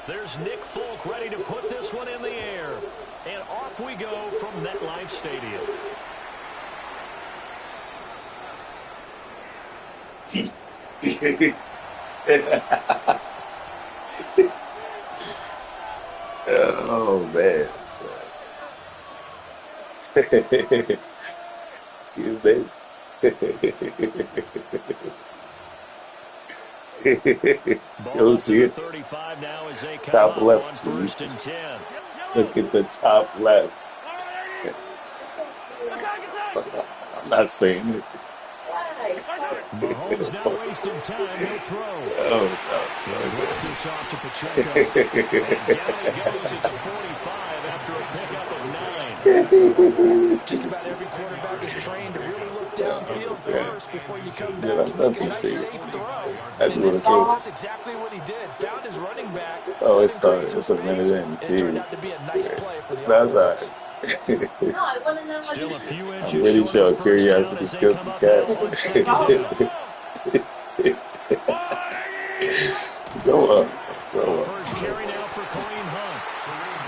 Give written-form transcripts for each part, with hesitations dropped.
There's Nick Folk ready to put this one in the air. And off we go from MetLife Stadium. Oh, man. See his name? You'll see it. 35 now as they come Top up left. on 1st and 10. Look at the top left. I'm not saying it. Mahomes now wasting time. He'll throw. Oh, He'll drop this off to Pacheco. And down he goes at the 45 after a pickup of 9. Just about every quarterback is trained to really look downfield first before you come back and make a nice safe throw. And in this case, that's exactly what he did. Found his running back. Oh, it started. It's a minute in. It turned out to be a nice play for the That's all offense. right. Still a few I'm inches pretty short sure of first down curiosity as they killed come the up now on cat. second down. Go up. Go up. First carry now for Kareem Hunt.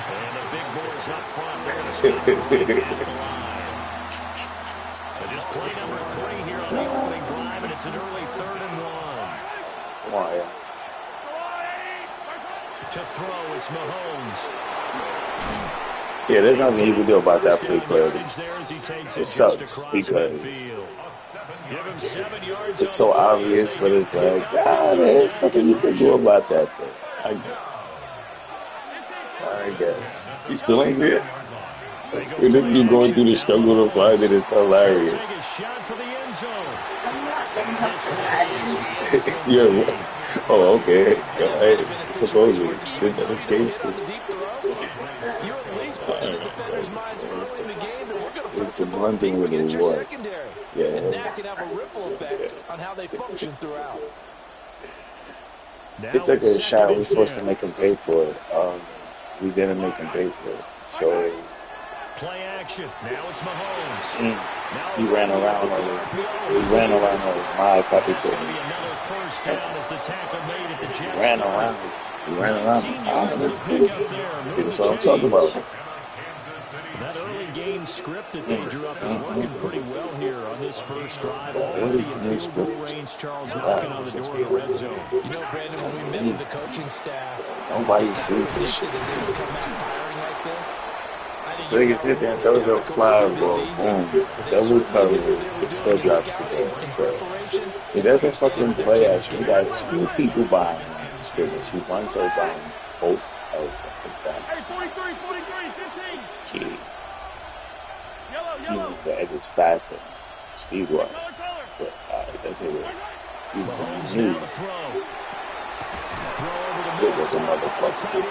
And the big boys up front. They're going to start moving at the line. So just play number 3 here on the opening drive, and it's an early 3rd and 1. Come on, yeah. To throw, it's Mahomes. Yeah, there's nothing you can do about that play clarity. It sucks because it's so obvious, but it's like, there's nothing you can do about that thing. I guess. You still ain't see it? You're going through the struggle to find it. It's hilarious. Yeah. Oh, okay. Right. Supposedly. It's a blending with the war. Yeah. And that can have a ripple effect on how they function throughout. It took a shot. We were supposed to make him pay for it. We didn't make him pay for it. So play action. Now it's Mahomes. He ran around my type of thing. He ran around. See, that's what I'm talking about. That early game script that they drew up is working pretty well here on this first drive. Already in field goal range, Charles knocking on the door of the red zone. You know, Brandon, when we met with the coaching staff, nobody sees this shit. come back firing like this. So they can sit there and throw the fly ball, boom, double coverage, 6 still drops to go. He doesn't fucking play action. He got 2 people behind him in scrimmage. He runs over behind both of them. Hey, 43, 15. Key. Yellow. The edge is faster, speed-wise. But that's it. He knew it was a motherfucker.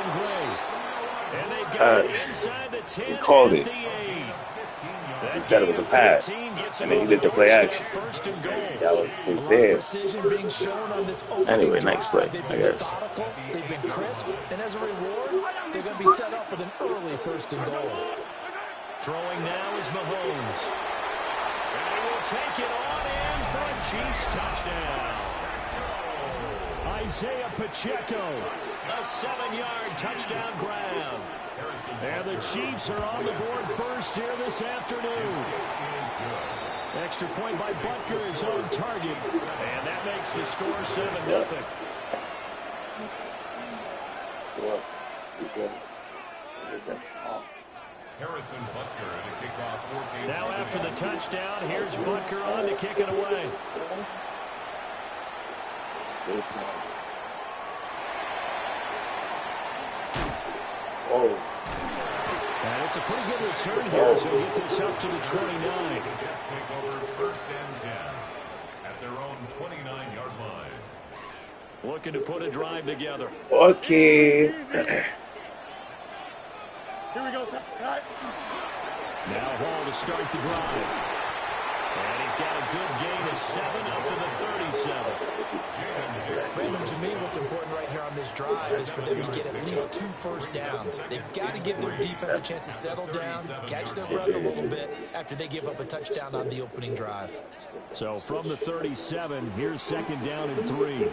He called it. He said it was a pass, and then he did the play action. That was there. Anyway, next play, I guess. They've been crisp, and as a reward, they're going to be set up with an early 1st and goal. Throwing now is Mahomes. And he will take it on in for a Chiefs touchdown. Isaiah Pacheco, a 7-yard touchdown grab. And the Chiefs are on the board first here this afternoon. Extra point by Butker is on target. And that makes the score 7-0. Harrison Butker to kick off. Now after the touchdown, here's Butker on to kick it away. Oh. And it's a pretty good return here, so he'll get this up to the 29. Jets take over 1st and 10 at their own 29-yard line. Looking to put a drive together. Okay. Here we go, sir. All right. Now Hall to start the drive. And he's got a good gain of 7 up to the 37. Brandon, to me, what's important right here on this drive is for them to get at least 2 first downs. They've got to give their defense a chance to settle down, catch their breath a little bit after they give up a touchdown on the opening drive. So from the 37, here's 2nd down and 3.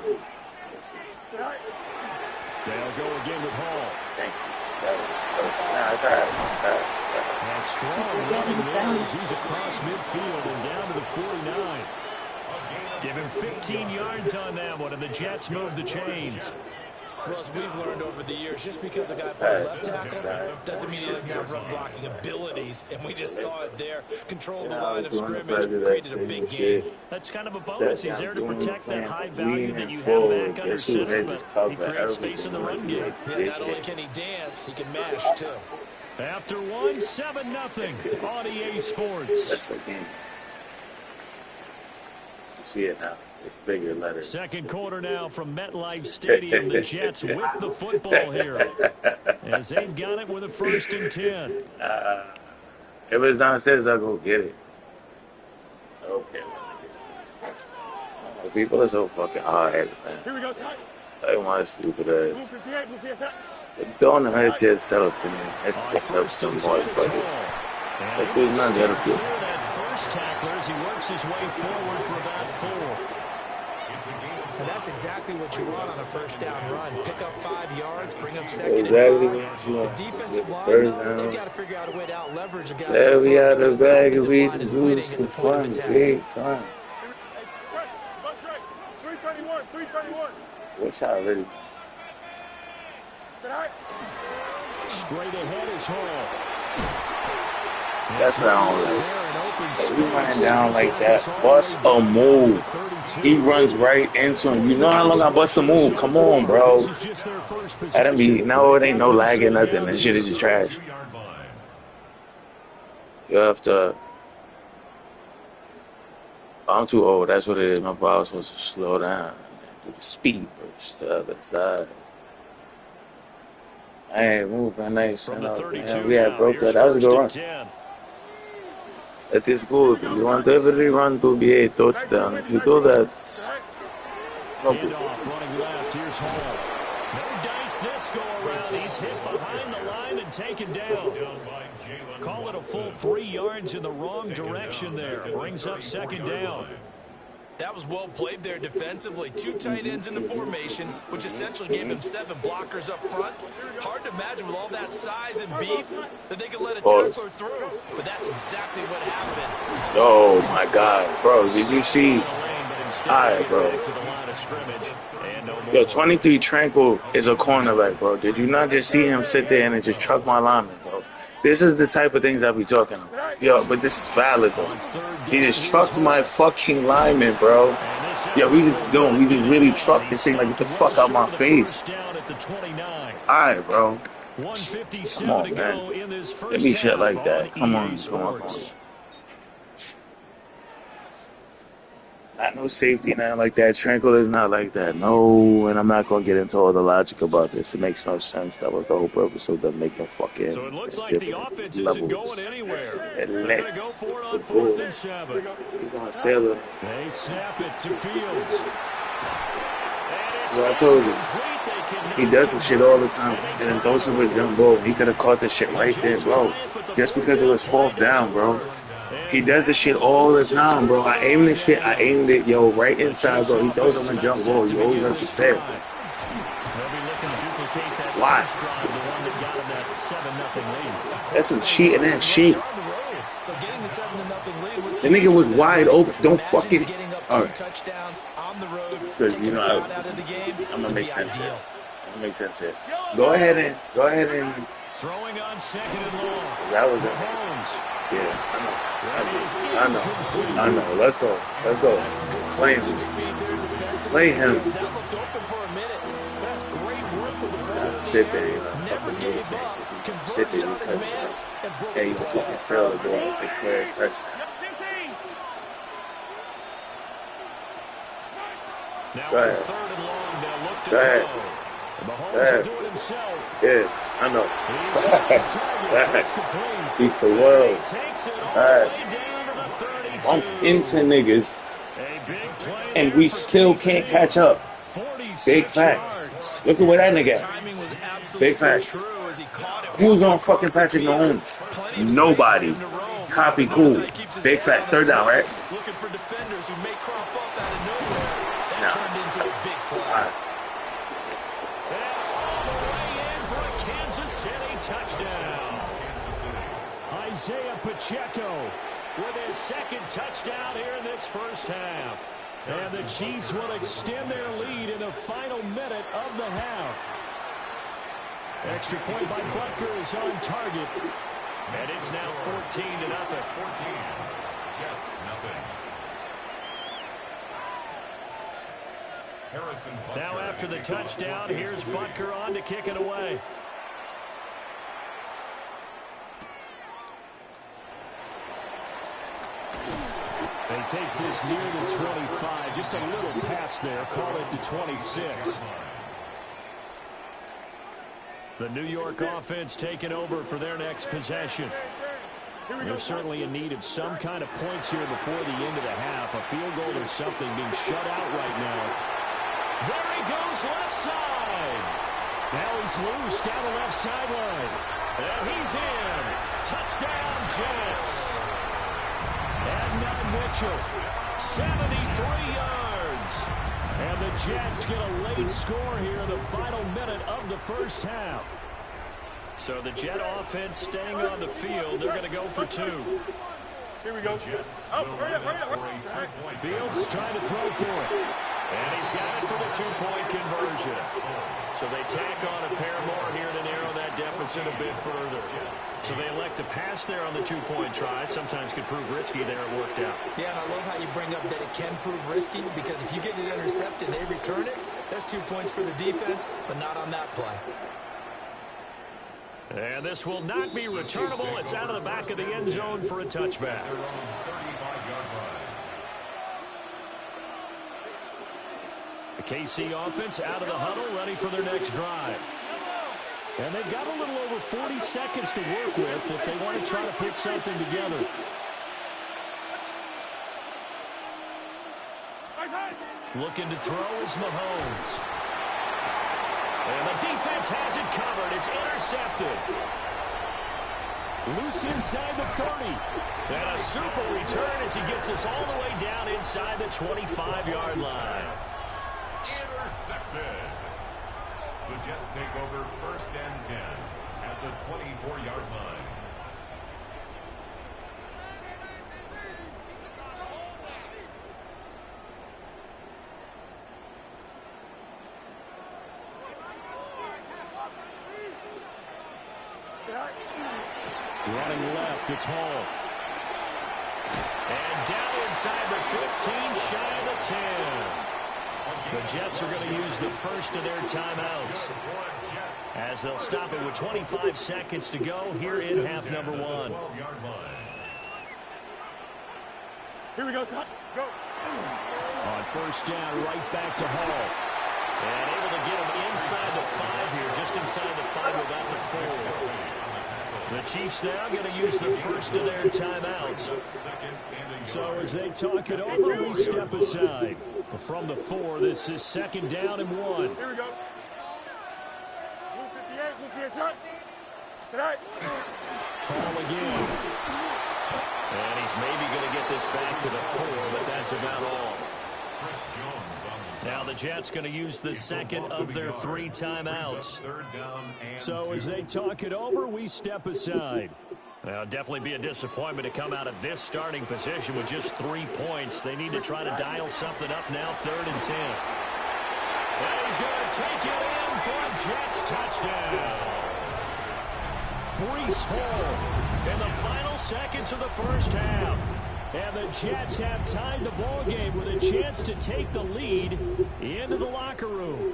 They'll go again with Hall. Thank you. That was perfect. Nah, it's all right. It's all right. It's all right. And strong running there as he's across midfield and down to the 49. Give him 15 yards on that one, and the Jets move the chains. Well, as we've learned over the years, just because a guy plays left tackle doesn't mean he doesn't have run blocking abilities. And we just saw it there. Controlled the line of scrimmage, created a big game. That's kind of a bonus. He's there to protect that high value that you have back under center, but he creates space in the run game. Yeah, not only can he dance, he can mash, too. After one, 7-0 on EA Sports. That's the game. You see it now. It's bigger letters. Second quarter now from MetLife Stadium. The Jets with the football here as they've got it with a 1st and 10. If it's downstairs, I'll go get it. Okay. People are so fucking hard, man. Here we go, side. I want to stupid Blue ass. 58, blue 58. Don't hurt yourself, man. Let's have some more, buddy. Like, there's none the other people. First tacklers, he works his way forward for about 4. And that's exactly what you want on a first down run. Pick up 5 yards, bring up second Exactly and 5. what you want. The defensive line, First though, they've down. got to figure out a way to out-leverage the guys. Say we up out front of the bag because and the we offensive line is lose winning for at the point of fun. attack. Big fun. Press, bunch right. 331, 331. What's that already? Sit high. Straight ahead is Hall. That's what I don't like. Like, we running down like that. Bust a move. He runs right into him. You know how long I bust a move? Come on, bro. That didn't be, no, it ain't no lag or nothing. That shit is just trash. You have to. I'm too old. That's what it is. My father was supposed to slow down and do the speed burst to the other side. I ain't moving nice enough. Man. We had broke that. That was a good run. It is good. You want every run to be a touchdown. If you do that, no good. Handoff running left. Here's Hall. No dice this go around. He's hit behind the line and taken down. Call it a full 3 yards in the wrong direction there. Brings up 2nd down. That was well played there defensively. 2 tight ends in the formation, which essentially gave them 7 blockers up front. Hard to imagine with all that size and beef that they could let a tackler through. But that's exactly what happened. Oh, my God. Bro, did you see? Alright, bro. Yo, 23 Tranquil is a cornerback, bro. Did you not just see him sit there and just truck my lineman, bro? This is the type of things I be talking about. Yo, but this is valid, though. He just trucked my fucking lineman, bro. Yo, we just really trucked this thing like, get the fuck out my face. Alright, bro. Come on, man. Give me shit like that. Come on. Not no safety, nothing like that. Tranquil is not like that. No, and I'm not going to get into all the logic about this. It makes no sense. That was the whole purpose of them making fucking So it looks like the offense isn't going anywhere. They're going to go for it on 4th and 7. He's going to sail it. They snap it to Fields. So I told you, he does this shit all the time. And then those who were jump ball, he could have caught this shit right there, bro. Just because it was 4th down, bro. He does this shit all the time, bro. I aimed it, yo, right inside, bro. He throws on the jump ball. You always understand. Why? That's some cheating ass shit. The nigga was wide open. Don't fucking. Alright. Because, you know, I'm going to make sense here. Go ahead and. Throwing on 2nd and long. That was it. Yeah, I know. Let's go. Play him. Sit there, you know, fucking move saying, sit there because, hey, you can fucking sell the ball and say clear touchdown. Go ahead. Yeah, I know. He's the world. Bumps into niggas, and we still can't catch up. Big facts. Look at where that nigga at. Big facts. Who's on fucking Patrick Mahomes? Nobody. Copy cool. Big facts. 3rd down, right? No. All right. touchdown. Isaiah Pacheco with his second touchdown here in this first half. And the Chiefs will extend their lead in the final minute of the half. Extra point by Butker is on target. And it's now 14-0. 14. Jets, nothing. Now after the touchdown, here's Butker on to kick it away. He takes this near the 25. Just a little pass there. Call it the 26. The New York offense taking over for their next possession. They're certainly in need of some kind of points here before the end of the half. A field goal or something being shut out right now. There he goes left side. Now he's loose down the left sideline. And he's in. Touchdown, Jets. And Mitchell, 73 yards. And the Jets get a late score here in the final minute of the first half. So the Jet offense staying on the field. They're going to go for two. Here we go. Fields trying to throw for it. And he's got it for the two-point conversion. So they tack on a pair more here to narrow that deficit a bit further. So they elect to pass there on the two-point try. Sometimes could prove risky there. It worked out. Yeah, and I love how you bring up that it can prove risky, because if you get it intercepted and they return it, that's 2 points for the defense, but not on that play. And this will not be returnable. It's out of the back of the end zone for a touchback. The KC offense out of the huddle, ready for their next drive. And they've got a little over 40 seconds to work with if they want to try to put something together. Looking to throw is Mahomes. And the defense has it covered. It's intercepted. Loose inside the 30. And a super return as he gets us all the way down inside the 25-yard line. Intercepted. The Jets take over 1st and 10 at the 24-yard line. Running left, it's Hall. And down inside the 15, shy of the 10. The Jets are going to use the first of their timeouts, as they'll stop it with 25 seconds to go here in half number one. Here we go, son. Go. On first down, right back to Hall. And able to get him inside the 5 here, just inside the 5 without the 4. The Chiefs now going to use the first of their timeouts. So as they talk it over, we step aside. From the 4, this is 2nd down and 1. Here we go. Blue 58, cut. Tonight. Call again. And he's maybe going to get this back to the 4, but that's about all. Now the Jets going to use the second of their 3 timeouts. So as they talk it over, we step aside. Well, definitely be a disappointment to come out of this starting position with just 3 points. They need to try to dial something up now, 3rd and 10. And he's going to take it in for a Jets touchdown. Breece Hall in the final seconds of the first half. And the Jets have tied the ball game with a chance to take the lead into the locker room.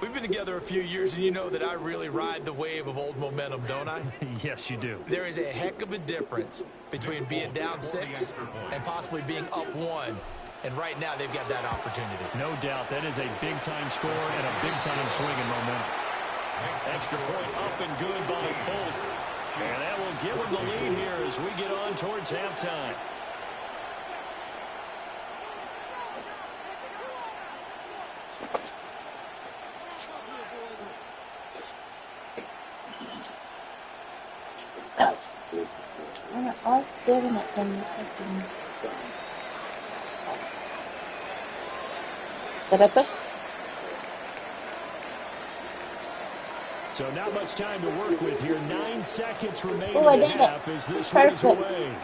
We've been together a few years, and you know that I really ride the wave of old momentum, don't I? Yes, you do. There is a heck of a difference between being down 6 and possibly being up 1. And right now, they've got that opportunity. No doubt. That is a big-time score and a big-time swing in momentum. Extra point up and good by Folk. And that will give them the lead here as we get on towards halftime. I'll give him it from Did I push? So not much time to work with here. 9 seconds remaining Oh, I in did half it. as this Perfect. one is away.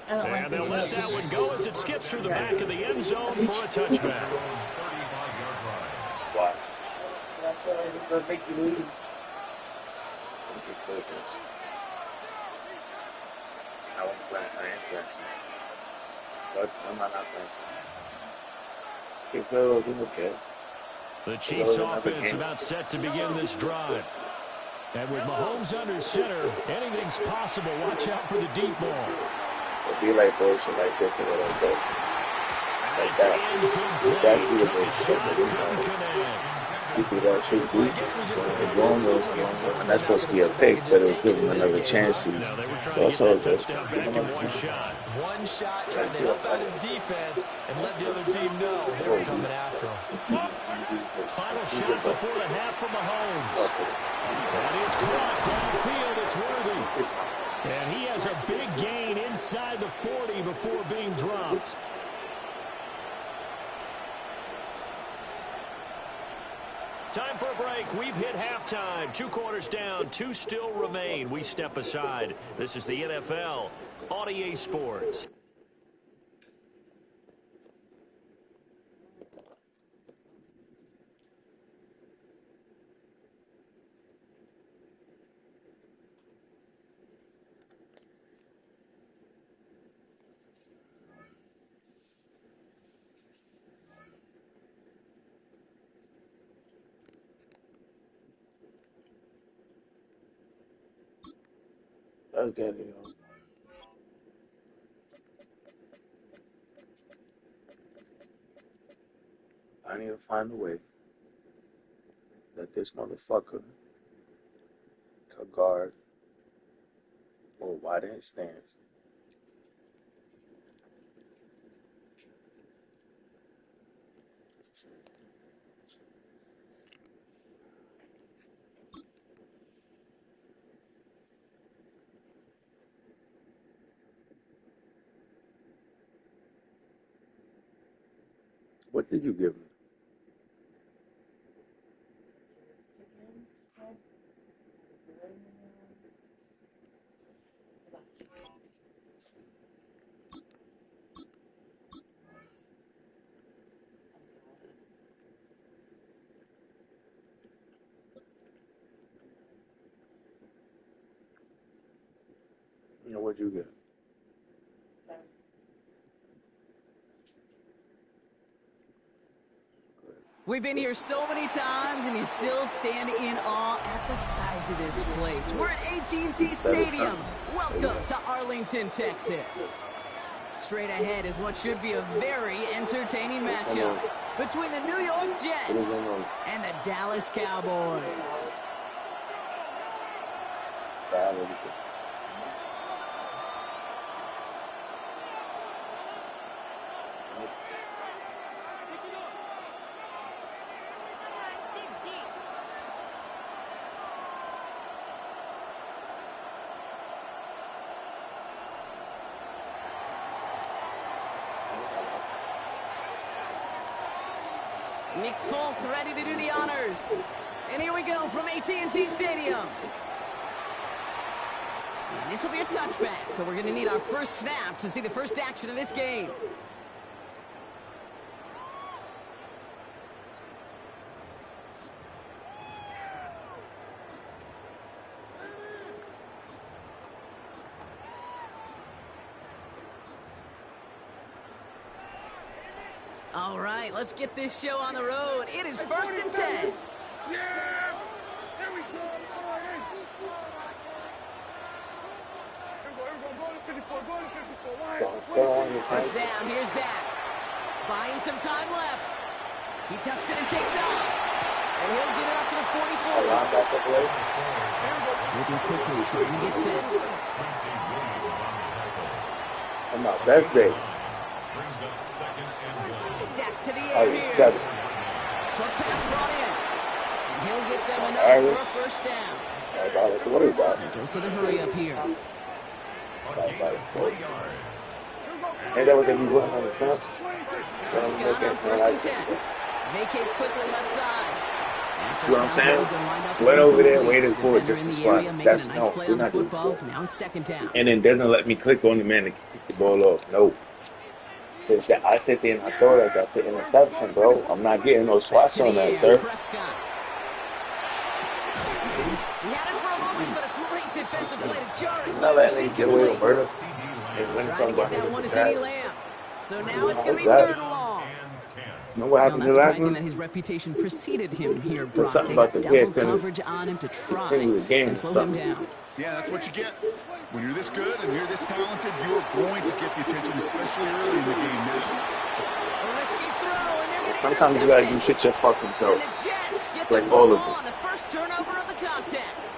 I don't And like they'll let that one go as it skips through the back of the end zone for a touchback. Why? Gonna make you leave. I won't play. I ain't playing. But I'm not playing. Okay. The Chiefs offense about set to begin this drive. And with Mahomes under center, anything's possible. Watch out for the deep ball. It'll be like bullshit like this or whatever. Like that. That be the bullshit. You do that shit deep. And that's supposed to be a pick, but it was giving them another chance. So it's all good. One shot trying to help out his defense and let the other team know they were coming after him. Final shot before the half from Mahomes. That is caught downfield. It's worthy. And he has a big gain inside the 40 before being dropped. Time for a break. We've hit halftime. 2 quarters down, 2 still remain. We step aside. This is the NFL on EA Sports. Okay, I need to find a way that this motherfucker could guard or wide end stance. What did you give me? You know, what'd you get? We've been here so many times, and you still stand in awe at the size of this place. We're at AT&T Stadium. Welcome to Arlington, Texas. Straight ahead is what should be a very entertaining matchup between the New York Jets and the Dallas Cowboys. Nick Folk ready to do the honors. And here we go from AT&T Stadium. And this will be a touchback, so we're going to need our first snap to see the first action of this game. All right, let's get this show on the road. It is 1st and 10. Yeah! Here we go. Go to 54. Go to 54. First down, here's Dak. Buying some time left. He tucks it and takes off. And he'll get it up to the 44. Looking quickly, trying to get set. I'm not. Best day. Dak to the air here. Short pass brought in. And he'll get them enough for a first down. What is that? He goes to the hurry up here. Ain't that what they be doing on the front? Scott on 1st and 10. Vacates quickly left side. And See what I'm First down, saying? ball's gonna wind up Went with over there, incomplete. waited for it Defender just in to the swat area it. making That's a nice no, play we're on the not doing football. that. Now it's second down. And then doesn't let me click on the man to kick the ball off. No. I sit there and I throw like that's an interception, bro. I'm not getting no Back swats to on the that, air, sir. Prescott. He had it for a moment, but a great defensive play to jar it I'm not letting loose. them get away with Incomplete. murder. They win Trying to something get by that hitting one the is CeeDee guy. Lamb. So now it's going to be That. third and long. You know what Well, happened not to the last surprising one? that his reputation preceded him here, There's Brock. something They about got the head double couldn't coverage on him to try continue the game and or slow him something. down. Yeah, that's what you get. When you're this good and you're this talented, you are going to get the attention, especially early in the game. Now, A risky throw, and they're going to Sometimes you intercept gotta do it. shit your fucking self. And the Jets get Like the all of football them. on the first turnover of the contest.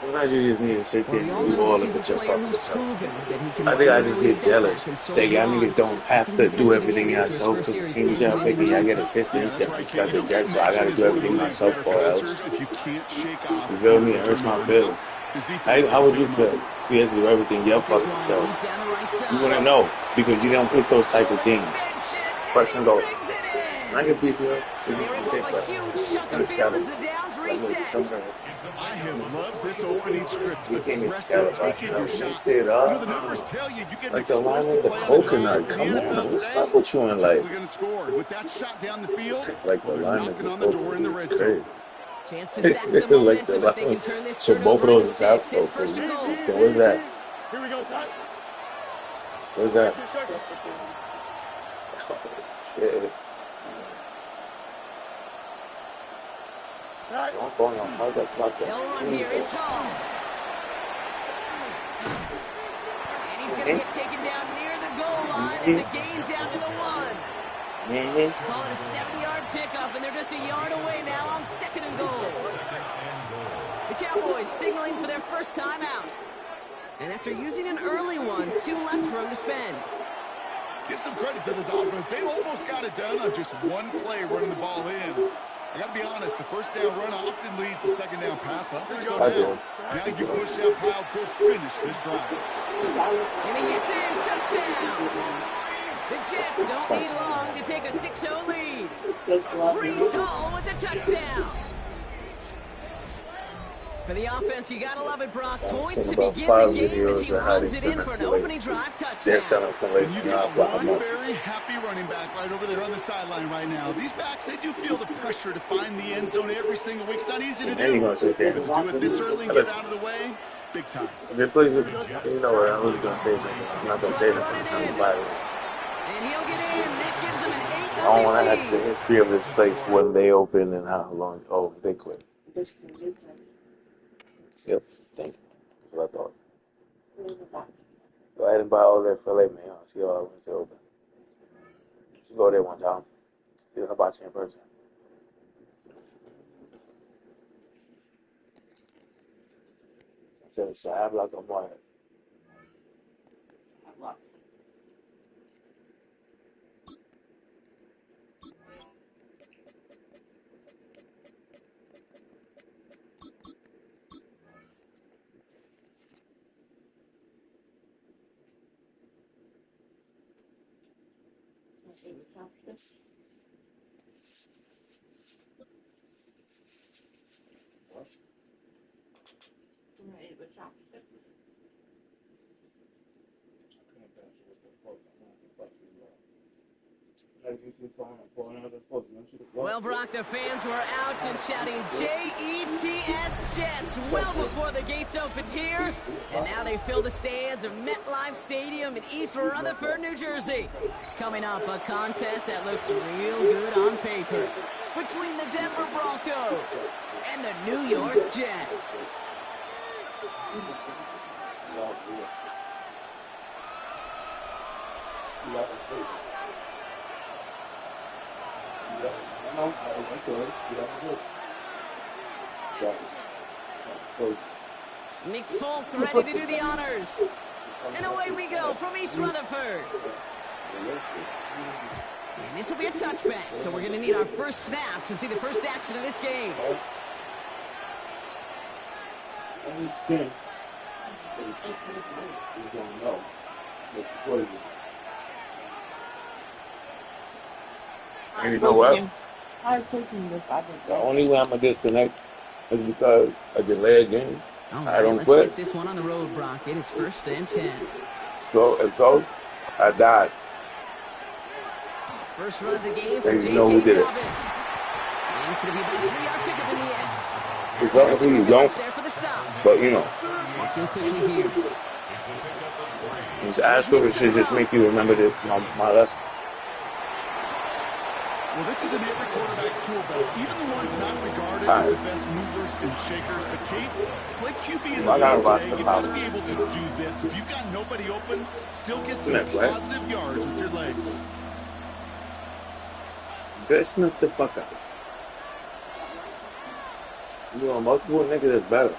Sometimes you just need to sit Well, there we and all do know all this of is a it your player fucking who's self. proven that he can I think I just regularly get sit jealous back and that soldier y'all on. niggas don't That's have gonna to be do tested everything again after his yourself first because the series teams ends in y'all an picking, y'all get interception. assistance, that's y'all right, got Kate. the You don't get judge, so I gotta mentioned do as one of the everything league's myself better or else. passers if you can't shake off You feel part of me? the It hurts my turnover. feelings. Now, his defense How got would to you pick him feel up. if you had to do everything your This is fucking one self? deep down the right side. You wouldn't know because you don't pick those type of Full teams. extension, First and and he goal. brings it I in. get beef with They rip up a huge chunk of field as the downs reset. I have loved this opening script. We can't get Aggressive, scattered by taking your stuff. Mix shots. it You know, the up. numbers tell you you get an Like the line explosive of the play on the drive coconut. in the Come NFL on, what's today. up with you in You're life? typically going to score. With that shot down the field, Like well, the they're line of knocking the on the door in the coconut. red It's zone. crazy. Chance to sack some Like the momentum if they can line. turn this So both of turnover into those is out. 6. It's Okay. first and goal. Then what's that? Here we go, son. What's that? Instruction. Oh, shit. All right. Don't go on. How's that clock? They'll run here. It's Hall. And he's going to get taken down near the goal line. It's a gain down to the 1. Call it a 7-yard pickup, and they're just a yard away now on second and goal. The Cowboys signaling for their first time out. And after using an early one, 2 left for him to spend. Give some credit to this offense. They almost got it done on just one play running the ball in. I got to be honest, the first down run often leads to second down pass, but I don't think so now. Now you push that pile, go finish this drive. And he gets in, touchdown. The Jets don't need long to take a 6-0 lead. Brees Hall with the touchdown. For the offense, you gotta love it, Brock. Points to begin the game as he runs it in for an opening drive touchdown. They're selling for late. And you've got one very happy running back right over there on the sideline right now. These backs, they do feel the pressure to find the end zone every single week. It's not easy to do. But to do it this early and get out of the way, big time. You know what? I was going to say something. I'm not going to say that from the Bible. And he'll get in. That gives him an 8-0 I don't want to lead. ask the history of this place when they opened and how long. Oh, they quit. Yep, thank you. That's what I thought. Go ahead and buy all that filet mignon. See how I went to open. Just go there one time. See how about you in person. Se habla como es. Well, Brock, the fans were out and shouting J-E-T-S Jets well before the gates opened here. And now they fill the stands of MetLife Stadium in East Rutherford, New Jersey. Coming up, a contest that looks real good on paper between the Denver Broncos and the New York Jets. Nick Folk ready to do the honors. And away we go from East Rutherford. And this will be a touchback, so we're going to need our first snap to see the first action of this game. And you know what? I pushing this. I think The only way I'm gonna disconnect is because a delayed game. All I right, don't let's quit. get this one on the road, Brock. It is 1st and 10. So, I died. First run of the game for And you know who J.K. did it. Dobbins. And it's going to be about a 3-yard pickup in the end. It's up to you, don't. There for the stop. But you know, Looking quickly here. these assholes should just make you remember this, my lesson. Well, this is in every quarterback's tool belt, even the ones not regarded as the best movers and shakers. But Kate, to play QB in the league today, you've got to be able to do this. If you've got nobody open, still get some positive yards with your legs. Best Smith the fuck out. You know, multiple niggas is better.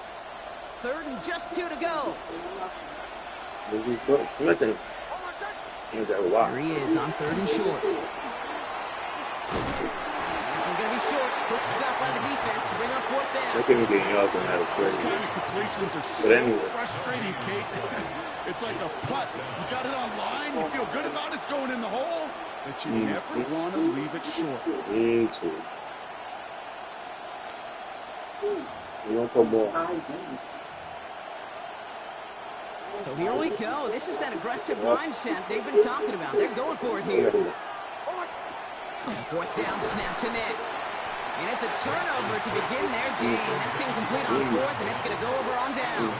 3rd and just 2 to go. Did you put Smith in? Ain't that a lot? Here he is on 3rd and short. This is going to be short. Quick stop by the defense. Bring up 4th down. They couldn't get yards on that. Those kind of completions are so frustrating, Kate. It's like a putt. You got it on line. You feel good about it's going in the hole, but you never want to leave it short. Me too. You don't put more. So here we go. This is that aggressive mindset they've been talking about. They're going for it here. 4th down, snap to Nix. And it's a turnover to begin their game. That's incomplete on 4th, and it's going to go over on downs.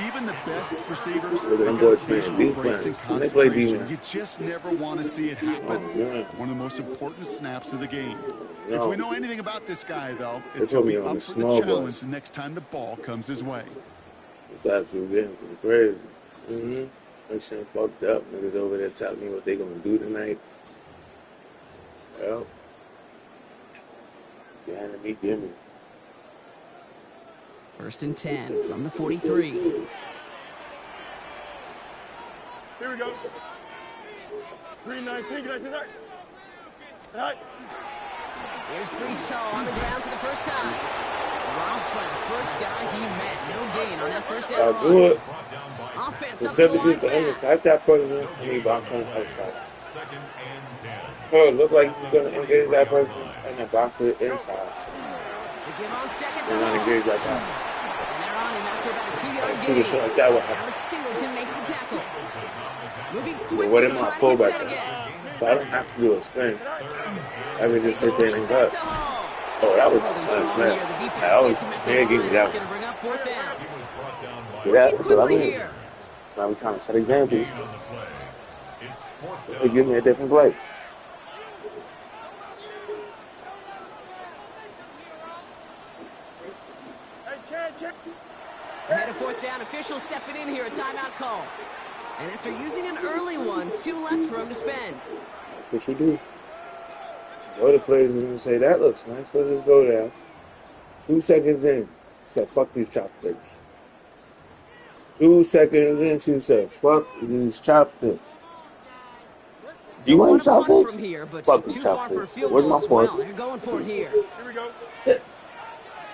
Even the best receivers, Them boys playing defense. When they play defense, you just never want to see it happen. One of the most important snaps of the game. If we know anything about this guy, though, it's going to be up for the challenge the next time the ball comes his way. It's absolutely getting crazy. They shit fucked up. Niggas over there telling me what they gonna do tonight. Well, behind me, give me. 1st and 10 from the 43. Here we go. 319. Can I see that? Right. Here's Brees on the ground for the first time. Rob Flynn, first guy he met. No gain on that first down. I'll do it. Offense The up the line 70 for him. fast. Catch that person. I mean, box on the outside. 2nd and 10. Oh, it look like you're gonna engage that person and then box it inside. They give on 2nd You're not down. engaged like that. And they're on him after about a 2-yard Shoot gain. a shot like that would happen. Alex Singleton makes the tackle. Moving So quickly what to am try I to get fullback? set again. So I don't have to do a spin. I can just sit there and cut. To Hall. Oh, that was Holding a strong plan. here. The defense That was gets him at the man line. getting That's down. going to bring up 4th down. Yeah, that's what I Quickly mean. here. Now we're trying to set example. On the play. It's 4th They down. give me a different play. Ahead of 4th down, officials stepping in here, a timeout call. And after using an early one, 2 left for him to spend. That's what you do. The other players are going to say, that looks nice. Let's just go down. 2 seconds in. Said, fuck these chopsticks. 2 seconds in, she said, fuck these chopsticks. Do you want chopsticks? From here, but Fuck the too far for a chopsticks. field Where's goal my as fork? well. They're going for it here. Here we go.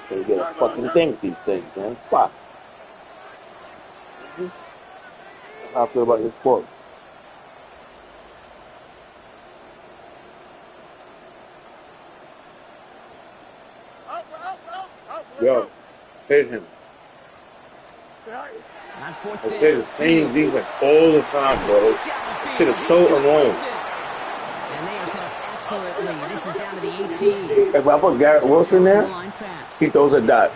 They get a fucking thing with these things, man. Fuck. How I feel about this fork. Yo, hit him. On 4th down. Okay, the same defense all the time, bro. Shit is so annoying. And they are set up excellently. This is down to the 18. If I put Garrett Wilson there, Line fast. he throws a dot.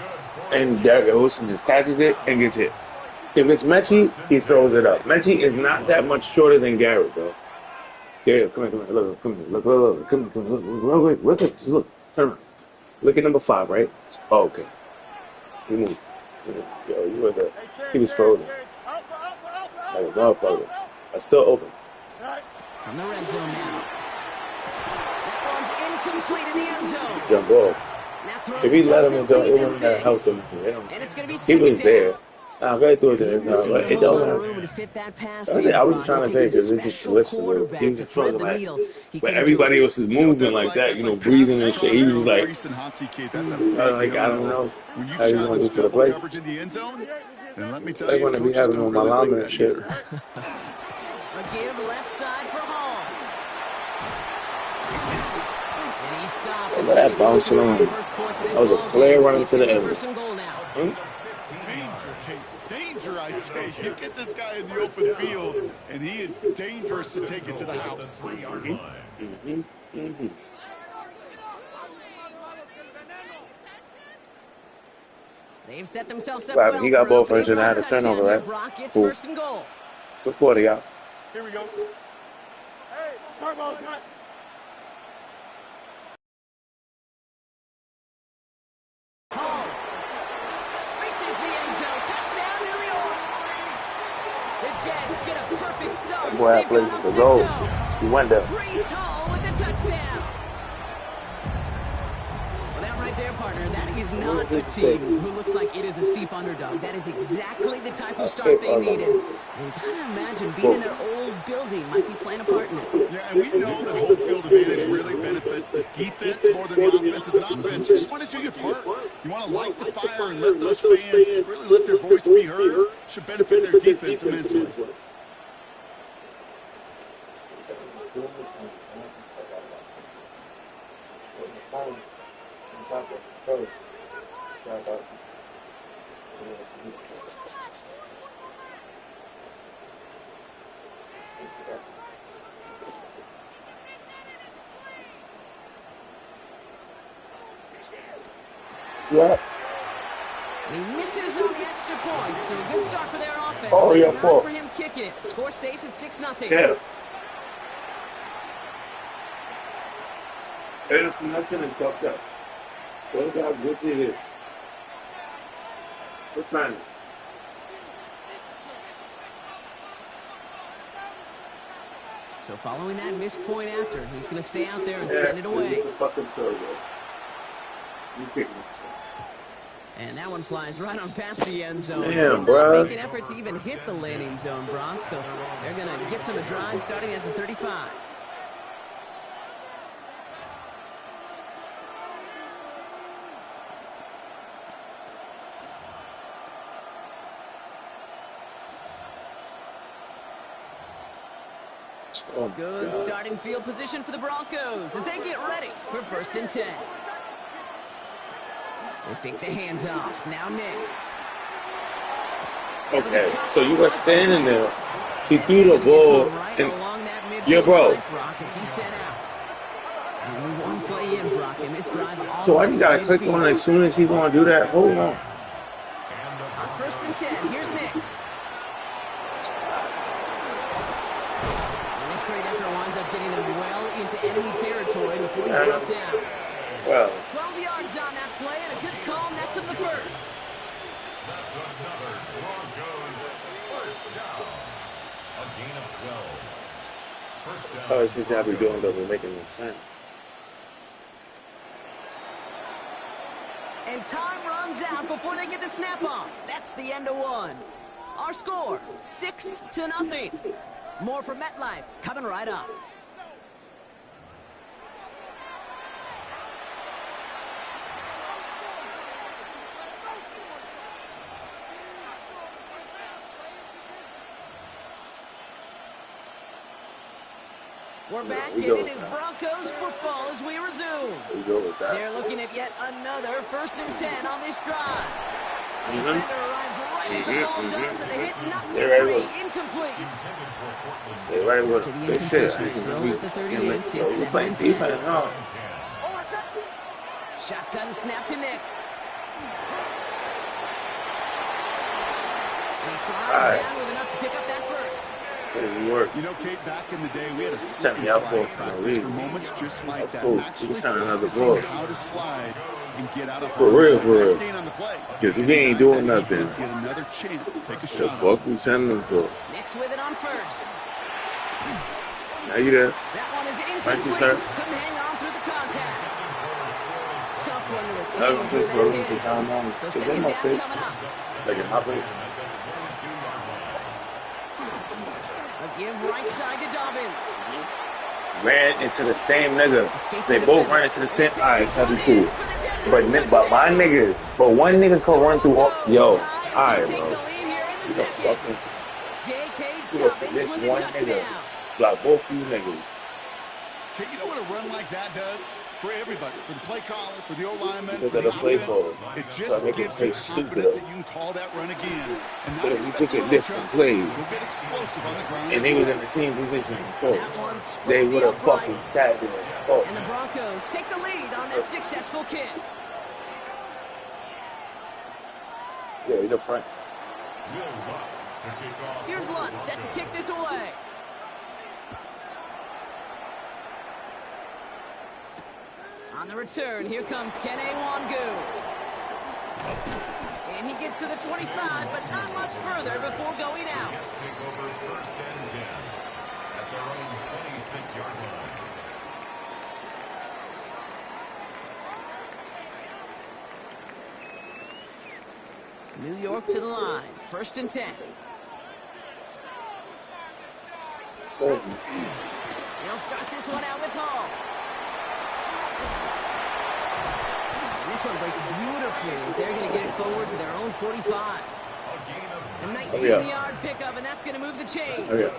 And Garrett Wilson just catches it and gets hit. If it's Mechie, he throws it up. Mechie is not that much shorter than Garrett, though. Yeah, come here, look, come here, look, come here, look, turn around. Look at number 5, right? Oh, okay. He moved. Yo, you were the, he was frozen. Like a motherfucker. That's still open. From the red zone now. That one's incomplete in the end zone. Jump ball. Now thrown If he let him, doesn't it lead to wouldn't have helped 6. him. And it's going to be He second was down. there. Nah, I threw it to his house, but it don't matter. Room to fit that pass I in, was Brock. trying to It say takes a because it's just special listening. quarterback He was to just thread throwing the like, needle. He but couldn't everybody do it. else is moving like that, you know, breathing and shit. He was like, That's a like I don't know when you how you gonna do challenge for the double play. coverage in the end zone, then let me tell They you, want to be coaches having don't on my really like lineman that and shit. either. A give left side for Hall. And he stopped. Look at that bouncing on. That was a clear run into the end. First and goal now. Danger, Case. Danger, I say. You get this guy in the open field, and he is dangerous to take it to the house. They've set themselves up Well, well. he got for both opening first and for a had a touchdown turnover, here, right? Brock. It's Cool. first and goal. Good quarter, y'all. Here we go. Hey, turbo's hot. Hall reaches the end zone. Touchdown, New York. The Jets get a perfect start. That boy had plays They've the gone goal. up 6-0. He went there. Breece Hall with the touchdown. Well, that right there, partner, that is not a team who looks like it is a steep underdog. That is exactly the type of start they needed. And gotta imagine being in their old building might be playing a part in it. Yeah, and we know that home field advantage really benefits the defense more than the offense. As an offense, you just want to do your part. You want to light the fire and let those fans really let their voice be heard. Should benefit their defense immensely. Yeah. And he misses on the extra point, so a good start for their offense. Oh, but yeah, not four. for him kicking it. Score stays at 6-0. Yeah. Anderson Hudson is fucked up. What about Gucci here? What's trying? So following that missed point after, he's going to stay out there and send it away. Fucking throw, you kick me. And that one flies right on past the end zone. Damn, Did not bro. make an effort to even hit the landing zone, Brock. So they're going to gift him a drive starting at the 35. Oh, Good God. starting field position for the Broncos as they get ready for 1st and 10. They fake the handoff. Now Nix. Okay, so you were standing there. He threw the ball. And, yeah, bro. Only one play in, Brock, in this drive. So I just got to click on it as soon as he's going to do that. Hold on. On 1st and 10, here's Nix. And this great effort winds up getting them well into enemy territory before he's brought down. Well, 12 yards on that play, and a good call nets him the first. That's another Broncos first down. A gain of 12. First that's down. how it seems to be doing doesn't make any sense. And time runs out before they get the snap on. That's the end of one. Our score, 6-0. More from MetLife coming right up. We're back, and it is Broncos football as we resume. We go with that. They're looking at yet another 1st and 10 on this drive. Defender arrives right as the ball does, and the hit knocks it free. Incomplete. They're right with To it. the They said, incompletion, still at the 38. It's we playing 7-10. defense, huh? Shotgun snap to Nix. And he slides down with enough to pick up that first. It worked. You know, Kate, back in the day, we had a Sent slip me and out slide for practice no reason. for moments just like That's that. cool. Actually We sent another practicing ball. how to slide and get out of For real, harm's for way. real. Nice gain on the play. Because if he ain't doing That nothing, defense had another chance to take a the shot. fuck we sending him for? Nix with it on first. Now you there? That one is incomplete. Thank you, sir. Couldn't hang on through the contact. Tough one to That was retain good through for that him to hit. time on. So Because they second must down say, coming up. like, it happened. A give right side to Dobbins. Ran into the same nigga. They both ran into the same. Alright, that'd be cool. But my niggas, but one nigga could run through all. Yo, alright, bro. You the fucking. J.K. You look for Dobbins this with the one nigga. touchdown. Block both of you niggas. Okay, you know what a run like that does for everybody, for the play caller, for the O-lineman, for Because the of the play offense? call. It So just they can gives play you stupid. confidence that you can call that run again and not But if you expect look a at little different trouble. plays, You'll get explosive on the ground. and as they was well. in the same position as That coach, one splits they the would have fucking uprights. sat there. Oh, And the Broncos take the lead on that successful kick. yeah, in the front. Here's Lutz set to kick this away. On the return, here comes Kene Wangu. And he gets to the 25, but not much further before going out. Jets take over first and 10 at their own 26-yard line. New York to the line, first and 10. Oh, They'll start this one out with Hall. And this one breaks beautifully as they're going to get it forward to their own 45. A 19-yard pickup, and that's going to move the chains. oh yeah.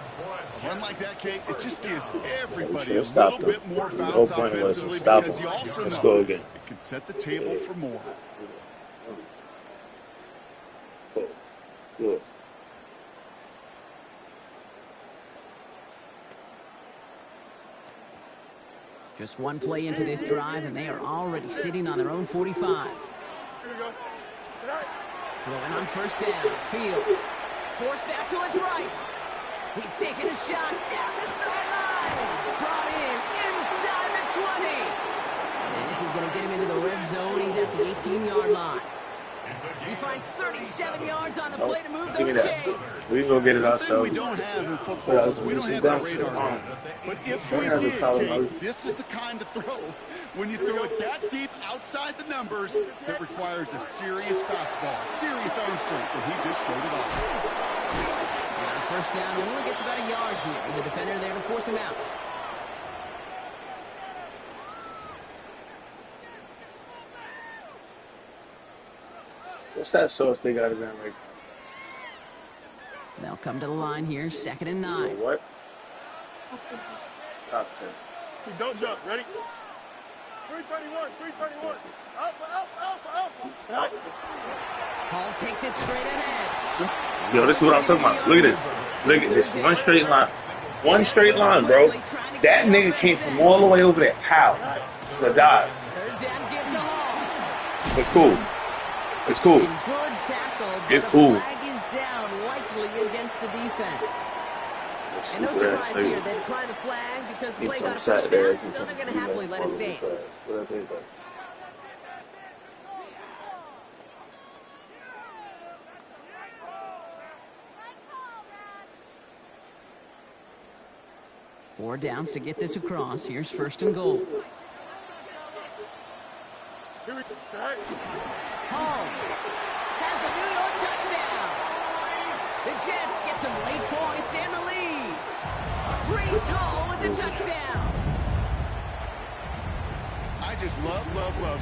A run like that, Kate, it just gives everybody should've a stopped little them. bit more The bounce whole point was to offensively stop because them. you also Let's know go again. it can set the table for more. Good. Just one play into this drive, and they are already sitting on their own 45. Throwing on first down. Fields. Forced out to his right. He's taking a shot down the sideline. Brought in inside the 20. And this is going to get him into the red zone. He's at the 18-yard line. He finds 37 yards on the play to move Give me those that. chains. We gonna get it The thing we ourselves. don't have in football is we don't have that radar. But if we did, Kate, this is the kind of throw. When you throw it that deep outside the numbers, that requires a serious fastball, serious arm strength, and he just showed it off. And on first down, he only gets about a yard here with the defender there to force him out. What's that sauce they got around like? They'll come to the line here, 2nd and 9. What? Cocktail. Don't jump. Ready? 331. 331. Alpha. Hall takes it straight ahead. Yo, this is what I'm talking about. Look at this. Look at this. One straight line. One straight line, bro. That nigga came from all the way over there. How? Sadat. Third down, give to Hall. It's cool. It's cool. And good tackle, but It's cool. the flag is down, likely against the defense. And no Super ass surprise nigga. here, they decline the flag because the He's play from got a first Saturday. down, so they're going to happily let it stand. What did I say about? Four downs to get this across. Here's first and goal. Here we go. Hall has the New York touchdown. The Jets get some late points and the lead. Brees Hall with the touchdown. I just love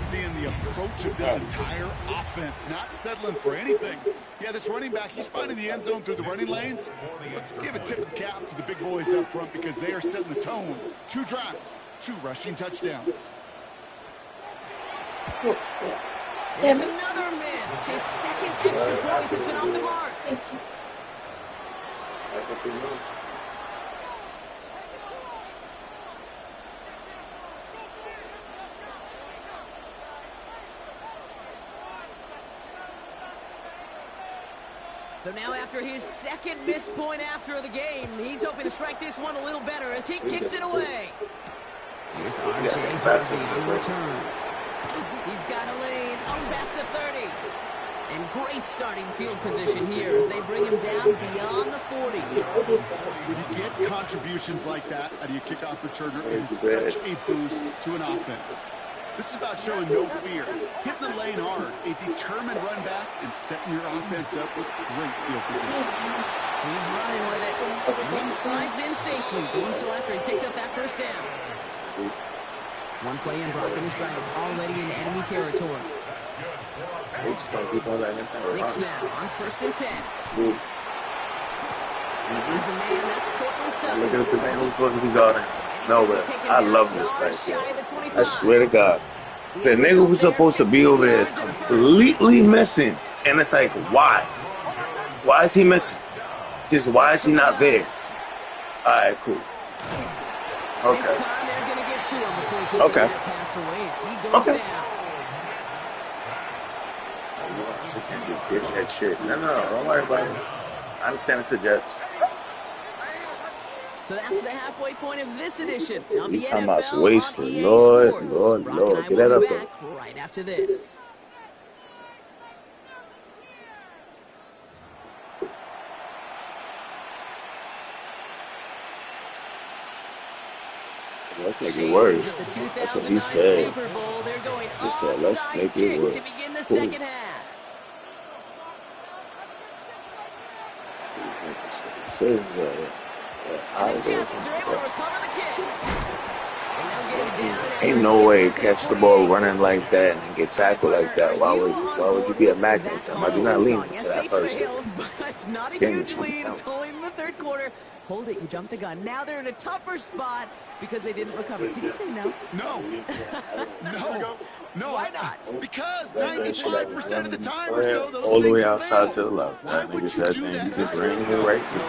seeing the approach of this entire offense, not settling for anything. Yeah, this running back, he's finding the end zone through the running lanes. Let's give a tip of the cap to the big boys up front because they are setting the tone. 2 drives, 2 rushing touchdowns. It's another miss. His second extra point has been off the mark. So now after his second missed point after the game, he's hoping to strike this one a little better as he kicks it away. Here's R.J. Harvey on the return. He's got a lane on past the 30. And great starting field position here as they bring him down beyond the 40. You get contributions like that out of your kickoff returner. It is such a boost to an offense. This is about showing no fear, hitting the lane hard, a determined run back, and setting your offense up with great field position. He's running with it. One slides in safely, doing so after he picked up that first down. One play in Brock and his drive is already in enemy territory. Nick snap on first and 10. There's a man, that's Cortland Sutton. Look at the man who's supposed to be guarding. And No, but I love this right here. I swear to God. The nigga who's supposed to be over there is completely missing. And it's like, why? Why is he missing? Just why is he not there? Alright, cool. Okay. Okay. Okay. So can't do bitch that shit. No, don't worry about it. I understand it's the Jets. So that's the halfway point of this edition of You the talking about NFL wasted. on EA Lord. Sports. Rock and I Get will that be up there. back right after this. Let's make it worse. The That's what 2009 he said. Super Bowl, they're going He said, let's onside make it kick worse. to begin the Cool. second half. And the Jets are able to recover the kick. And they'll get him down and Ain't no way catch the ball running like that and get tackled like that. Why would you be a magnet? I do not lean to Yes, that they person. trailed, but it's not a huge lead. It's only in the third quarter. Hold it, you jumped the gun. Now they're in a tougher spot because they didn't recover. Did you say no? No. No. Why not? Because 95% of the time or so, those all the way things outside fail. to the left. Why That would nigga you said, do man, that? you just ran it right to me.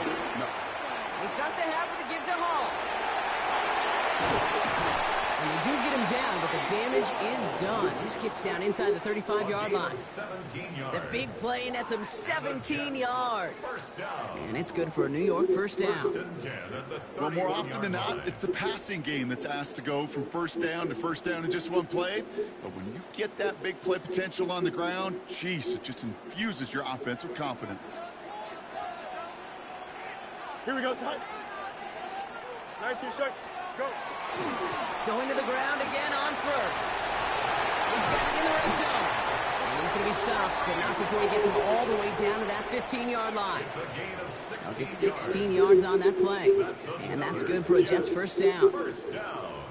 They start the half with a give to Hall. And they do get him down, but the damage is done. This gets down inside the 35-yard line. The big play nets him 17 yards. And it's good for a New York first down. Well, more often than not, it's the passing game that's asked to go from first down in just one play. But when you get that big play potential on the ground, geez, it just infuses your offense with confidence. Here we go, side. 19 strikes. Go. Going to the ground again on first. He's got it in the red zone. And he's going to be stopped, but not before he gets him all the way down to that 15-yard line. They'll get 16 yards on that play. And that's good for a Jets first down.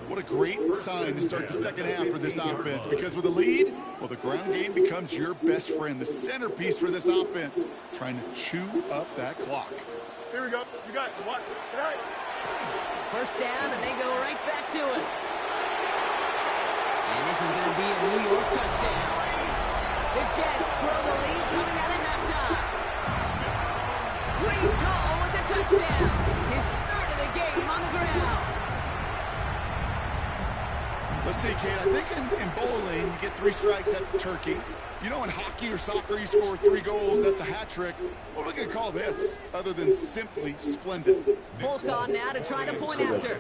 What a great sign to start the second half for this offense, because with a lead, well, the ground game becomes your best friend, the centerpiece for this offense, trying to chew up that clock. Here we go. You got it. Watch. Good night. First down, and they go right back to it. And this is going to be a New York touchdown. The Jets grow the lead coming out of halftime. Breece Hall with the touchdown. His third of the game on the ground. Let's see, Kate, I think in bowling, you get 3 strikes, that's a turkey. You know, in hockey or soccer, you score 3 goals, that's a hat trick. What are we going to call this, other than simply splendid? Full on now to try the point after.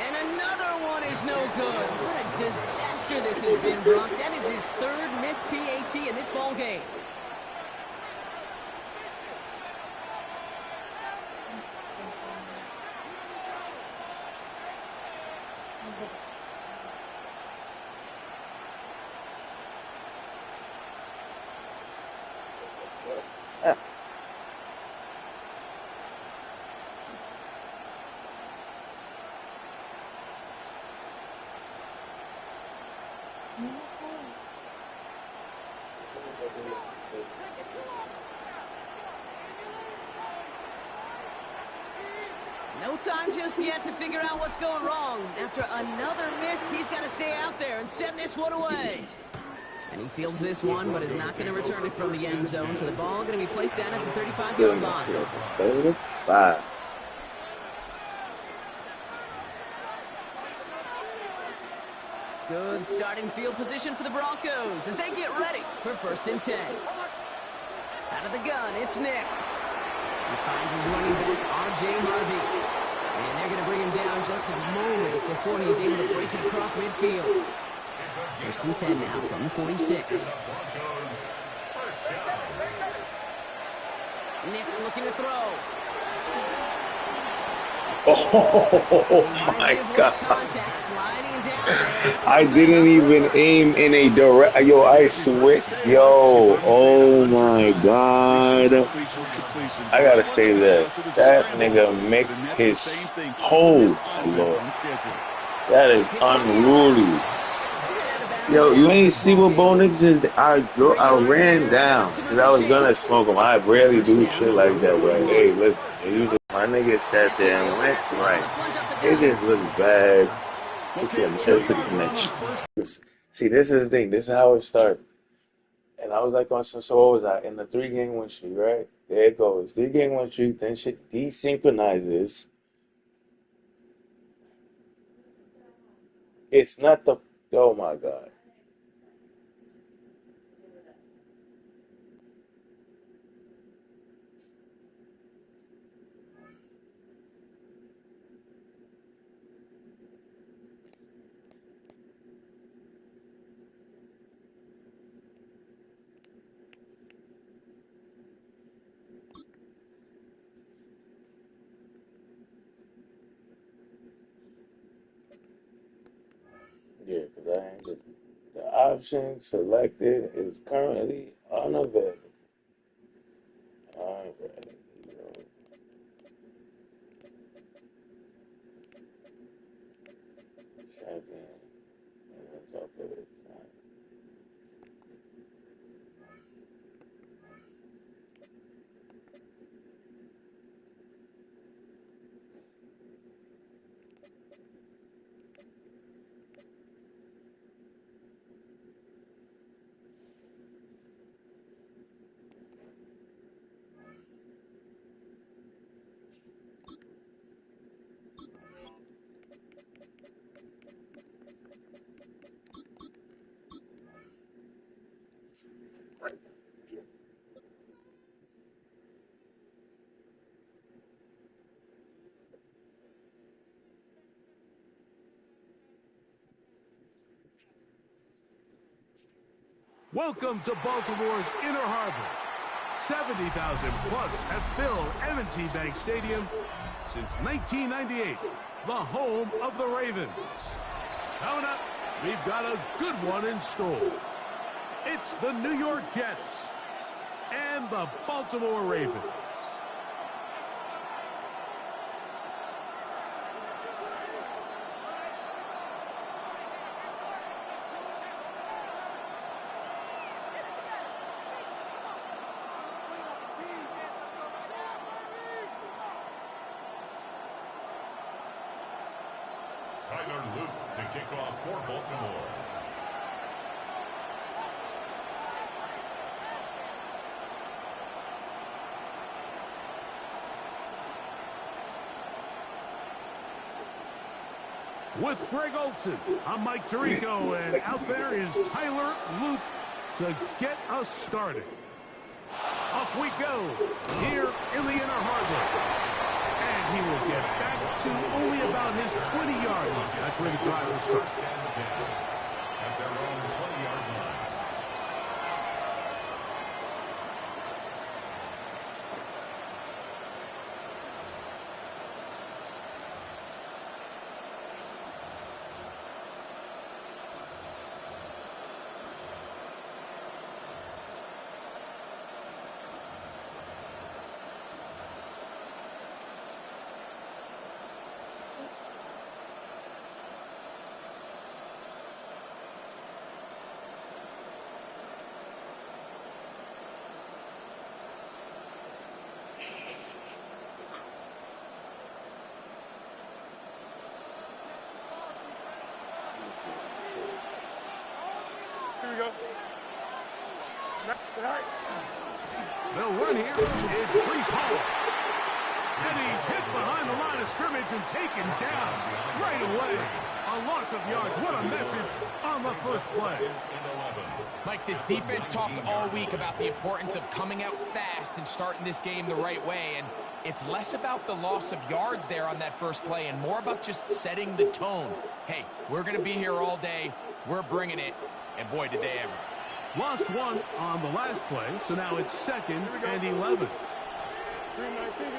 And another one is no good. What a disaster this has been, Brock. That is his third missed PAT in this ball game. No time just yet to figure out what's going wrong. After another miss, he's got to stay out there and send this one away. And he fields this one, but is not going to return it from the end zone. So the ball going to be placed down at the 35-yard line. 35. Good starting field position for the Broncos as they get ready for 1st and 10. Out of the gun, it's Nix. He finds his running back, R.J. Harvey. And they're going to bring him down just a moment before he's able to break it across midfield. 1st and 10 now from the 46. Nix looking to throw. Oh my God. I didn't even aim in a direct. Yo, I swear. Yo, oh my God. I gotta say that. That nigga mixed his whole. Lord. That is unruly. Yo, you ain't see what Bo Nix just I ran down because I was gonna smoke him. I rarely do shit like that, but hey, listen, usually my nigga sat there and went right. It just looked bad. It's the connection. See, this is the thing. This is how it starts. And I was like on so what was I in the 3-game win streak, right? There it goes. 3-game win streak, then shit desynchronizes. It's not the oh my god. Yeah, because I ain't the option selected is currently unavailable. Alright, champion. And that's all for it. Welcome to Baltimore's Inner Harbor. 70,000 plus have filled M&T Bank Stadium since 1998, the home of the Ravens. Coming up, we've got a good one in store. It's the New York Jets and the Baltimore Ravens. Tyler Luke to kick off for Baltimore. With Greg Olson, I'm Mike Tirico, and out there is Tyler Luke to get us started. Off we go here in the Inner Harbor. And he will get back to only about his 20-yard line. That's where the drive will start. At their own 20-yard line. Here we go. They'll run here. It's Breece Hall. And he's hit behind the line of scrimmage and taken down right away. A loss of yards. What a message on the first play. Mike, this defense talked all week about the importance of coming out fast and starting this game the right way. And it's less about the loss of yards there on that first play and more about just setting the tone. Hey, we're going to be here all day. We're bringing it. And boy, did they ever. Lost one on the last play, so now it's 2nd and 11. 319,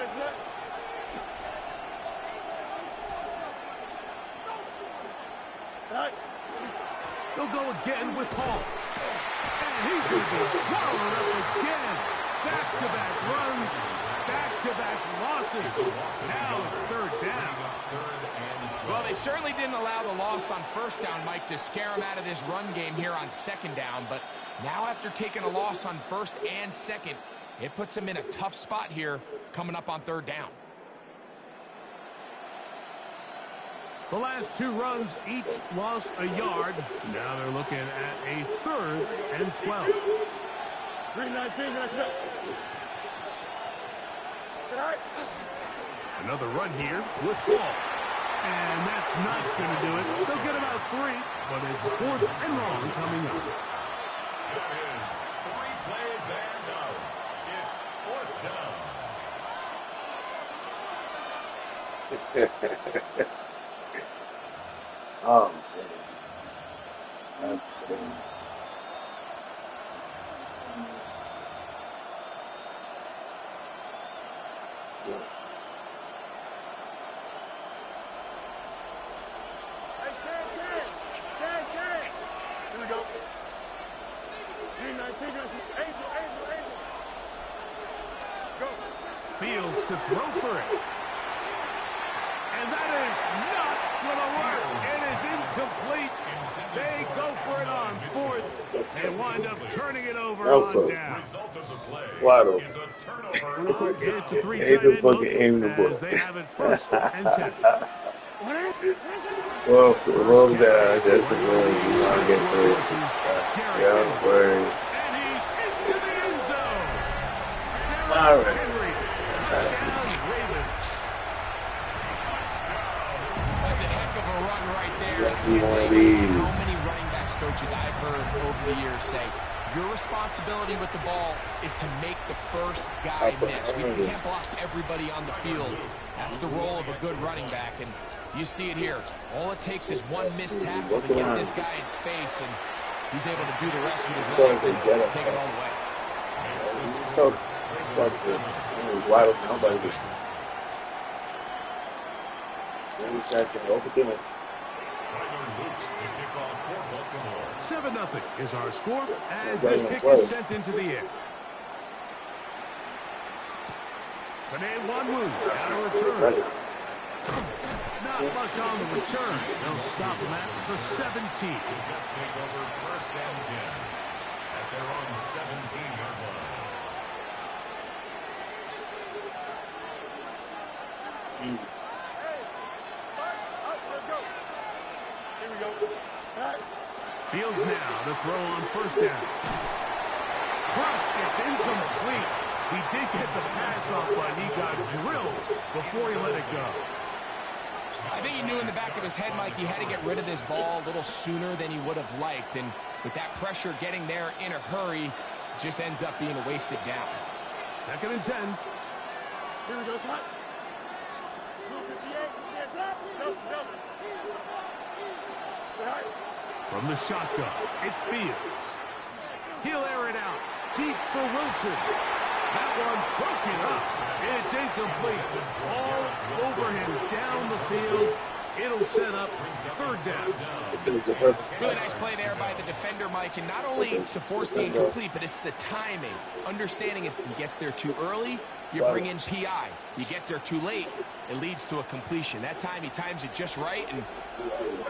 They'll go again with Hall. And he's going to be swallowed up again. Back-to-back runs, back back-to-back losses. Now it's third down. Well, they certainly didn't allow the loss on first down, Mike, to scare him out of this run game here on second down. But now after taking a loss on first and second, it puts him in a tough spot here coming up on third down. The last two runs each lost a yard. Now they're looking at a 3rd and 12. 319. Another run here with ball. And that's not going to do it. They'll get about 3, but it's 4th and long coming up. That is 3 plays and out. It's 4th down. Oh, man. That's crazy. Yeah. Here we go. 319. Angel. Go. Fields to throw for it. And that is not going to work. It is incomplete. They go for it on 4th and wind up turning it over on down. Result of the play Wide open. is a turnover. It's a 3-tight end look as they have it 1st and 10. Well, that's a good. I guess it. Yeah, word. And he's into the end zone. All right. That's a heck of a run right there. Let's be one of these. How many running backs coaches I've heard over the years say, your responsibility with the ball is to make the first guy miss. You can't block everybody on the field. That's the role of a good running back, and you see it here. All it takes is one missed tackle to get this guy in space, and he's able to do the rest with his legs and take it all the way. So, wide open. Nobody just. 20 seconds. Open it. 7-0 is our score as this kick is sent into the air. Panay Wanwu out of return. Not much on the return. They'll stop him at the 17. Jets take over 1st and 10 at their own 17-yard line. Fields now to throw on 1st down. Cross gets incomplete. He did get the pass off, but he got drilled before he let it go. I think he knew in the back of his head, Mike, he had to get rid of this ball a little sooner than he would have liked. And with that pressure getting there in a hurry, it just ends up being a wasted down. 2nd and 10. Here we go, Scott. 258. From the shotgun, it's Fields. He'll air it out. Deep for Wilson. That one broken up. It's incomplete. All over him down the field. It'll set up 3rd down. Really nice play there by the defender, Mike, and not only to force the incomplete, but it's the timing. Understanding if he gets there too early, you bring in PI. You get there too late, it leads to a completion. That time he times it just right and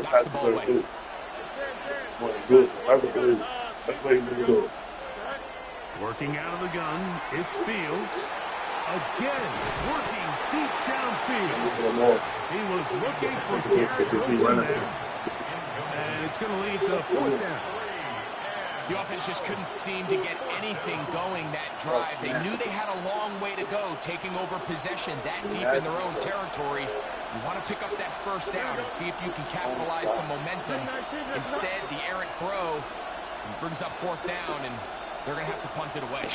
knocks the ball away. Working out of the gun, it's Fields. Again, working deep downfield. He was looking for Garrett Wilson there. And it's going to lead to 4th down. The offense just couldn't seem to get anything going that drive. They knew they had a long way to go, taking over possession that deep in their own territory. You want to pick up that 1st down and see if you can capitalize some momentum. Instead, the errant throw brings up 4th down, and they're going to have to punt it away.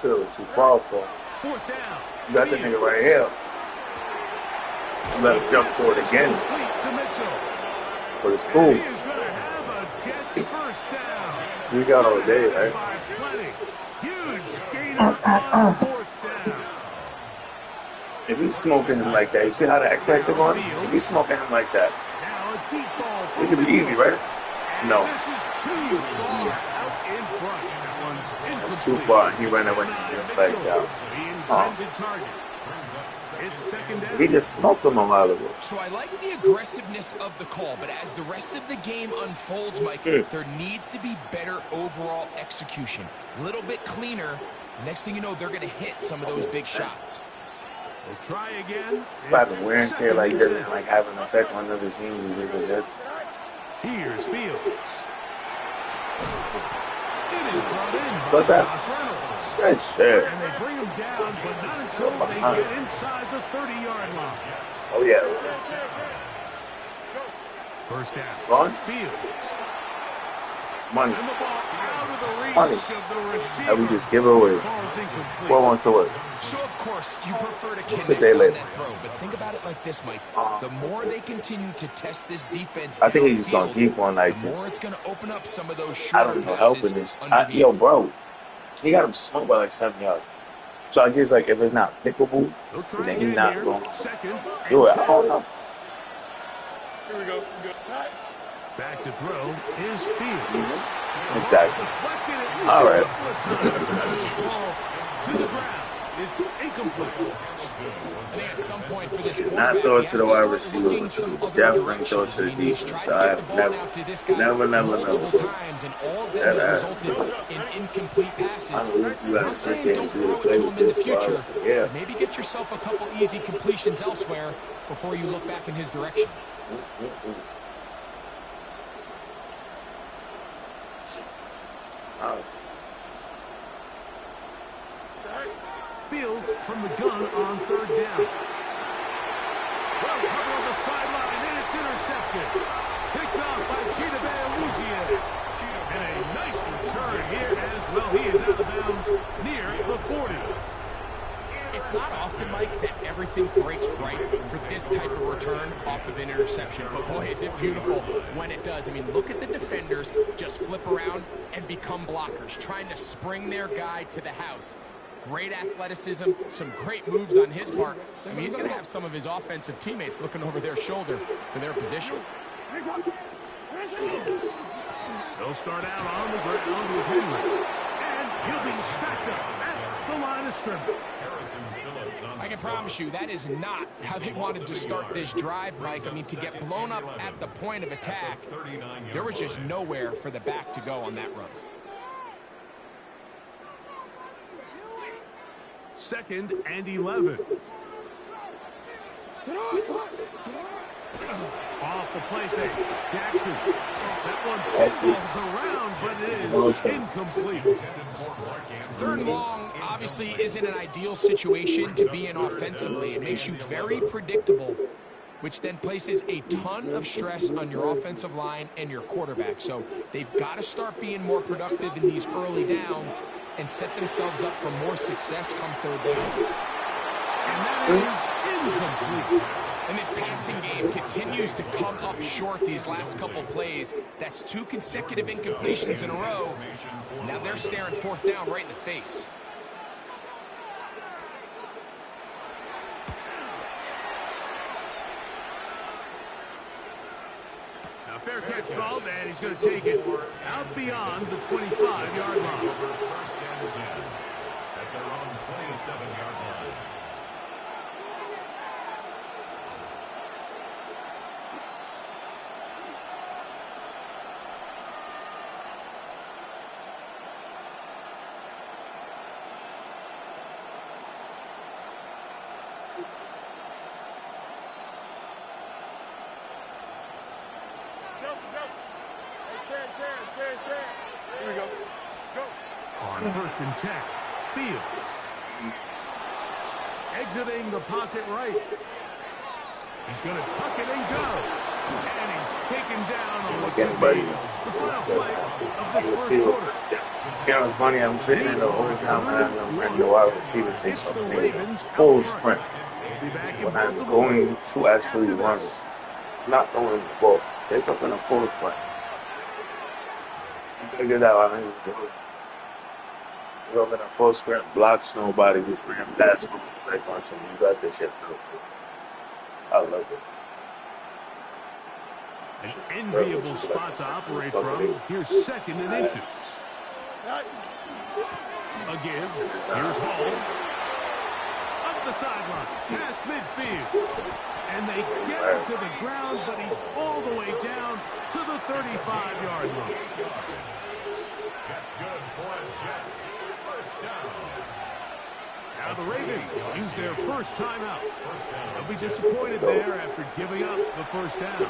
Too far for 4th down. You got the nigga right here. Let him jump for it again. But it's cool. He is going to have a Jets 1st down. We got all day, right? Huge gainer on 4th down. If he's smoking him like that, you see how the X Factor going? If he's smoking him like that, Now a deep ball it should be easy, right? No. This is too far out in front. That one's incomplete. It's too far. He ran away from the flag down. The intended target. It's second down. He just smoked him a while ago. So I like the aggressiveness of the call, but as the rest of the game unfolds, Mike, there needs to be better overall execution. A little bit cleaner. Next thing you know, they're going to hit some of those big shots. We'll try again. By the wear and tear like doesn't like have an effect on other teams. It's just Here's Fields. It is brought in by But that- Josh Reynolds. that's shit. And they bring him down, but not until they get inside the 30-yard line. Oh yeah. First down. Gone? Fields. Money. And the ball out of the reach Money. of the receiver. And we just give it away. Ball's incomplete. What wants to work? So, of course, you prefer to What's a connect day on later? that throw, but think about it like this, Mike. The more they continue to test this defense I think he's just gonna downfield, keep on like the this. more it's going to open up some of those I shorter don't know passes helping this. underneath. Yo, bro, he got him smoked by like 7 yards. So I guess like if it's not pickable, They'll try then he's again not here. going to Second do it. and I don't know. Here we go. back to throw is Fields. Exactly. Deflected at least All a right. couple of times. Ball to the ground. It's incomplete. I think at some point for this Not quarterback, throw it he to has the wide start receiver. looking some other Definitely throw it directions. to the I mean, he's defense. tried I to get have the ball never- out to this guy never. multiple times, and all of them have resulted in incomplete passes. I don't know if you I'm guys not sit saying there don't and do throw the it play to with him in the this future, guys. Yeah. but maybe get yourself a couple easy completions elsewhere before you look back in his direction. Fields from the gun on third down. Well covered on the sideline, and it's intercepted. Picked off by Chidobe Awuzie. And a nice return here as well. He is out of bounds near the 40. It's not often, Mike, that everything breaks right for this type of return off of an interception. But boy, is it beautiful when it does. I mean, look at the defenders just flip around and become blockers, trying to spring their guy to the house. Great athleticism, some great moves on his part. I mean, he's going to have some of his offensive teammates looking over their shoulder for their position. They'll start out on the ground with Henry. And he'll be stacked up at the line of scrimmage. I can promise you that is not how they wanted to start this drive, Mike. I mean, to get blown up at the point of attack, there was just nowhere for the back to go on that run. Second and 11. Off the play fake. Jackson. That one falls around, but it is incomplete. Third and long obviously isn't an ideal situation to be in offensively. It makes you very predictable, which then places a ton of stress on your offensive line and your quarterback. So they've got to start being more productive in these early downs and set themselves up for more success come third down. And that is incomplete. And this passing game continues to come up short these last couple plays. That's 2 consecutive incompletions in a row. Now they're staring fourth down right in the face. Now fair catch called, and he's going to take it out beyond the 25-yard line. First and 10 at their own 27-yard line. Here we go. Go. On first and 10, Fields. Exiting the pocket right. He's going to tuck it and go. And he's taken down on what's Again, buddy. the final play of this first Receiver. quarter. You know, it's funny. I'm sitting in the overtime and the wide receiver takes It's the something Ravens full up front. sprint We'll be back in when I'm Baltimore. going to actually run, not throwing the ball. Takes something a full sprint. Figure that out. You're in a full sprint, blocks nobody, just ran past them. Like, listen, you got this shit, so I love it. An enviable spot to operate from. Here's 2nd and inches. A give. Here's Hall. Up the sideline. Past midfield. And they get him to the ground, but he's all the way down to the 35-yard line. That's good for a Jets. First down. Now the Ravens use their first timeout. They'll be disappointed there after giving up the first down.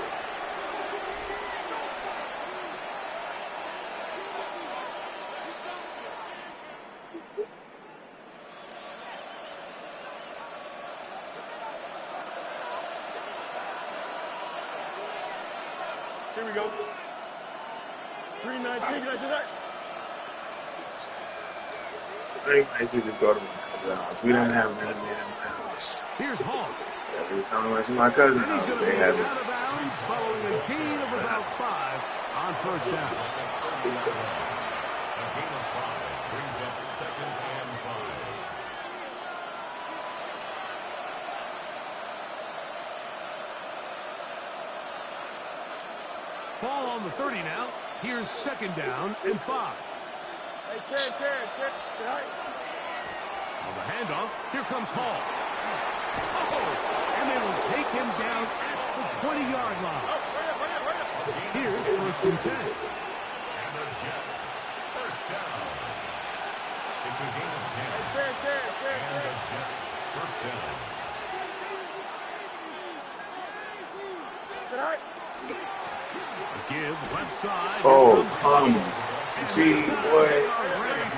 Here we go. 3-19, I should just go to my house. We don't have Madden in my house. Here's Hall. Every time I went to my cousin's And he's house, going to they be have out it. of bounds following a gain of about 5 on first down. A gain of 5 brings up 2nd and 5. Ball on the 30 now. Here's 2nd down and 5. Hey, Terry. On the handoff, here comes Hall. Oh, and they will take him down at the 20-yard line. Here's 1st and 10. And the Jets. First down. It's a gain of 10. And the Jets. First down. A give left side. Oh, come on. You see, boy,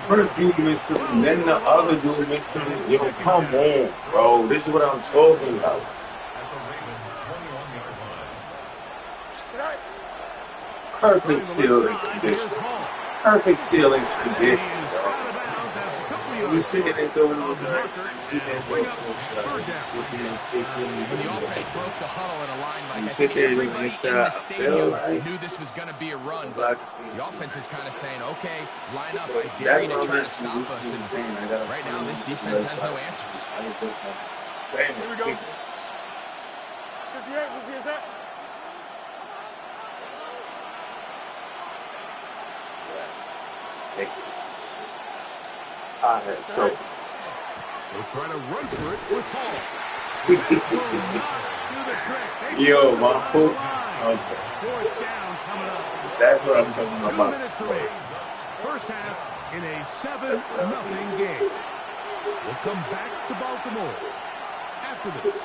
first dude missed him, then the other dude missed him. Yo, come on, bro. This is what I'm talking about. At the Ravens' 21-yard line. Perfect ceiling condition. Perfect ceiling condition, bro. You sitting there throwing all the nice When the offense broke the huddle in a line, like I think everybody in the stadium knew this was going to be a run, but the offense is kind of saying, okay, line up, I dare you to try to stop us, and right now this defense has no answers. Here we go. 58, what's here's that? So They'll try to run for it with Hall. yo, my foot. Okay. 4th down coming up. That's what I'm talking 2 about. minutes remaining. First half in a 7-0 game. We'll come back to Baltimore after this.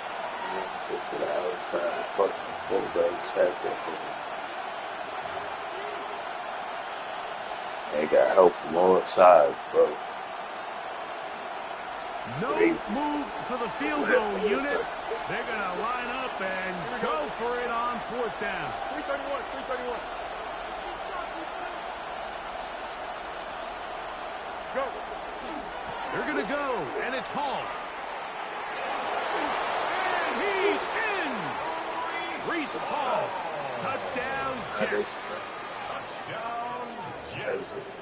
To the outside, fucking fullback sack that. They got help from all sides, bro. No move for the field goal unit. They're going to line up and go for it on 4th down. 331. Go. They're going to go, and it's Hall. And he's in. Reese Hall. Touchdown, Jets. Touchdown, Jets.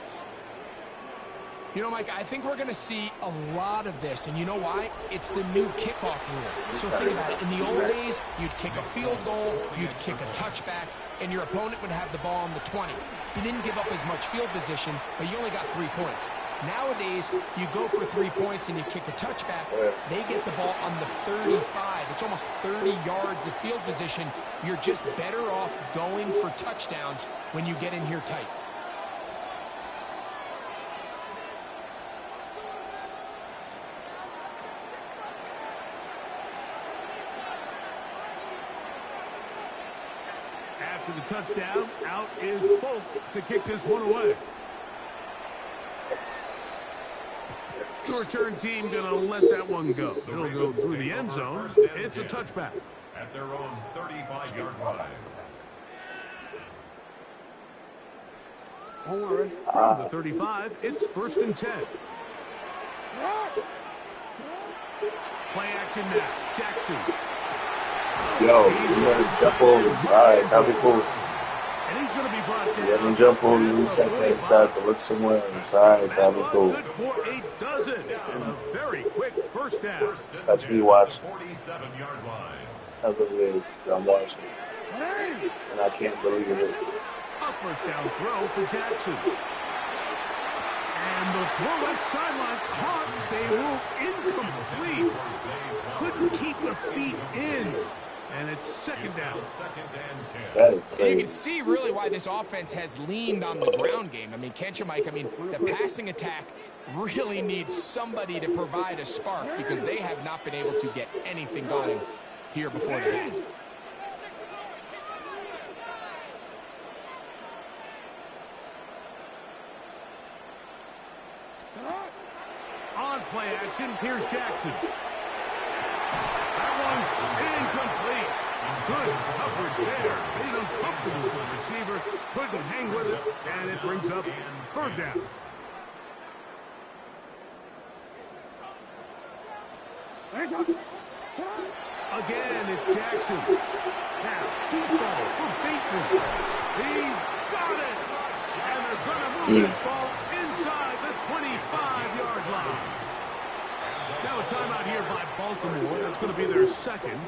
You know, Mike, I think we're going to see a lot of this, and you know why? It's the new kickoff rule. So think about it. In the old days, you'd kick a field goal, you'd kick a touchback, and your opponent would have the ball on the 20. You didn't give up as much field position, but you only got 3 points. Nowadays, you go for 3 points and you kick a touchback. They get the ball on the 35. It's almost 30 yards of field position. You're just better off going for touchdowns when you get in here tight. After the touchdown, out is Folk to kick this one away. The return team going to let that one go. It'll go through the end zone. It's a touchback. At their own 35-yard line. From the 35, it's 1st and 10. Play action now. Jackson. Yo, he's gonna jump over. Alright, that'll be cool. And he's going to be brought down. Let him jump over and reset that inside to look somewhere. Alright, that'll be cool. Good for a dozen. And a very quick first down. That's me watching. 47-yard line. That's what it is. I'm watching. And I can't believe it. A first down throw for Jackson. And the throw left sideline caught. They rule incomplete. Couldn't keep the feet in. And it's second down. That is crazy. You can see really why this offense has leaned on the ground game. I mean, can't you, Mike? I mean, the passing attack really needs somebody to provide a spark because they have not been able to get anything going here before the half. On play action, here's Jackson. That one's incomplete. Good coverage there. He's uncomfortable for the receiver. Couldn't hang with it, and it brings up third down. Again, it's Jackson. Now, deep ball for Bateman. He's got it. And they're going to move this ball inside the 25-yard line. Now a timeout here by Baltimore. That's going to be their second.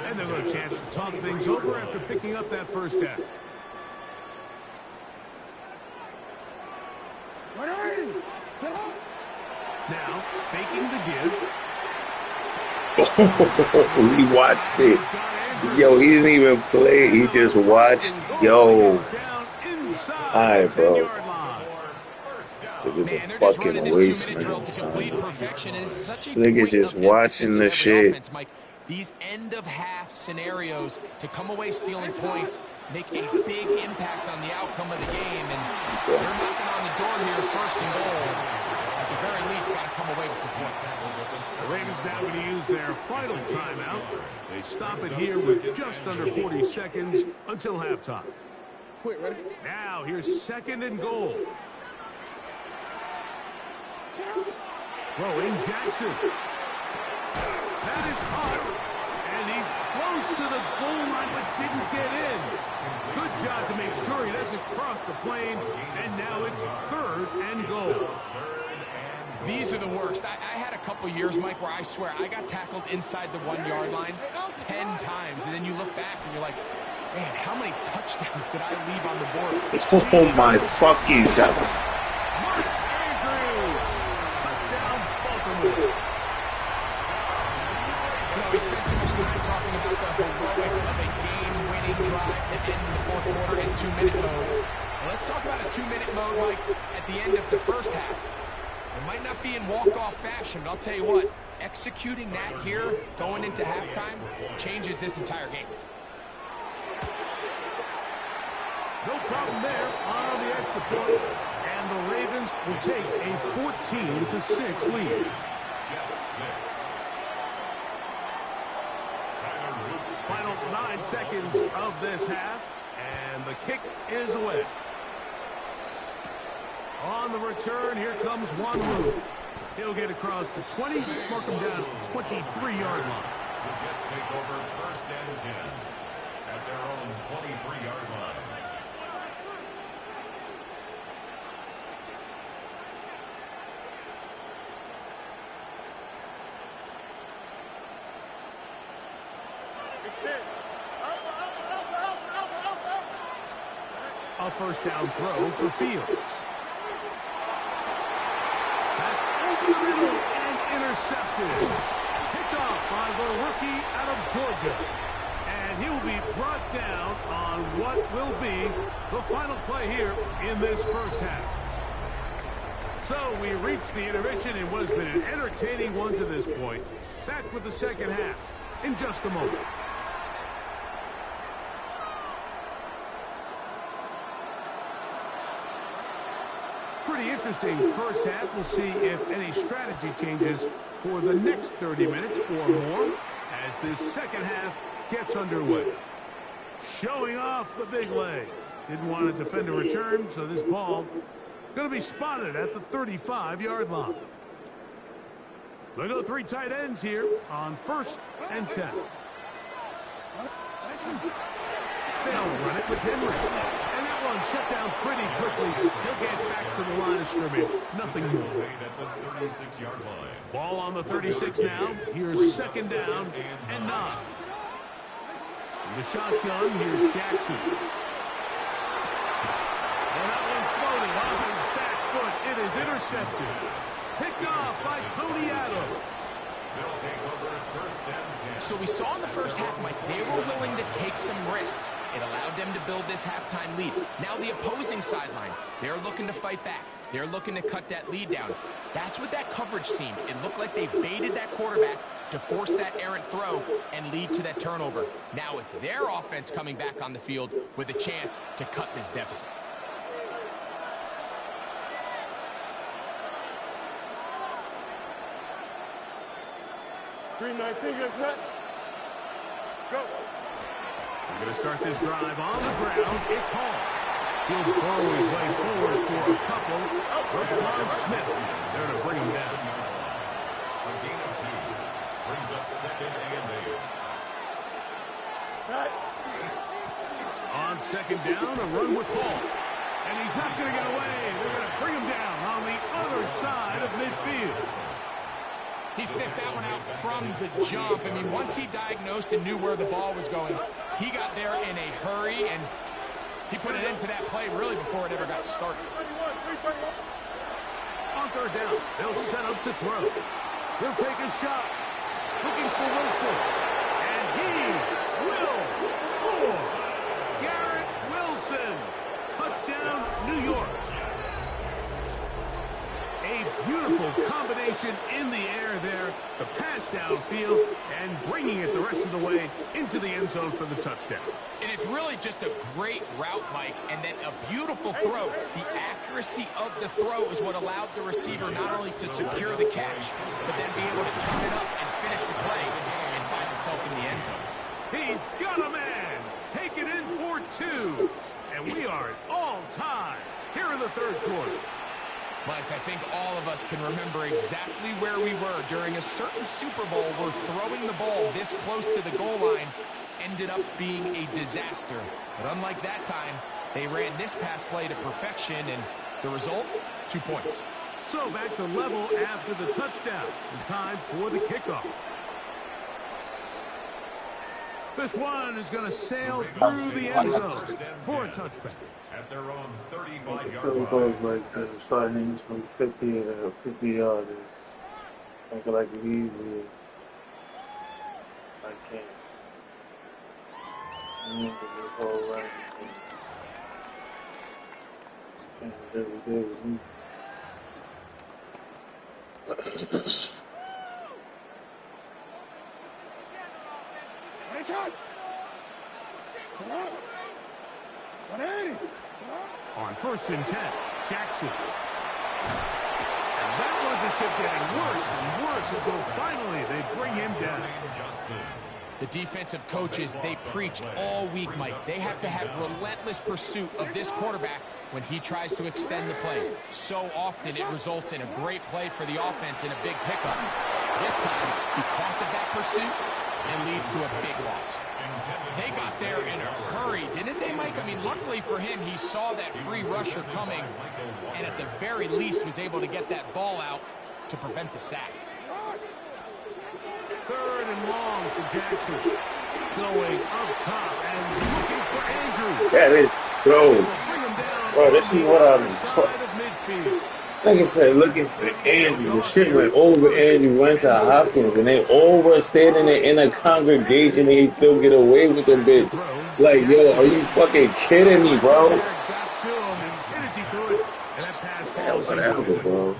And they'll have a chance to talk things over after picking up that first down. Now, faking the give. He watched it. Yo, he didn't even play. He just watched. Yo. Alright, bro. So this is a fucking waste, man. Son. This nigga just watching the shit. These end-of-half scenarios to come away stealing points make a big impact on the outcome of the game. And they're knocking on the door here, first and goal. At the very least, got to come away with some points. The Ravens now going to use their final timeout. They stop it here with just under 40 seconds until halftime. Quick, ready? Now, here's second and goal. Throwing Jackson. That is caught. And he's close to the goal line, but didn't get in. Good job to make sure he doesn't cross the plane. And now it's third and goal. These are the worst. I had a couple years, Mike, where I swear I got tackled inside the 1-yard line 10 times. And then you look back and you're like, man, how many touchdowns did I leave on the board? Oh my fucking God. Mark Andrews. Touchdown, Baltimore. You know, we spent so much time talking about the heroics of a game-winning drive to end in the fourth quarter in 2-minute mode. Well, let's talk about a 2-minute mode, Mike, at the end of the first half. It might not be in walk-off fashion, but I'll tell you what, executing that here, going into halftime, changes this entire game. No problem there on the extra point. And the Ravens will take a 14-6 lead. Final 9 seconds of this half, and the kick is away. On the return, here comes Wanwu. He'll get across the 20, mark him down at the 23-yard line. The Jets take over first and 10 at their own 23-yard line. A first down throw for Fields. That's over the middle and intercepted. Picked off by the rookie out of Georgia. And he will be brought down on what will be the final play here in this first half. So we reach the intermission in what has been an entertaining one to this point. Back with the second half in just a moment. Pretty interesting first half. We'll see if any strategy changes for the next 30 minutes or more as this second half gets underway. Showing off the big leg. Didn't want to defend a return, so this ball going to be spotted at the 35-yard line. They'll go 3 tight ends here on first and 10. They'll run it with Henry. And that one shut down pretty quickly. He'll get back to the line of scrimmage. Nothing more. At the 36-yard line. Ball on the 36 now. Here's second down and 9. The shotgun, here's Jackson. And that one floating off his back foot. It is intercepted. Picked off by Tony Adams. They'll take over first down 10. So we saw in the first half, Mike, they were willing to take some risks. It allowed them to build this halftime lead. Now the opposing sideline, they're looking to fight back. They're looking to cut that lead down. That's what that coverage seemed. It looked like they baited that quarterback to force that errant throw and lead to that turnover. Now it's their offense coming back on the field with a chance to cut this deficit. Green 19 gets set. Go. We're going to start this drive on the ground. It's Hall. He'll burrow his way forward for a couple. Ron Smith there to bring him down. A gain of 2 brings up second and 8. On second down, a run with Hall. And he's not going to get away. They're going to bring him down on the other side of midfield. He sniffed that one out from the jump. I mean, once he diagnosed and knew where the ball was going, he got there in a hurry, and he put it into that play really before it ever got started. On third down, they'll set up to throw. He'll take a shot. Looking for Wilson. And he will score. Garrett Wilson. Touchdown, New York. A beautiful combination in the air there. The pass downfield and bringing it the rest of the way into the end zone for the touchdown. And it's really just a great route, Mike, and then a beautiful throw. The accuracy of the throw is what allowed the receiver not only to secure the catch, but then be able to turn it up and finish the play and find himself in the end zone. He's got a man. Take it in for 2. And we are at all time here in the third quarter. Mike, I think all of us can remember exactly where we were during a certain Super Bowl where throwing the ball this close to the goal line ended up being a disaster. But unlike that time, they ran this pass play to perfection, and the result, 2 points. So back to level after the touchdown. And time for the kickoff. This one is going to sail through the end zone for a touchback. At their own 35-yard Philly line. goes like starting from 50 to 50 yards. I feel like easily. I can't. Remember the whole line. Can't every day with me. On first and 10, Jackson. And that one just kept getting worse and worse until finally they bring him down. The defensive coaches, they preach all week, Mike. They have to have relentless pursuit of this quarterback when he tries to extend the play. So often it results in a great play for the offense and a big pickup. This time, because of that pursuit, it leads to a big loss. They got there in a hurry, didn't they, Mike? I mean, luckily for him, he saw that free rusher coming, and at the very least was able to get that ball out to prevent the sack. Third and long for Jackson. Going up top and looking for Andrews. That is go. Bro, this is what I'm like I said, looking for Andrew. The shit went over Andrew, went to Hopkins, and they all were standing there in a congregation and he still get away with the bitch. Like, yo, are you fucking kidding me, bro? Hell, whatever, bro.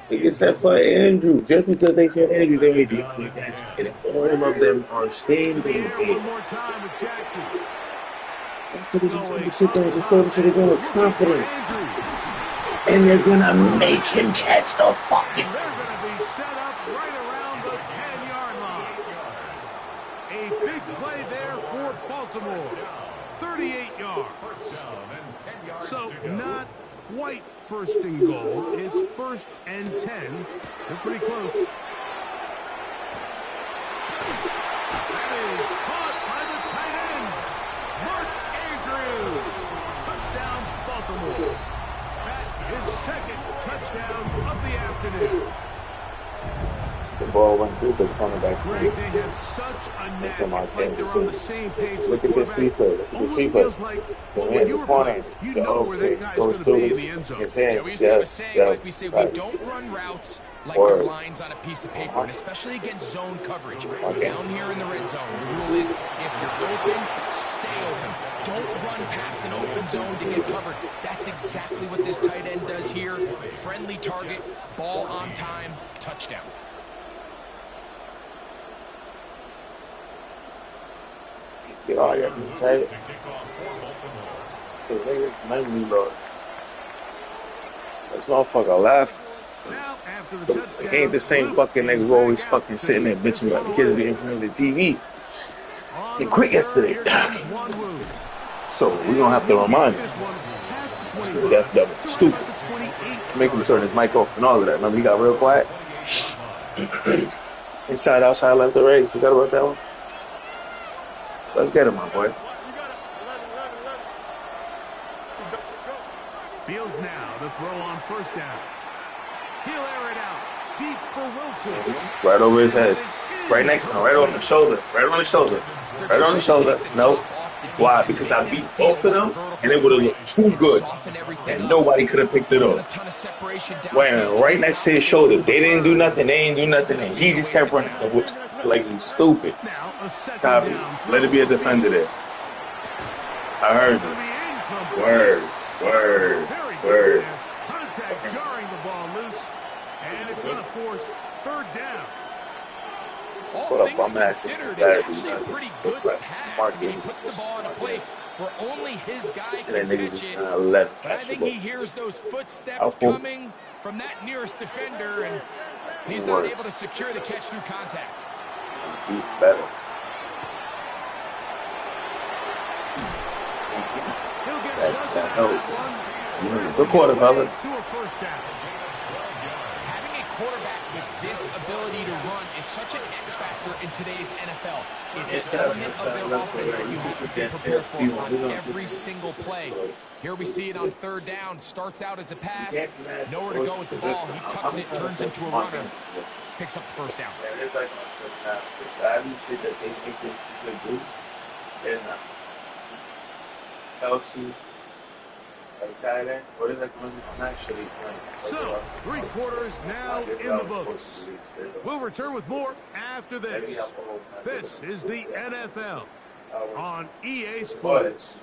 He gets that for Andrew. Just because they said Andrew, they made like that. And all of them are standing there. So they just sit there and just go to shit again with confidence. And they're gonna make him catch the fucking. They're gonna be set up right around the 10-yard line. A big play there for Baltimore. 38 yards. So not quite first and goal. It's first and 10. They're pretty close. That is caught by the tight end, Mark Andrews. Touchdown, Baltimore. That is second touchdown of the afternoon. ball went through the cornerback's Greg, hand. they have such a knack. It's in my It's like hand. they're on the same page. Look at this replay. Look at this Almost replay. feels like, well, when you were playing, you know where that guy's going to be in the end zone. His Yeah, hands. we used to have a Yes. saying, Yes. like we say, we don't run routes like Word. they're lines on a piece of paper, and especially against zone coverage. Down here in the red zone, the rule is if you're open, stay open. Don't run past an open zone to get covered. That's exactly what this tight end does here. Friendly target, ball on time, touchdown. Get all your tight. Memory loss. This motherfucker left. Now, after the touchdown, It ain't the same fucking niggas who always fucking sitting there bitching about the kids being in front of the TV. They quit yesterday. So we're gonna have to remind him. That's dumb. Stupid. Make him turn his mic off and all of that. Remember he got real quiet? Inside, outside, left, or right. You forgot about that one? Let's get him, my boy. Fields now, the throw on first down. He'll air it out. Deep for Wilson. Right over his head. Right next to him. Right on the shoulder. Right on the shoulder. Right on the shoulder. Nope. Why? Because I beat both of them, and it would have looked too good, and nobody could have picked it up. Right next to his shoulder. They didn't do nothing. They ain't do nothing, and he just kept running like he's stupid. Copy. Let it be a defender there. I heard him. Word. Contact jarring the ball loose, and it's going to force third down. All things considered, it's actually a pretty good pass. I mean, he puts the ball in a place where only his guy can catch it. But I think he hears those footsteps coming from that nearest defender, and he's not able to secure the catch through contact. He's better. That's that hope. Good quarter, fellas. Having a quarterback with this ability to run is such an X factor in today's NFL. It's an element of their offense that you have to be prepared for on every single play. Here we see it on third down. Starts out as a pass. Nowhere to go with the ball. He tucks it, turns into a runner. Picks up the first down. It's like on some aspects. I don't think that they think this is a good. There's not. Heysuess. Excited. What is that going to actually playing? So, 3 quarters now in the books. We'll return with more after this. This is the NFL on EA Sports.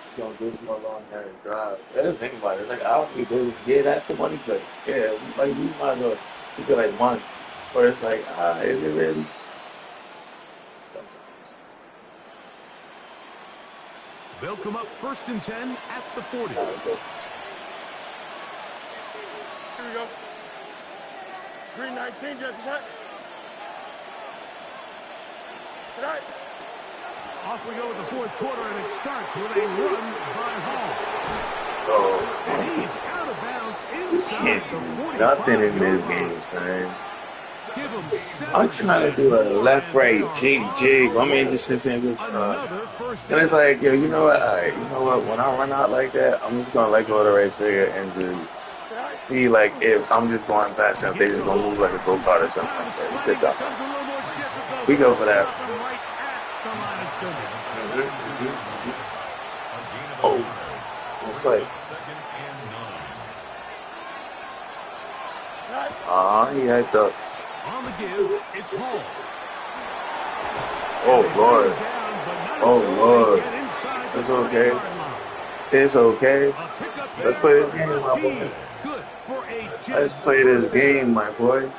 It's gonna do some long hair and drive. That's the thing about it. It's like I don't think they yeah, that's the money play. Yeah, like we might as well keep it like money. But it's like, is it really? They'll come up 1st and 10 at the 40. Here we go. Green 19, just set. Tonight. Off we go with the 4th quarter, and it starts with a run by Hall. Oh, And he's out of bounds inside the 45. nothing in this game, son. Give him 7 I'm trying to do a left-right jig. I mean, just sitting this. And it's like, yo, you know what? All right, you know what? When I run out like that, I'm just gonna let go of the right figure and just see, like, if I'm just going fast and if they just gonna move like a go-kart or something like that. Good job. We go for that. Oh, it's twice. He had to. On the give, it's Hall. Oh, Lord. Oh, Lord. It's okay. It's okay. Let's play this game, my boy. Let's play this game, my boy.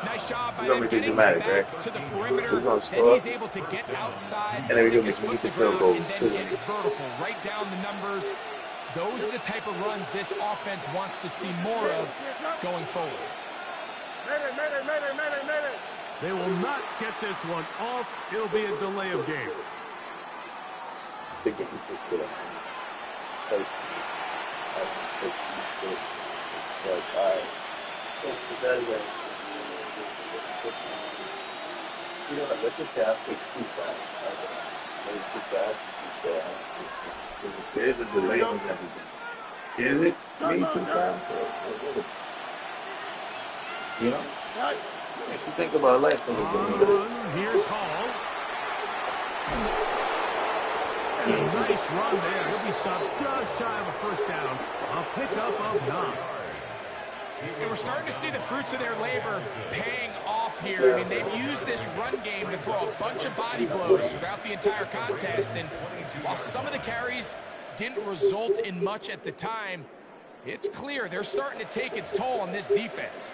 Nice job by We're gonna make it dramatic, right? to the perimeter. We're gonna Then score. he's able to get outside, And then we're gonna stick make his the foot field to goal, ground, and too. then get vertical. Right down the numbers. Those are the type of runs this offense wants to see more of going forward. They will not get this one off. It'll be a delay of game. You know, let's just say I picked too fast. Maybe too fast and too slow. There's a delay on everything. Is it me too fast? Or you know? If you think about life, here's Hall. And a nice run there. He'll be stopped just shy of a first down. A pickup of 9. And we're starting to see the fruits of their labor paying off here. I mean, they've used this run game to throw a bunch of body blows throughout the entire contest. And while some of the carries didn't result in much at the time, it's clear they're starting to take its toll on this defense.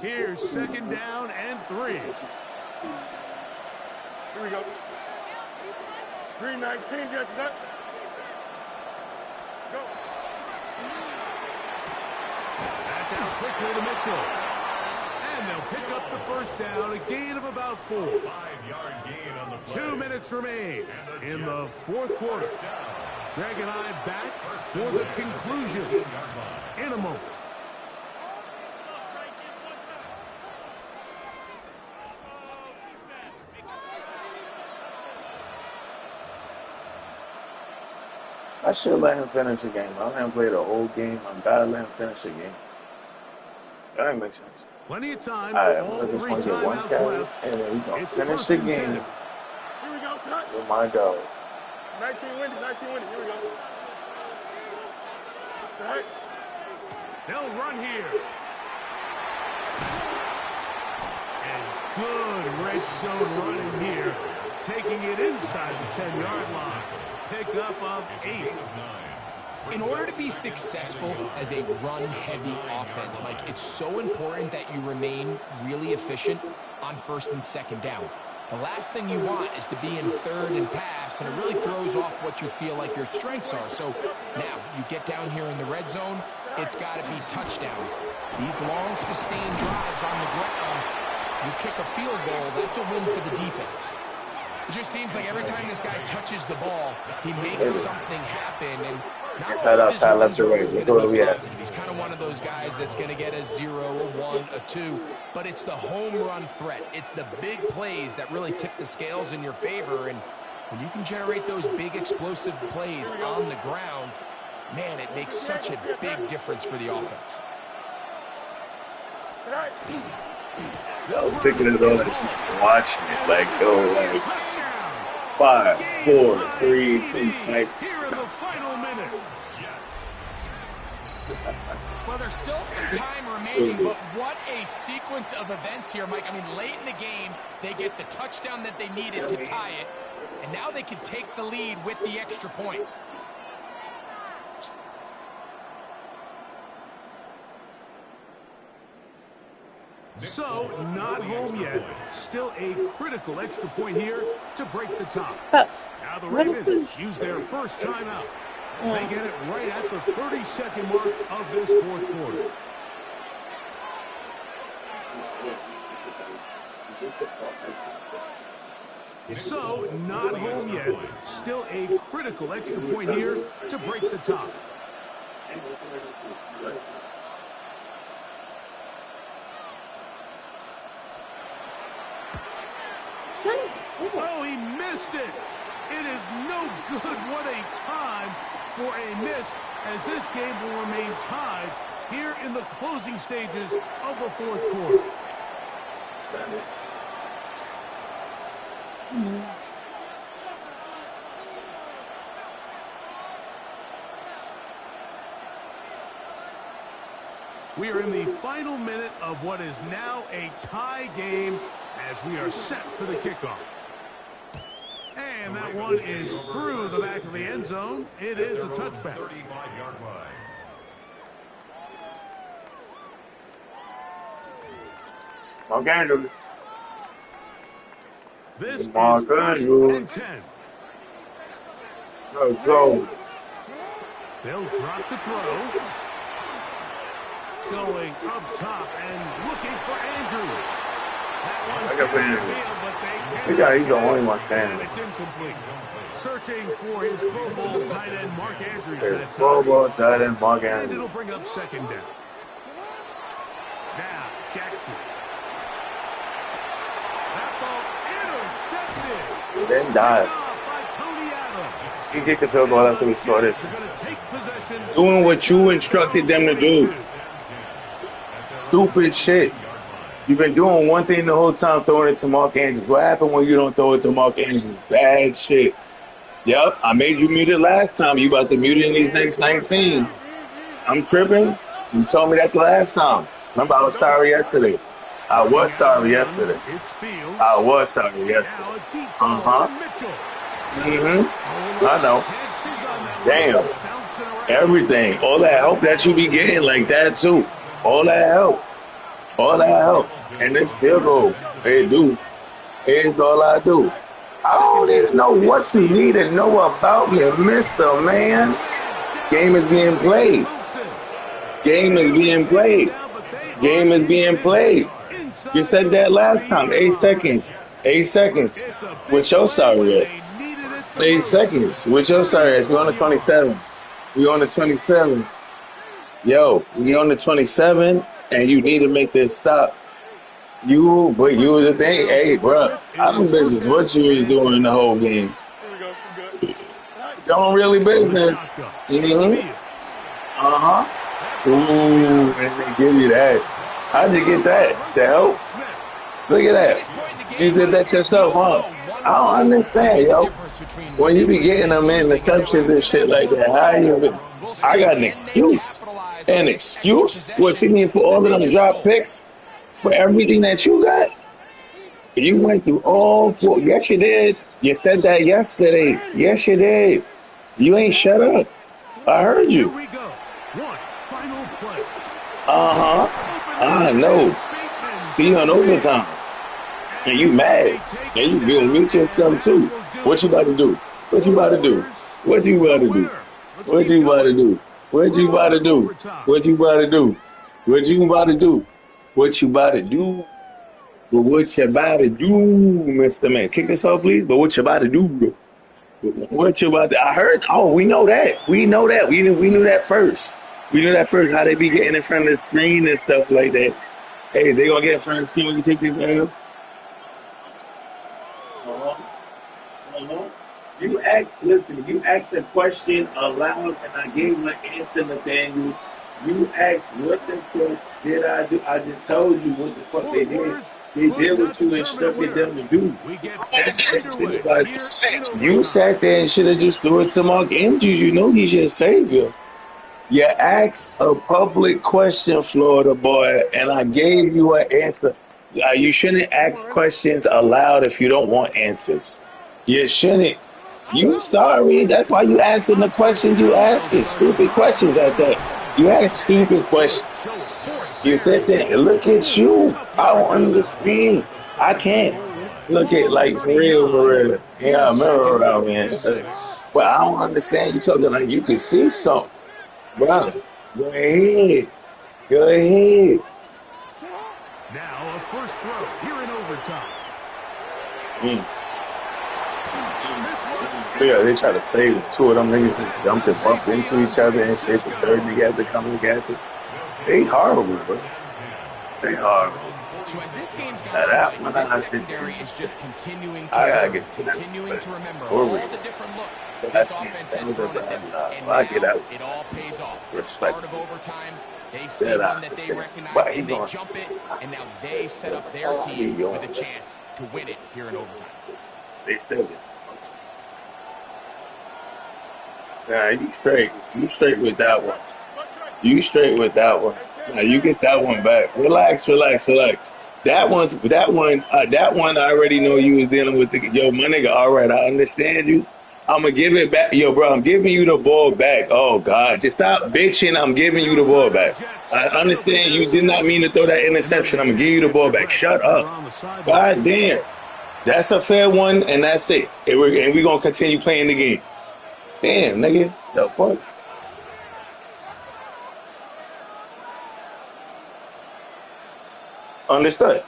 Here's 2nd down and 3. Here we go. 319, gets that. Go. That's out quickly to Mitchell. And they'll pick up the first down, a gain of about 4. 5-yard gain on the play. 2 minutes remain in the 4th quarter. Greg and I back for the conclusion in a moment. I should let him finish the game. I haven't played the whole game. I gotta let him finish the game. That doesn't make sense. Plenty of time. All right, all I'm just 3 gonna get one timeouts carry, left. and then we're gonna It's finish 1st the and 10. game Here we go, son. with my dog. 19 winning, 19 winning. Here we go. Right. They'll run here. And good red zone running here. Taking it inside the 10-yard line. Pickup of 8. In order to be successful as a run-heavy offense, Mike, it's so important that you remain really efficient on 1st and 2nd down. The last thing you want is to be in 3rd and pass, and it really throws off what you feel like your strengths are. So now you get down here in the red zone, it's got to be touchdowns. These long, sustained drives on the ground, you kick a field goal, that's a win for the defense. It just seems like every time this guy touches the ball, he makes something happen. And Inside, outside, left to right. Look where we at. He's kind of one of those guys that's going to get a 0, a 1, a 2. But it's the home run threat. It's the big plays that really tip the scales in your favor. And when you can generate those big explosive plays on the ground, man, it makes such a big difference for the offense. I'm taking it on and watching it like, yo, like 5, 4, 3, 2, like. Here in the final minute. Well, there's still some time remaining, but what a sequence of events here, Mike. I mean, late in the game, they get the touchdown that they needed to tie it, and now they can take the lead with the extra point. So, not home yet. Still a critical extra point here to break the tie. Now the Ravens use their first timeout. They get it right at the 30-second mark of this 4th quarter. So, not home yet. Still a critical extra point here to break the tie. Oh, he missed it. It is no good. What a time for a miss, as this game will remain tied here in the closing stages of the 4th quarter. We are in the final minute of what is now a tie game as we are set for the kickoff. And that one is through the back of the end zone. It is a touchback. 35-yard line. Mark Andrews. This is Mark 1st Andrews. and 10. Let's go. They'll drop to throw. Going up top and looking for Andrews. I got he's the only one standing. It's incomplete. Searching for his Pro Bowl tight end Mark Andrews. Pro Bowl tight end Mark And Andrews. it'll bring up second down. Now, Jackson. That ball intercepted. Then dives. By Tony Adams. He get the field goal after we score this. They're going to take possession. Doing what you instructed them to do. Stupid shit. You've been doing one thing the whole time, throwing it to Mark Andrews. What happened when you don't throw it to Mark Andrews? Bad shit. Yep, I made you mute it last time. You about to mute it in these next 19. I'm tripping. You told me that the last time. Remember, I was sorry yesterday. I was sorry yesterday. Uh-huh. I know. Damn. Everything. All that help that you be getting like that, too. All that help. And this field goal, it do. It's all I do. I don't even know what you need to know about me, Mr. Man. Game is being played. You said that last time. 8 seconds. 8 seconds. With your sorry ass. 8 seconds. With your sorry ass. We're on the 27. Yo, we on the 27, and you need to make this stop. But you was the thing. Hey, bro, I don't business what you was doing the whole game. Don't really business. Uh-huh. Ooh, and they give you that. How'd you get that? The help? Look at that. You did that yourself, huh? I don't understand, yo. When you be getting them interceptions and shit like that, how you... I got an excuse. An excuse? What you mean for all of them drop picks? For everything that you got? You went through all four. Yes, you did. You said that yesterday. Yes, you did. You ain't shut up. I heard you. Uh-huh. I know. See you on overtime. And you mad. And you gonna mute yourself too. What you about to do? What you about to do? What you about to do? What you about to do? What you about to do? What you about to do? What you about to do? What you about to do? But what you about to do, Mr. Man? Kick this off, please. But what you about to do? What you about to... I heard... Oh, we know that. We knew that first. We knew that first, how they be getting in front of the screen and stuff like that. Hey, they gonna get in front of the screen when you take this L? You asked a question aloud, and I gave my answer, Nathaniel. You asked, what the fuck did I do? I just told you what the fuck they did. They did what you instructed them to do. You sat there and should have just threw it to Mark Andrews. You know he's your savior. You asked a public question, Florida boy, and I gave you an answer. You shouldn't ask questions aloud if you don't want answers. You shouldn't. You sorry. That's why you asking the questions you asking. Stupid questions like that. You ask stupid questions. You sit there and look at you. I don't understand. I can't. Look at, like, for real. Yeah, mirror around me and stuff. But I don't understand. You talking like you can see something. Bro, go ahead. Now a first throw here in overtime. Yeah, they try to save it. Two of them niggas just dumped and bumped into each other and shit. The third nigga had to come and catch it. They horrible, bro. They horrible. So as this game's gone on, this secondary is just continuing to remember all the different looks this offense has thrown at them. And now it all pays off. Start of overtime, they see one that they recognize and they jump it, and now they set up their team with a chance to win it here in overtime. They still get. Nah, you straight with that one. Now you get that one back. Relax. That one I already know you was dealing with. Yo, my nigga, all right, I understand you. I'm gonna give it back. Yo, bro, I'm giving you the ball back. Oh God, just stop bitching. I'm giving you the ball back. I understand you did not mean to throw that interception. I'm gonna give you the ball back. Shut up. God damn. That's a fair one, and that's it. And we're gonna continue playing the game. Damn, nigga. The fuck? Understood.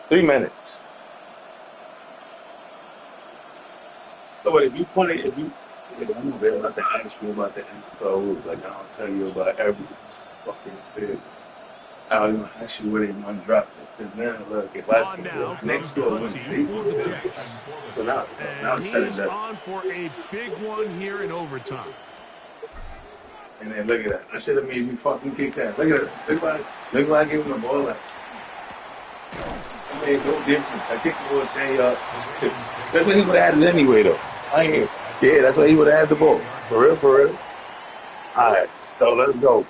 Three minutes. So what if you point it, I'm about to ask you about the NFL rules, like I don't tell you about every fucking thing. I don't even ask you where they want to drop it. Because then, look, if I see next door wouldn't see so now it's set it up. On for a big one here in overtime. And then look at that. I should have made you fucking kick that. Look at that. Look like I gave him the ball. Like, I made no difference. I kicked the ball 10 yards. That's what he would have had it anyway, though. I ain't here. Yeah, that's why he would have had the ball. For real, for real. All right, so let's go.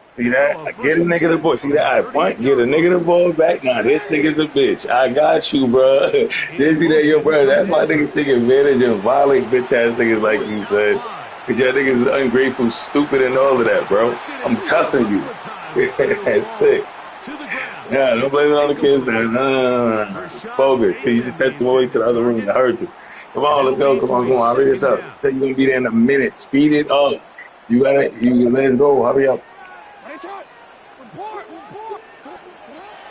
See that? I get a nigga the ball. See that? I punt, get a nigga the ball back. Nah, this nigga's a bitch. I got you, bro. This nigga, yo, bro. That's why niggas take advantage of violent bitch ass niggas like you said. Cause y'all niggas is ungrateful, stupid, and all of that, bro. I'm telling you. That's sick. Yeah, don't blame it on the kids, man. No. Focus. Cause you just sent them away to the other room. I heard you. Come on, let's go. Come on. Hurry this up. Say you're gonna be there in a minute. Speed it up. You got it. Let's go. Hurry up.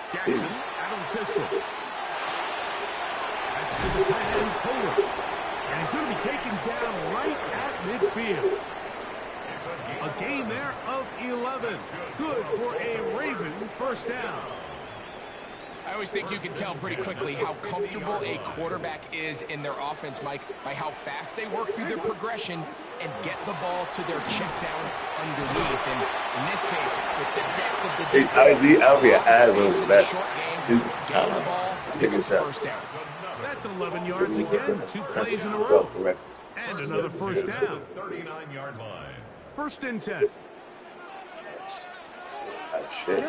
Jackson, Adam Pistol. That's to the tight end, Pollard. And he's going to be taken down right at midfield. A gain there of 11. Good for a Raven first down. I always think you can tell pretty quickly how comfortable a quarterback is in their offense, Mike, by how fast they work through their progression and get the ball to their check down underneath. And in this case, with the depth of the defense, Alvia has space in the short game, getting the ball take a shot. first down. That's 11 yards again. 2 plays in a row. And another first down. 39-yard line. First and 10. Shit.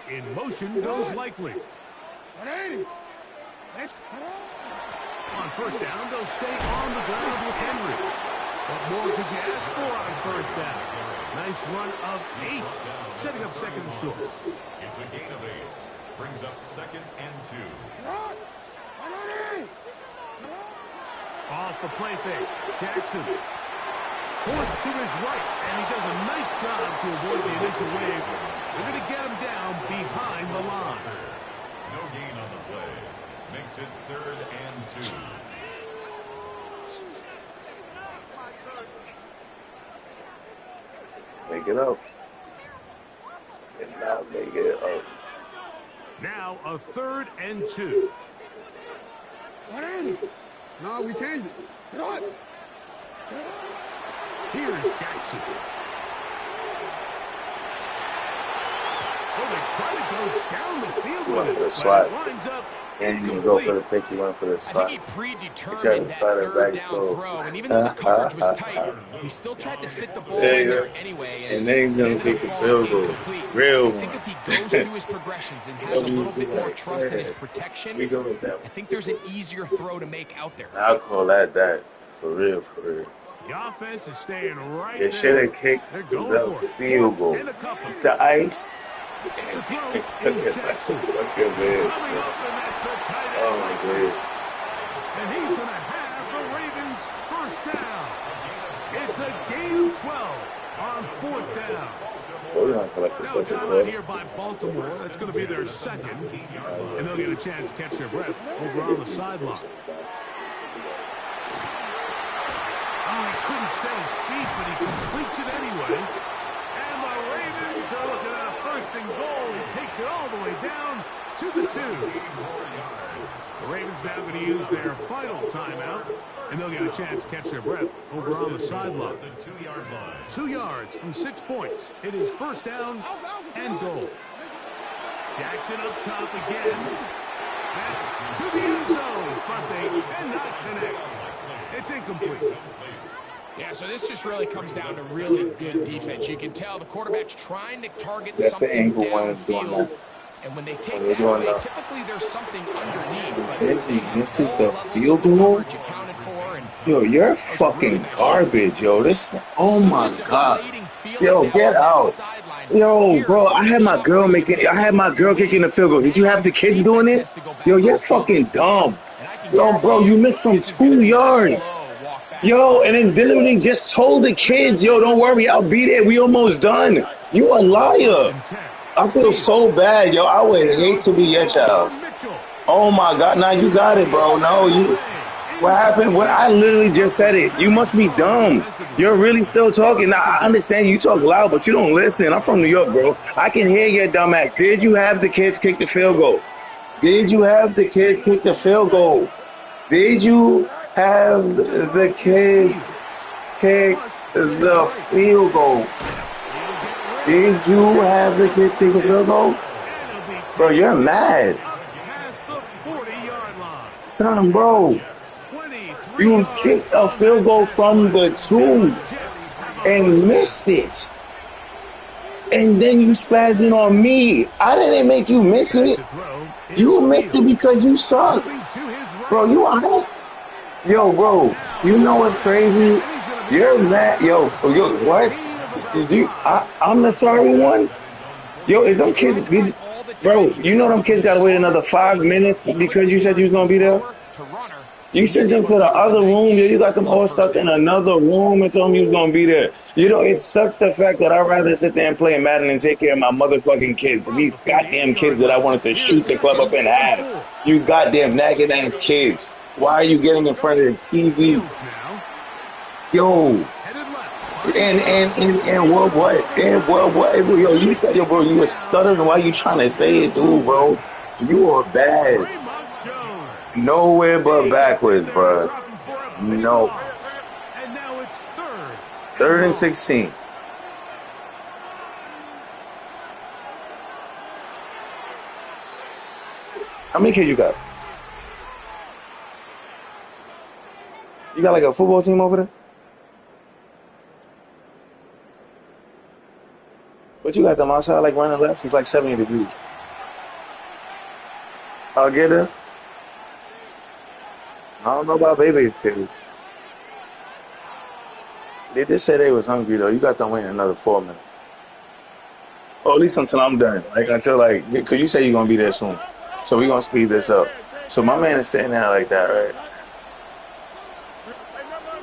In motion goes Likely. On first down, they'll stay on the ground with Henry. What more could you ask for on first down? Nice run of 8, setting up second and short. It's a gain of 8. Brings up second and 2. Off the play fake. Jackson. Forced to his right, and he does a nice job to avoid the initial wave. They're going to get him down behind the line. No gain on the play. Makes it third and 2. Make it up. And now make it up. Now a third and 2. No, we changed it. Get on. Here's Jackson. Oh, they try to go down the field with it, but it lines up. And you can go for the pick, you went for the spot. I think he predetermined that third down throw, and even though the coverage was tight, he still tried to fit the ball in there anyway. And then he's going to kick the field goal. Real one. I think if he goes through his progressions and has a little bit more trust in his protection, I think there's an easier throw to make out there. I'll call that. For real, for real. The offense is staying right there. They should have kicked the field goal. The ice. It's a throw. He's Jackson. Coming up, and that's the tight end. Oh, my God. And he's going to have the Ravens first down. It's a gain of 12 on fourth down. No timeout here by Baltimore. That's going to be their second. And they'll get a chance to catch their breath over on the sideline. Oh, he couldn't set his feet, but he completes it anyway. And the Ravens are looking at a first and goal. He takes it all the way down to the 2. The Ravens now going to use their final timeout, and they'll get a chance to catch their breath over on the sideline. 2 yards from 6 points. It is first down and goal. Jackson up top again. That's to the end zone, but they cannot connect. It's incomplete. Yeah, so this just really comes down to really good defense. You can tell the quarterback's trying to target That's something downfield. And when they take that away, typically there's something underneath. But this is the field goal? Yo, you're fucking garbage, yo. This, oh my God. Yo, get out. Yo, bro, I had my girl kicking the field goal. Did you have the kids doing it? Yo, you're fucking dumb. Yo, bro, you missed from 2 yards. Yo, and then literally just told the kids, yo, don't worry, I'll be there. We almost done. You a liar. I feel so bad, yo. I would hate to be your child. Oh my God. Now you got it, bro. No, you. What happened? What I literally just said it. You must be dumb. You're really still talking. Now I understand you talk loud, but you don't listen. I'm from New York, bro. I can hear your dumb ass. Did you have the kids kick the field goal? Did you have the kids kick the field goal? Did you have the kids kick the field goal? Did you have the kids kick the field goal? Bro, you're mad. Son, bro. You kicked a field goal from the 2 and missed it. And then you spazzing on me. I didn't make you miss it. You missed it because you suck. Bro, you honest? Yo, bro, you know what's crazy? You're mad. Yo, what? I'm the sorry one? Yo, is them kids... Bro, you know them kids got to wait another 5 minutes because you said you was going to be there? You sent them to the other room. You got them all stuck in another room and told them you was going to be there. You know, it sucks the fact that I'd rather sit there and play Madden and take care of my motherfucking kids. These goddamn kids that I wanted to shoot the club up in half. You goddamn nagging ass kids. Why are you getting in front of the TV? Yo. And what? Yo, you said, yo, bro, you were stuttering. Why you trying to say it, dude, bro? You are bad. Nowhere but backwards, bro. No. Third and 16. How many kids you got? You got like a football team over there? But you got them outside like running left. It's like 70 degrees. I'll get there. I don't know about baby's kids. They did say they was hungry though. You got them waiting another 4 minutes. Or at least until I'm done. Like until like, cause you say you're gonna be there soon. So we gonna speed this up. So my man is sitting there like that, right?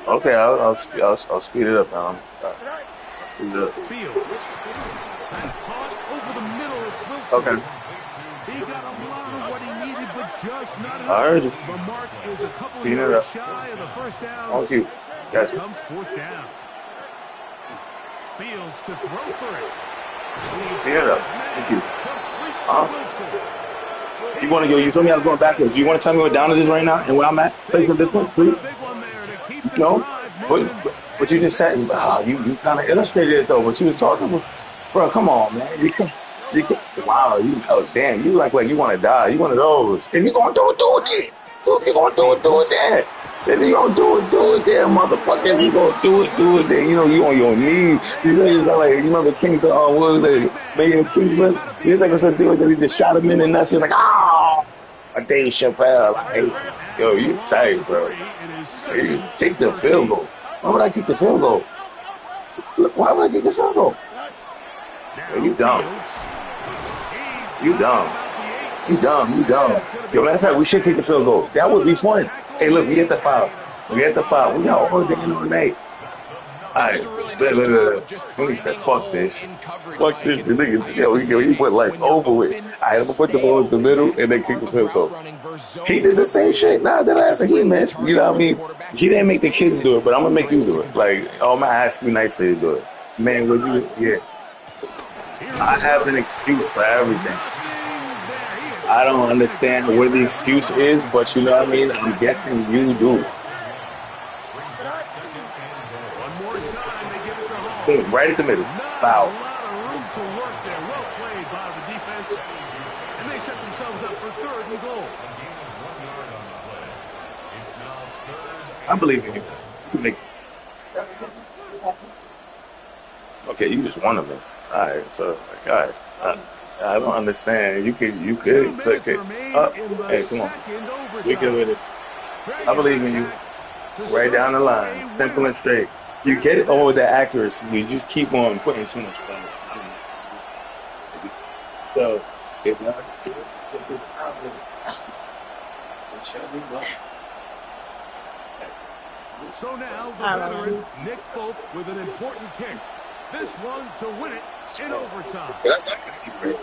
Okay, I'll speed it up now. I'll speed it up. Okay. He got a lot of what he needed, but just not enough. I heard you. The mark is a couple Speed it up. yards shy of the first down. Thank you. Gotcha. Comes fourth down. Fields to throw for it. Speed it up. Thank you. You want to go? You told me I was going backwards. You want to tell me what down it is right now and where I'm at? Place of this one, please. No. What you just said? You kind of illustrated it though. What you was talking about, bro? Come on, man. You can. Wow. Damn. You like you want to die. You one of those. And you gonna do it. You gonna do it there. Then you gonna do it there, motherfucker. You gonna do it there. You know you on your knees. You know it's like you remember Kingston? What was it? Mayor Kingsland. He's like some dude that he just shot him in the nuts. He's like, a Dave Chappelle. Like, yo, you tight, bro. You take the field goal. Why would I kick the field goal? Why would I kick the field goal? Yo, you dumb. You dumb. Yo, matter of fact, we should kick the field goal. That would be fun. Hey, look, we at the foul. We got all day and all night. All right, look. When he said, fuck this. Yo, he put life over with. All right, I'm going to put the ball in the middle and then kick the field goal. He did the same shit. Nah, that ass, he missed. You know what I mean? He didn't make the kids do it, but I'm going to make you do it. Like, I'm going to ask you nicely to do it. Man, would you? Yeah. I have an excuse for everything. I don't understand what the excuse is, but you know what I mean? I'm guessing you do. Boom, right at the middle. Foul. I believe in you. You make. Okay, you just want to miss. All right, so all right. I don't understand. You could click it up. Hey, come on. We good with it. I believe in you. Right down the line, simple and straight. You get it over the accuracy. You just keep on putting too much on it. So it's not. It's not. It should be done. So now the veteran, Nick Folk, with an important kick. This one to win it in overtime. That's not going to keep first.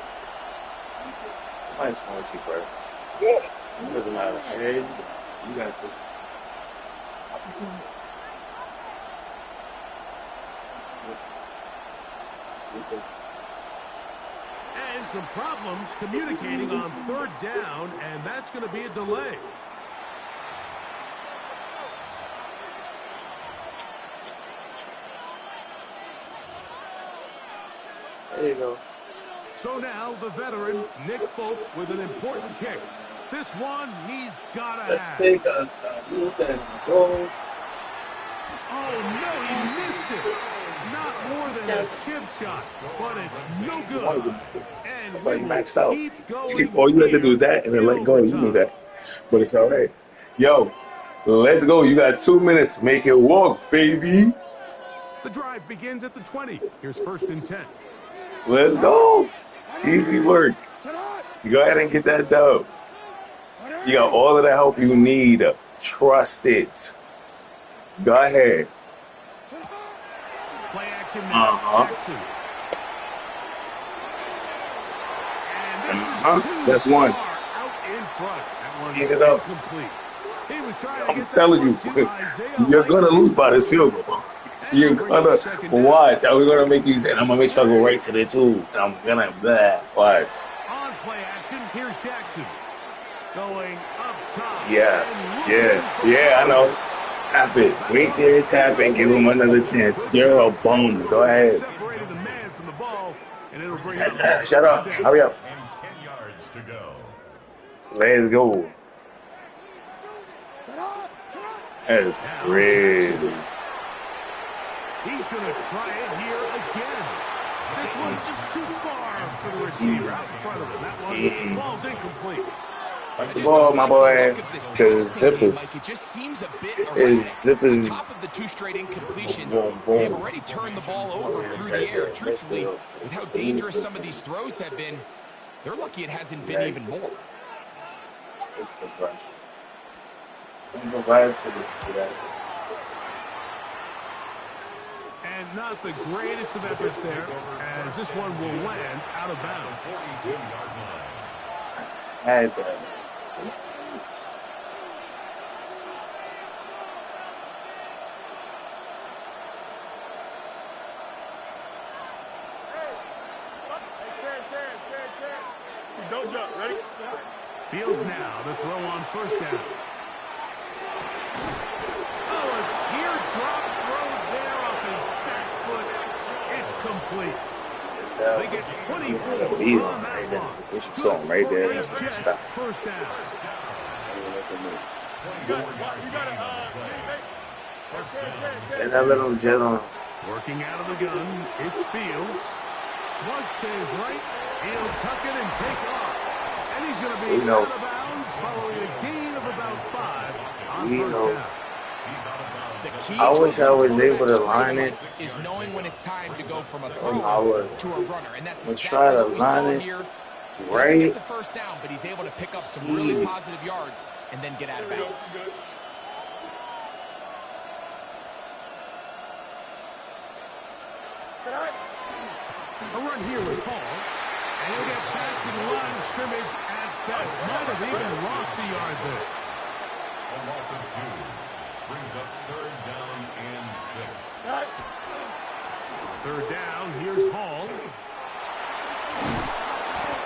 Somebody's going to keep first. It doesn't matter. Hey, you got to. And some problems communicating on third down, and that's going to be a delay. There you go. So now the veteran, Nick Folk, with an important kick. This one, he's got to have. Let's take us goals. Oh, no, he missed it. Not more than a chip shot, but it's no good. And it's like maxed out. Going. All you had to do is that and then let go. You knew that. But it's all right. Yo, let's go. You got 2 minutes. Make it walk, baby. The drive begins at the 20. Here's 1st and 10. Let's go. Easy work. You go ahead and get that dub. You got all of the help you need. Trust it. Go ahead. Play action now. Jackson. And this is That's one. Out in front. That one's Get it up. incomplete. He was trying to I'm get telling you, you're going to lose by this field goal. You're going to watch. I'm going to make you say, I'm going to make sure I go right to the 2. And I'm going to watch. On play action, here's Jackson. Going up top. Yeah, I know. Tap it. Wait there, tap it, give him another chance. You're a bone. Go ahead. Separated the man from the ball, and it'll bring Shut up. Hurry up. And 10 yards to go. Let's go. That's crazy. He's going to try it here again. This one's just too far for the receiver out in front of him. That one falls incomplete. The ball, my boy, because Zip is top of the 2 straight incompletions. They've already turned the ball over through the air. Truthfully, with how dangerous some of these throws have been, they're lucky it hasn't been even more. And not the greatest of efforts there, as this one will land out of bounds. Had that. Don't jump. Ready? Fields now to throw on 1st down. Oh, a teardrop throw there off his back foot. It's complete. They get 24 on that one. We should start him right there. That's like stop. 1st down. And that little jet on. Working out of the gun, it's Fields. Flush to his right. He'll tuck it and take off. And he's going to be out of bounds following a gain of about 5 on 1st down. I wish I was able to line it. Is knowing when it's time to go from a thrower to a runner, and that's exactly what we saw here. Right. Get the 1st down, but he's able to pick up some really positive yards and then get out of bounds. A run here with Hall, and he'll get back to the line of scrimmage at best. Might have even lost a yard there. A loss of 2 brings up 3rd down and 6. 3rd down, here's Hall.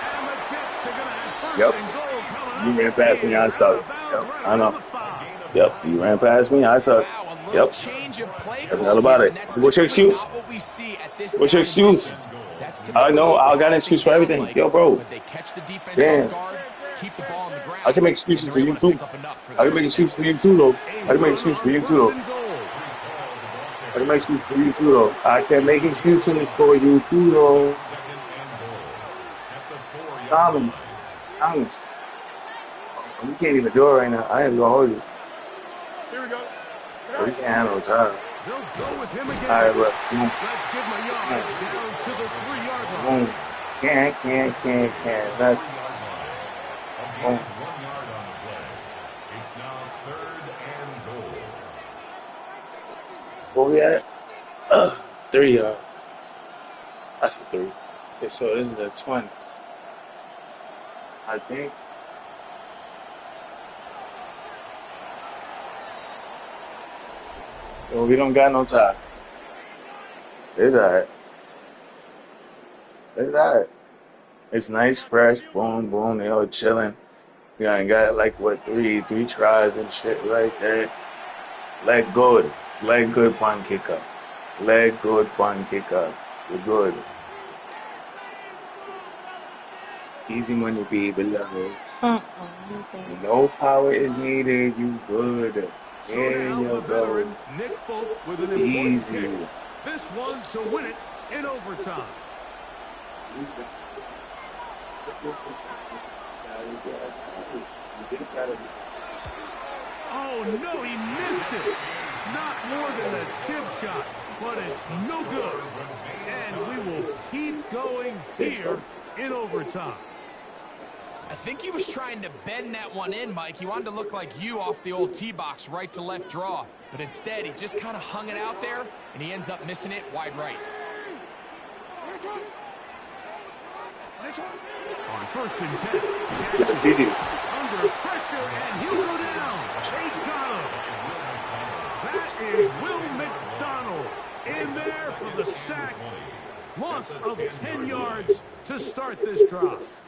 And the Jets are going to have 1st and goal coming up. You ran past me, I suck. Yep, I know. Yep, you ran past me, I suck. Yep. Forgot about it. What's your excuse? What's your excuse? I know. I got an excuse for everything. Yo, bro. Damn. I can make excuses for you, too. I can make excuses for you, too, though. I can make excuses for you, too, though. I can make excuses for you, too, though. I can make excuses for you, too, though. Thomas. You can't even do it right now. I ain't gonna hold you. Here we go. We can't handle the time. They'll go with him again. All right, look. Let's give him a yard down to the 3-yard line. Boom. Can't. That's, Boom. 1 yard on the play. It's now 3rd and goal. Where we at? 3, That's a 3. Okay, so this is a 20. I think. Well, we don't got no ties. It's alright. It's alright. It's nice, fresh, boom, boom, they all chilling. We ain't got like what, three tries and shit like that. Leg good. Leg good punt kicker. Leg good punt kicker. We're good. Easy money, people. No power is needed. You good. There you go. Nick Folk with an Easy. kick. This one to win it in overtime. Oh no, he missed it. Not more than a chip shot, but it's no good. And we will keep going here in overtime. I think he was trying to bend that one in, Mike. He wanted to look like you off the old tee box, right to left draw. But instead, he just kind of hung it out there, and he ends up missing it wide right. On 1st and 10, Jackson under pressure, and he'll go down. They got him. That is Will McDonald in there for the sack. Loss of 10 yards to start this drive.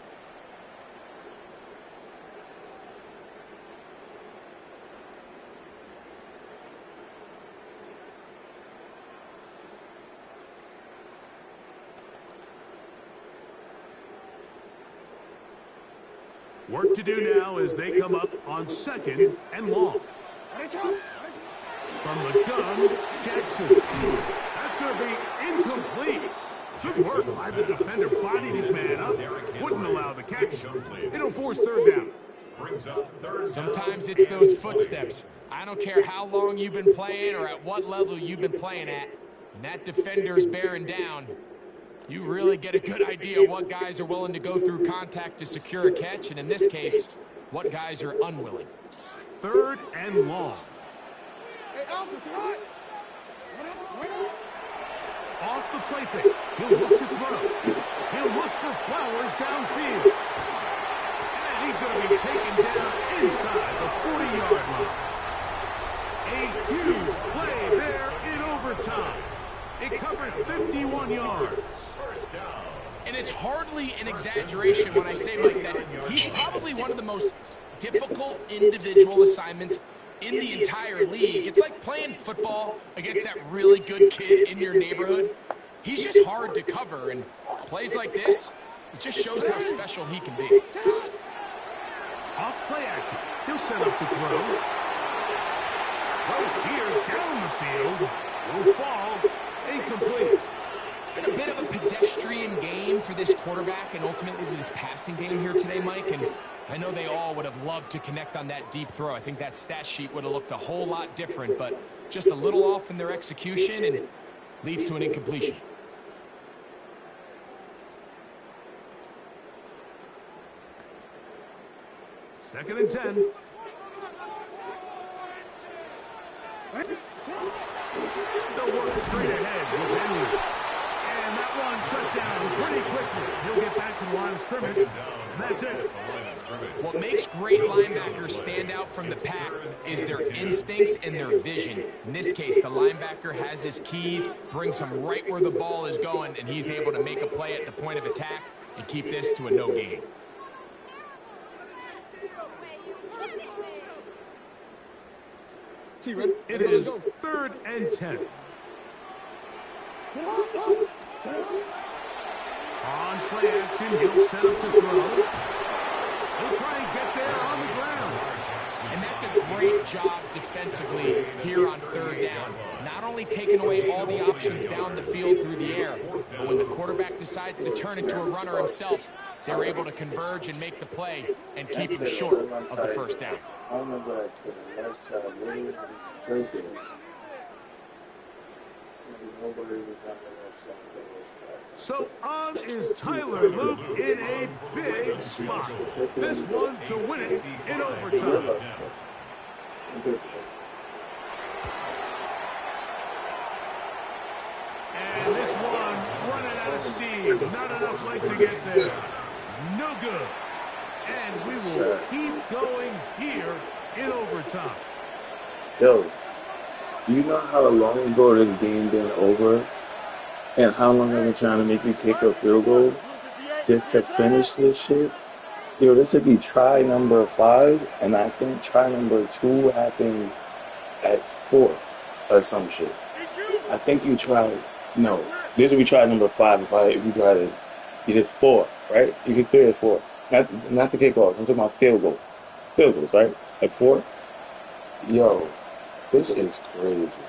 Work to do now as they come up on 2nd and long. From the gun, Jackson. That's going to be incomplete. Good work by the defender. Bodied his man up. Wouldn't allow the catch. It'll force 3rd down. Sometimes it's those footsteps. I don't care how long you've been playing or at what level you've been playing at. When that defender's bearing down, you really get a good idea what guys are willing to go through contact to secure a catch, and in this case, what guys are unwilling. 3rd and long. Off the play fake. He'll look to throw. He'll look for Flowers downfield. And he's going to be taken down inside the 40-yard line. A huge play there in overtime. It covers 51 yards. And it's hardly an exaggeration when I say, Mike, that he's probably one of the most difficult individual assignments in the entire league. It's like playing football against that really good kid in your neighborhood. He's just hard to cover, and plays like this, it just shows how special he can be. Off play action. He'll set up to throw. Right here, down the field. Will fall. Incomplete. It's been a bit of a pedestrian game for this quarterback and ultimately this passing game here today, Mike. And I know they all would have loved to connect on that deep throw. I think that stat sheet would have looked a whole lot different, but just a little off in their execution and leads to an incompletion. Second and 10. They'll work straight ahead with Henry. And that one shut down pretty quickly. He'll get back to the line of scrimmage, and that's it. What makes great linebackers stand out from the pack is their instincts and their vision. In this case, the linebacker has his keys, brings him right where the ball is going, and he's able to make a play at the point of attack and keep this to a no gain. It is 3rd and 10. On play action, he'll set up to throw. He'll try and get there on the ground. And that's a great job defensively here on 3rd down. Not only taking away all the options down the field through the air, but when the quarterback decides to turn into a runner himself, they're able to converge and make the play and keep him short of the 1st down. I remember that to the left side, really stupid. Nobody was on the left side. So on is Tyler Luke in a big spot. This one to win it in overtime. running out of steam. Not enough leg to get there. No good. And we will keep going here in overtime. Yo, you know how long ago this game been over? And how long I've been trying to make you kick a field goal just to finish this shit? Yo, this would be try number 5, and I think try number 2 happened at 4th or some shit. I think you tried. No, this would be try number 5 if you tried it. You did 4, right? You did 3 or 4. Not the kickoff. I'm talking about field goal. Field goals, right? At 4. Yo, this is crazy.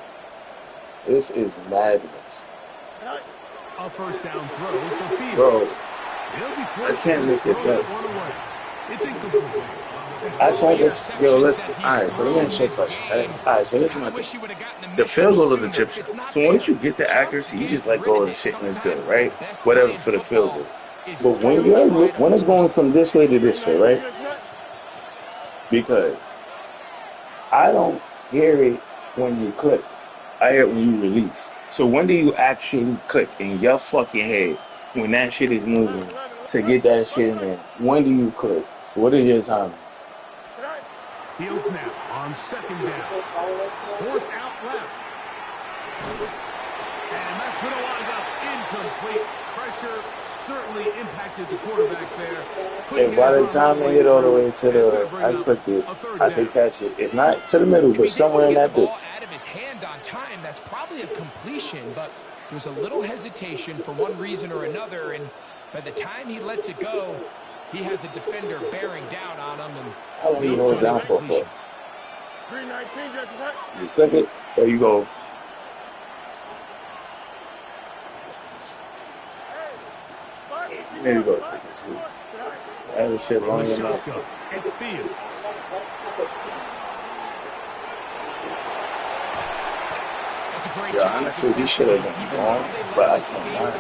This is madness. A first down throw for Fields. Bro, I can't make this up. It's incomplete. I tried this. Yo, listen. Alright, so let me ask you a question. Alright, so this is my thing. The field goal is a chip shot. So once you get the accuracy, you just let go of the shit and it's good, right? Whatever for the field goal. But when it's going from this way to this way, right? Because I don't hear it when you click. I hear it when you release. So when do you actually click in your fucking head when that shit is moving to get that shit in there? When do you click? What is your time? Fields now on second down. Forced out left. And that's going to wind up incomplete. Pressure certainly impacted the quarterback there. And by the time I hit all the way to the, I click it, I should catch it. If not to the middle, but somewhere in that bitch. Out of his hand on time, that's probably a completion, but there's a little hesitation for one reason or another, and by the time he lets it go, he has a defender bearing down on him. And how long you hold it down for? 319, you click it, there you go. There you go. That was shit long enough. It's Fields. Yeah, honestly, he should have been gone, but I cannot.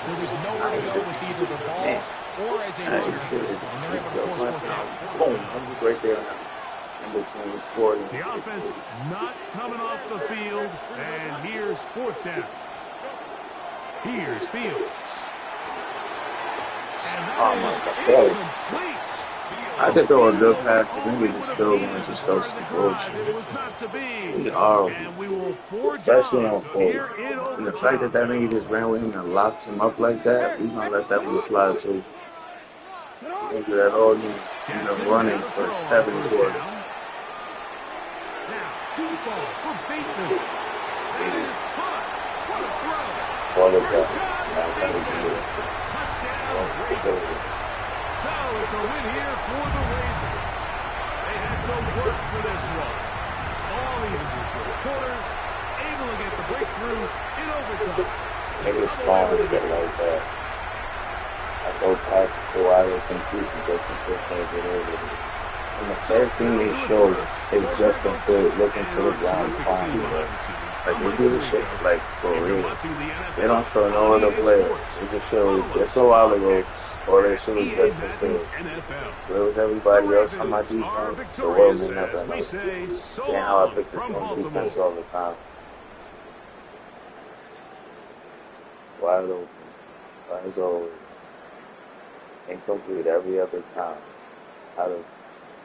There was nowhere to go with either the ball or as a runner, and they're able to force fourth down. Boom, that was right there in between 40. The offense not coming off the field, and here's fourth down. Here's Fields. Oh my God. I could throw a good pass, and then we just still going to just throw some bullshit. He's horrible. Especially on 4. And the fact that that nigga just ran with him and locked him up like that, we're going to let that one fly too. We're going to do that all in the running for 7 quarters. Deep ball for Bateman. That is caught. What a throw. All of that. So it's a win here for the Ravens. They had to work for this one. All even through 4 quarters, able to get the breakthrough in overtime. Niggas spawn shit like that. I go past so I don't compete and just the plays it over. And the first thing they show is Justin Field looking to the ground fine. Like they do this shit like for real. They don't show no other player. They just show just a while ago, or they show Justin Field. Where was everybody else on my defense? The world may never know. Saying how I pick the same defense all the time. Wide open. As always. Incomplete every other time. Out of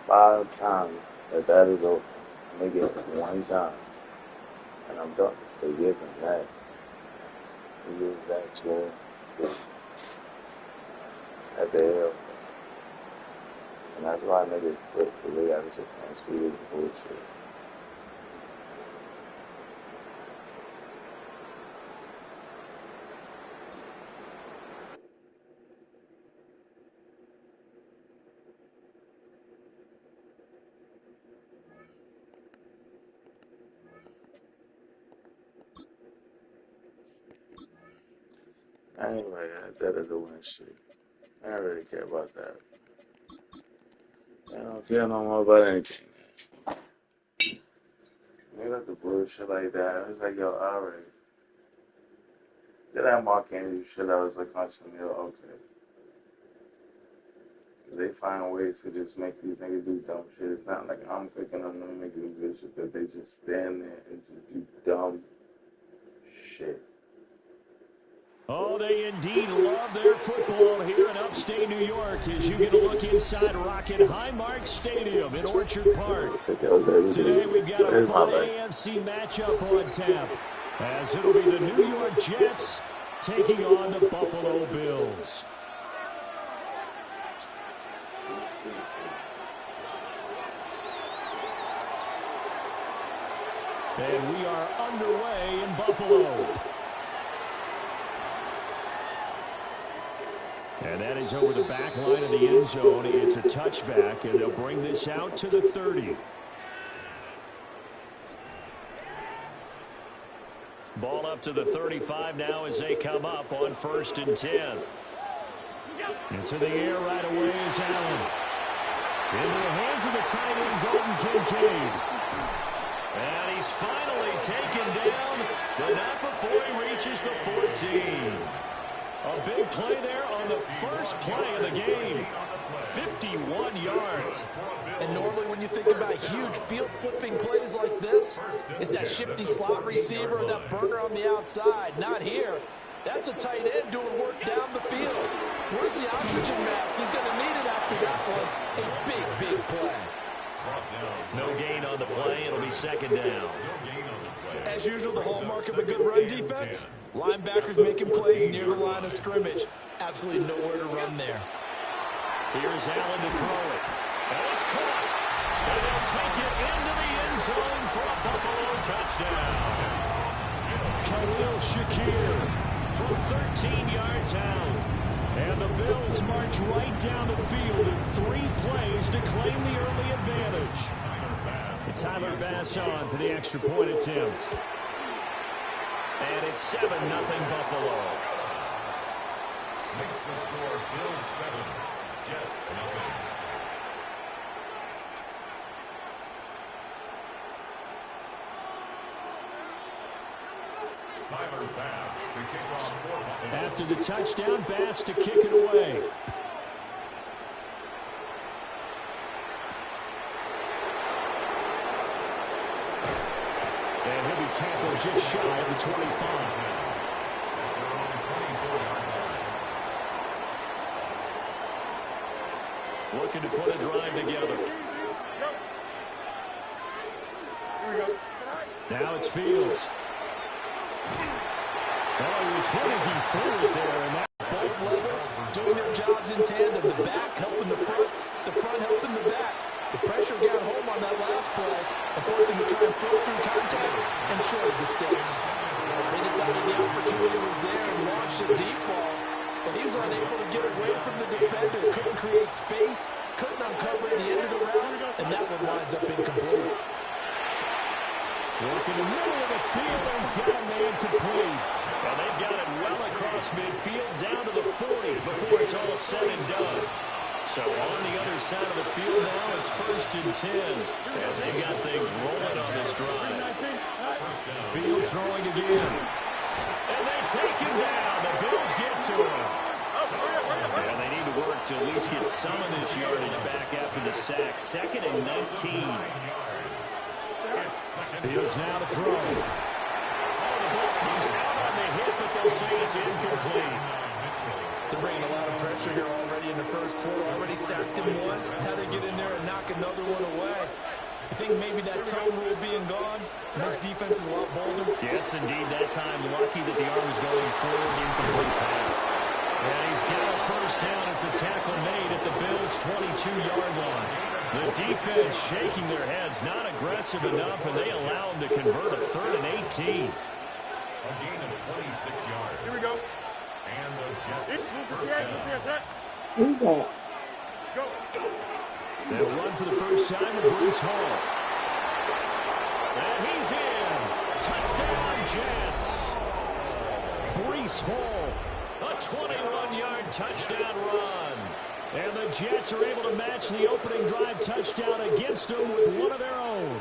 5 times that is open, they get 1 time. And I'm done. They give him that. They give that to him. At the hill. And that's why niggas quit, because they gotta sit there and see this bullshit. Anyway, that is a win streak. I don't really care about that. I don't care no more about anything. They got the bullshit like that. It was like, yo, alright. Did that Mark Andrews shit? I was like, constantly, yo, okay. They find ways to just make these niggas do dumb shit. It's not like I'm picking on them niggas do good shit, but they just stand there and just do dumb shit. Oh, they indeed love their football here in upstate New York as you get a look inside Rocket Highmark Stadium in Orchard Park. Today we've got a fun AFC matchup on tap as it'll be the New York Jets taking on the Buffalo Bills. And we are underway in Buffalo. And that is over the back line of the end zone. It's a touchback, and they'll bring this out to the 30. Ball up to the 35 now as they come up on 1st and 10. Into the air right away is Allen. Into the hands of the tight end, Dalton Kincaid. And he's finally taken down, but not before he reaches the 14. A big play there on the first play of the game. 51 yards. And normally when you think about huge field-flipping plays like this, it's that shifty slot receiver or that burner on the outside. Not here. That's a tight end doing work down the field. Where's the oxygen mask? He's going to need it after that one. A big, big play. No gain on the play. It'll be 2nd down. As usual, the hallmark of a good run defense, linebackers making plays near the line of scrimmage. Absolutely nowhere to run there. Here's Allen to throw it. And it's caught. And they'll take it into the end zone for a Buffalo touchdown. Khalil Shakir from 13 yards out. And the Bills march right down the field in 3 plays to claim the early advantage. Tyler Bass on for the extra point attempt. And it's 7-0 Buffalo. Makes the score Bills 7, Jets 0. Tyler Bass to kick off for Buffalo. After the touchdown, Bass to kick it away. And he'll be tackled just shy of the 25. Looking to put a drive together. Now it's Fields. Oh, he was hit as he threw it there. And that both levels doing their jobs in tandem. The back helping the front helping the back. The pressure got home on that last play. Forcing to try and throw through contact and shorted the sticks. They decided the opportunity was there and launched a deep ball. But he was unable to get away from the defender. Couldn't create space. Couldn't uncover at the end of the round. And that one winds up incomplete. Work in the middle of the field, and he's got a man complete. And they've got it well across midfield down to the 40 before it's all said and done. So on the other side of the field now, it's 1st and 10 as they've got things rolling on this drive. Fields throwing again. And they take him down. The Bills get to him. And they need to work to at least get some of this yardage back after the sack. 2nd and 19. Fields now to throw. Oh, the ball comes out on the hit, but they'll say it's incomplete. They're bringing a lot of pressure here already in the first quarter. Already sacked him once. How to get in there and knock another one away. I think maybe that tone rule being gone makes defenses a lot bolder. Yes, indeed. That time, lucky that the arm was going forward. Incomplete pass. And he's got a 1st down as the tackle made at the Bills' 22-yard line. The defense shaking their heads, not aggressive enough, and they allow him to convert a 3rd and 18. A gain of 26 yards. Here we go. And the Jets first Who's that? Go. They'll run for the first time with Breece Hall. And he's in. Touchdown, Jets. Breece Hall, a 21-yard touchdown run. And the Jets are able to match the opening drive touchdown against them with one of their own.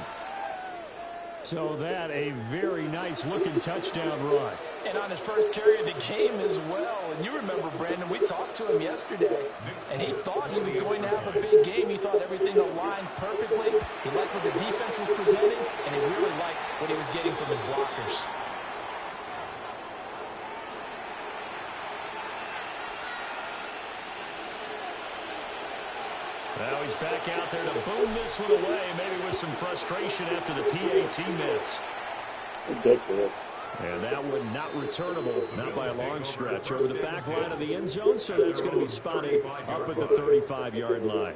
So that a very nice-looking touchdown run. And on his first carry of the game as well. And you remember, Brandon, we talked to him yesterday, and he thought he was going to have a big game. He thought everything aligned perfectly. He liked what the defense was presenting, and he really liked what he was getting from his blockers. Now he's back out there to boom this one away, maybe with some frustration after the PAT miss. Ridiculous. And that one not returnable, not by a long stretch, over the back line of the end zone, so that's going to be spotted up at the 35-yard line.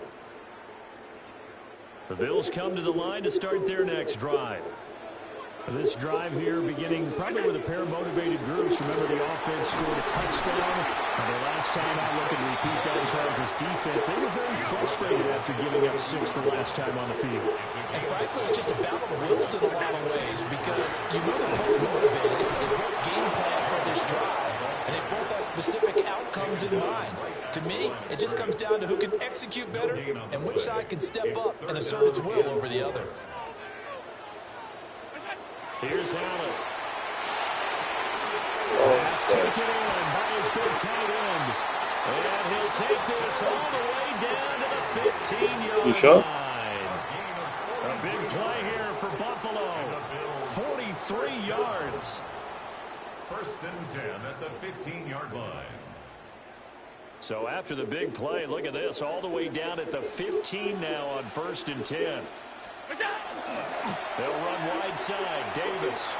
The Bills come to the line to start their next drive. This drive here beginning probably with a pair of motivated groups. Remember, the offense scored a touchdown. And the last time out, look at repeat that Charles' defense. They were very frustrated after giving up 6 the last time on the field. And frankly, it's just a battle of wills in a lot of ways because you know they're both motivated. They both game plan for this drive. And they both have specific outcomes in mind. To me, it just comes down to who can execute better and which side can step up and assert its will over the other. Here's Allen. Pass taken in by his big tight end. And he'll take this all the way down to the 15-yard You sure? line. A big play here for Buffalo. 43 yards. First and 10 at the 15-yard line. So after the big play, look at this, all the way down at the 15 now on 1st and 10. They'll run wide side. Davis.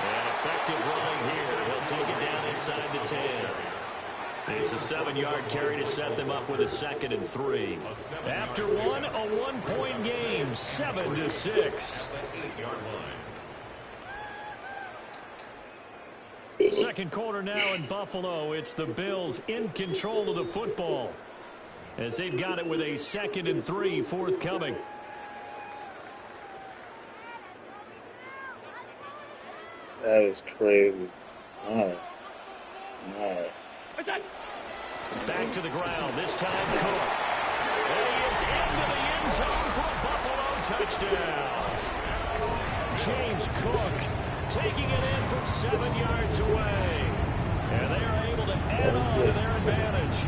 And effective running here. He'll take it down inside the 10. It's a 7-yard carry to set them up with a 2nd and 3. After one, a 1-point game, 7-6. Second quarter now in Buffalo. It's the Bills in control of the football, as they've got it with a 2nd and 3 forthcoming. That is crazy. All right. Back to the ground. This time Cook. And he is into the end zone for a Buffalo touchdown. James Cook taking it in from 7 yards away. And they are able to add on to their advantage.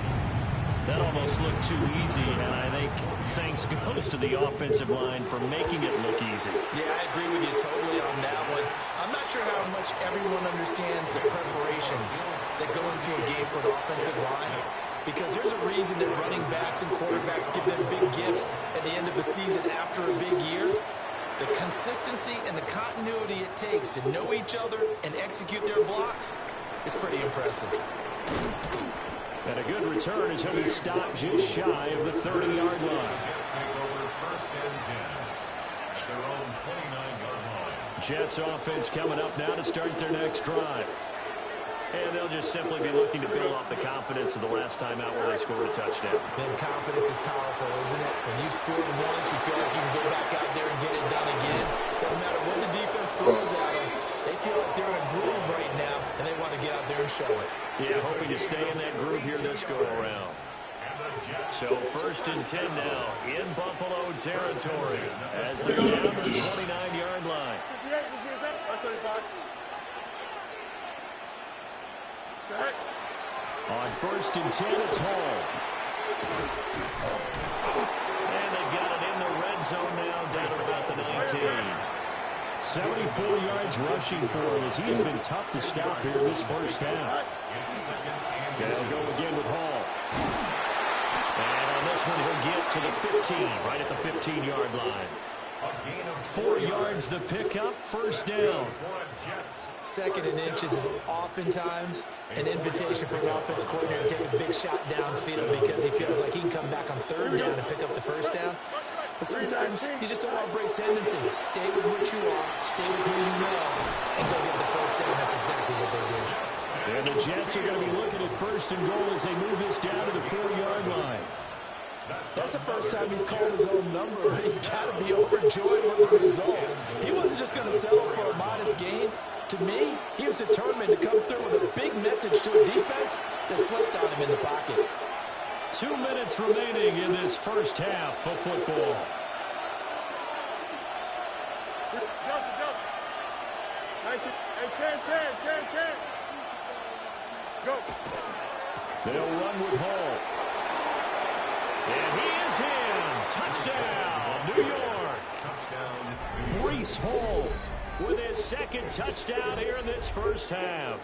That almost looked too easy, and I think thanks goes to the offensive line for making it look easy. Yeah, I agree with you totally on that one. I'm not sure how much everyone understands the preparations that go into a game for an offensive line, because there's a reason that running backs and quarterbacks give them big gifts at the end of the season after a big year. The consistency and the continuity it takes to know each other and execute their blocks is pretty impressive. And a good return as he'll be stopped just shy of the 30-yard line. Jets offense coming up now to start their next drive. And they'll just simply be looking to build off the confidence of the last time out where they scored a touchdown. Then confidence is powerful, isn't it? When you scored once, you feel like you can go back out there and get it done again. Doesn't matter what the defense throws at them. They feel like they're in a groove right now, and they want to get out there and show it. Yeah, hoping to stay in that groove here this go-around. So 1st and 10 now in Buffalo territory as they're down to the 29-yard line. On 1st and 10, it's Hall. And they've got it in the red zone now, down at about the 19. 74 yards rushing for him as he has been tough to stop here this first half. And they'll go again with Hall. And on this one, he'll get to the 15, right at the 15-yard line. 4 yards the pickup, 1st down. 2nd and inches is oftentimes an invitation for an offense coordinator to take a big shot downfield because he feels like he can come back on 3rd down and pick up the 1st down. But sometimes you just don't want to break tendency. Stay with what you are, stay with who you know, and go get the 1st down. That's exactly what they do. And the Jets are going to be looking at 1st and goal as they move this down to the 4-yard line. That's the first time he's called his own number. He's got to be overjoyed with the result. He wasn't just going to settle for a modest gain. To me, he was determined to come through with a big message to a defense that slipped on him in the pocket. 2 minutes remaining in this first half of football. Go. They'll run with Hall. And he is in. Touchdown, New York. Touchdown, Breece Hall with his 2nd touchdown here in this first half.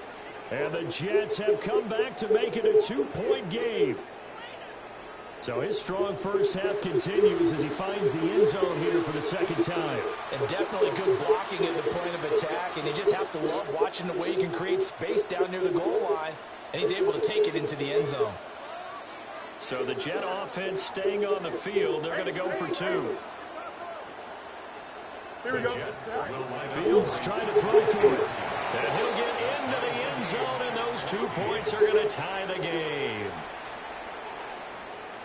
And the Jets have come back to make it a 2-point game. So his strong first half continues as he finds the end zone here for the second time. And definitely good blocking at the point of attack, and you just have to love watching the way he can create space down near the goal line, and he's able to take it into the end zone. So the Jet offense staying on the field. They're going to go for 2. Here we go. Fields trying to throw for it. And he'll get into the end zone, and those 2 points are going to tie the game.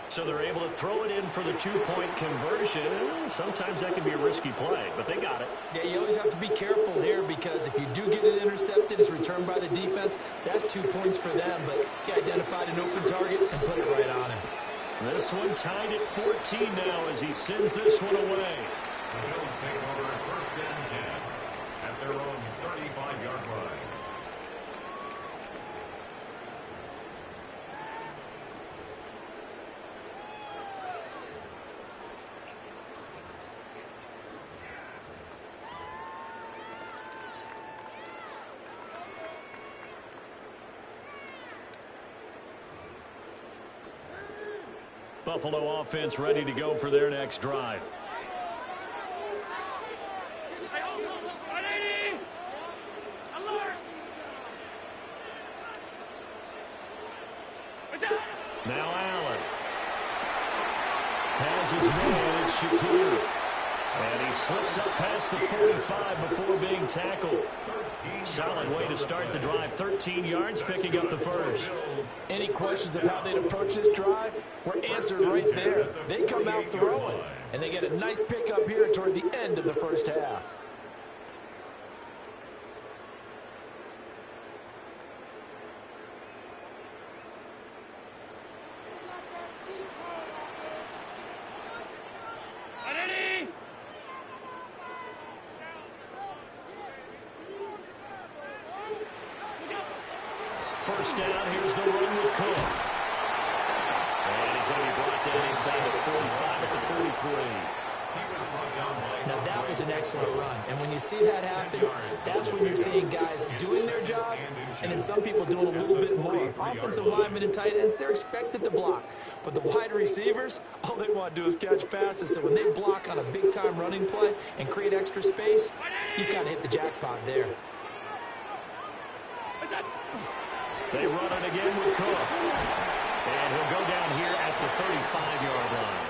So they're able to throw it in for the 2-point conversion. Sometimes that can be a risky play, but they got it. Yeah, you always have to be careful here because if you do get it intercepted, it's returned by the defense. That's 2 points for them, but he identified an open target and put it right on him. This one tied at 14 now as he sends this one away. The Bills take over at first and 10 at their own 35-yard line. Buffalo offense ready to go for their next drive. Now Allen has his man. It's Shakir. And he slips up past the 45 before being tackled. Solid way to start the drive. 13 yards, picking up the first. Any questions of how they'd approach this drive were answered right there. They come out throwing, and they get a nice pickup here toward the end of the first half. First down, here's the run with Cook. And he's going to be brought down inside the 45 at the 43. Now that was an excellent run, and when you see that happen, that's when you're seeing guys doing their job, and then some people doing a little bit more. Offensive linemen and tight ends, they're expected to block, but the wide receivers, all they want to do is catch passes, so when they block on a big-time running play and create extra space, you've got to hit the jackpot there. They run it again with Cook. And he'll go down here at the 35-yard line.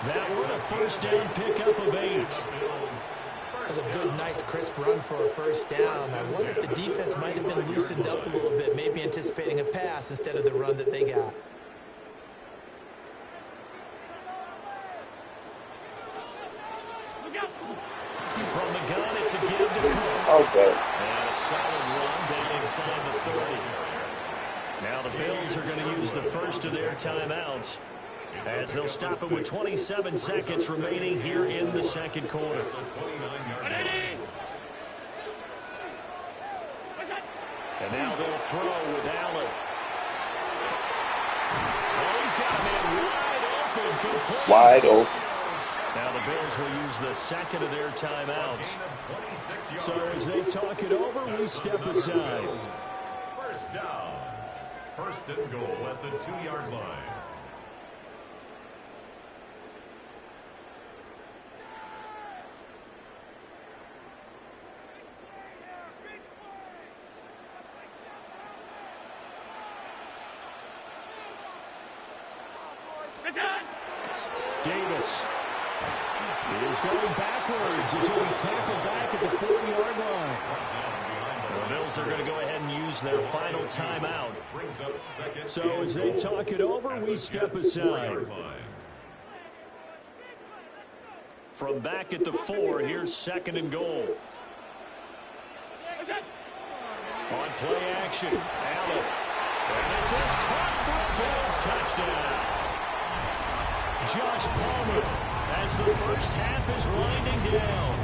That was a first down pickup of 8. That's a good, nice, crisp run for a first down. I wonder if the defense might have been loosened up a little bit, maybe anticipating a pass instead of the run that they got. From the gun, it's a give to Cook. Okay. And a solid run down inside the 30. Now the Bills are going to use the first of their timeouts as they'll stop it with 27 seconds remaining here in the second quarter. And now they'll throw with Allen. Oh, he's got a man wide open. Wide open. Now the Bills will use the second of their timeouts. So as they talk it over, we step aside. First down. First and goal at the 2-yard line. Davis is going backwards as he'll be tackled back at the 40-yard line. The Bills are going to go ahead and use their final timeout. So as they talk it over, we step aside. From back at the 4, here's second and goal. On play action, Allen. And this is caught for a Bills touchdown. Josh Palmer as the first half is winding down.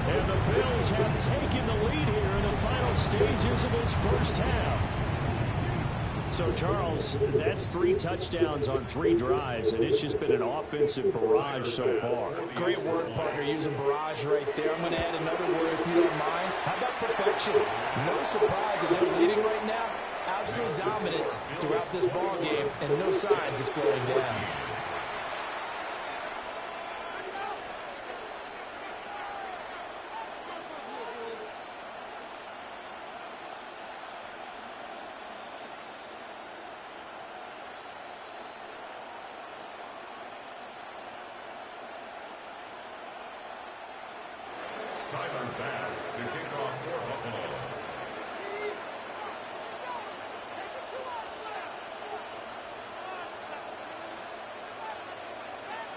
And the Bills have taken the lead here in the final stages of this first half. So, Charles, that's 3 touchdowns on 3 drives, and it's just been an offensive barrage so far. Great work, partner, using barrage right there. I'm going to add another word if you don't mind. How about perfection? No surprise that they're leading right now. absolute dominance throughout this ball game and no signs of slowing down.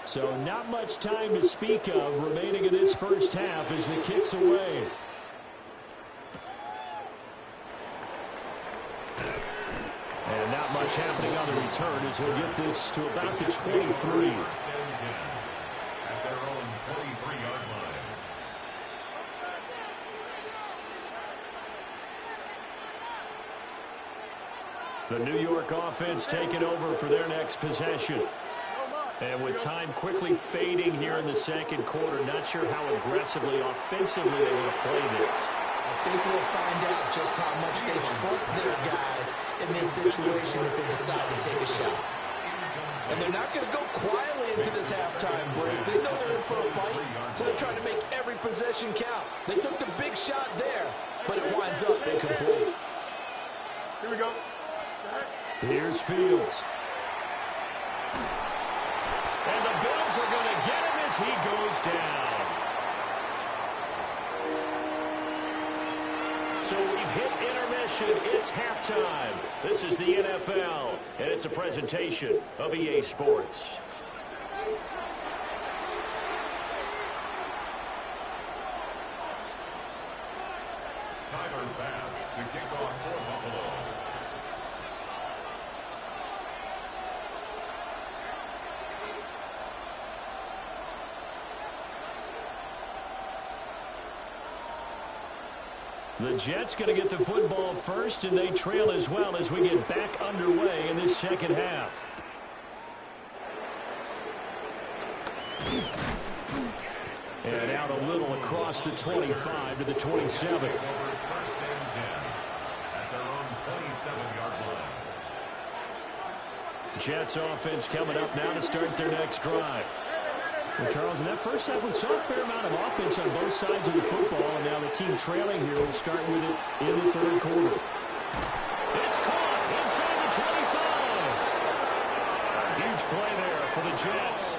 So not much time to speak of remaining in this first half as the kick's away. And not much happening on the return as he'll get this to about the 23. At their own 23-yard line. The New York offense taking over for their next possession. And with time quickly fading here in the second quarter, not sure how aggressively, offensively they want to play this. I think we'll find out just how much they trust their guys in this situation if they decide to take a shot. And they're not going to go quietly into this halftime break. They know they're in for a fight, so they're trying to make every possession count. They took the big shot there, but it winds up incomplete. Here we go. Here's Fields. And the Bills are going to get him as he goes down. So we've hit intermission. It's halftime. This is the NFL, and it's a presentation of EA Sports. Tyler Bass to kick off for Buffalo. The Jets going to get the football first, and they trail as well as we get back underway in this second half. And out a little across the 25 to the 27. First and 10 at their own 27-yard line. Jets offense coming up now to start their next drive. Well, Charles, in that first half, we saw a fair amount of offense on both sides of the football, and now the team trailing here will start with it in the third quarter. It's caught inside the 25. A huge play there for the Jets.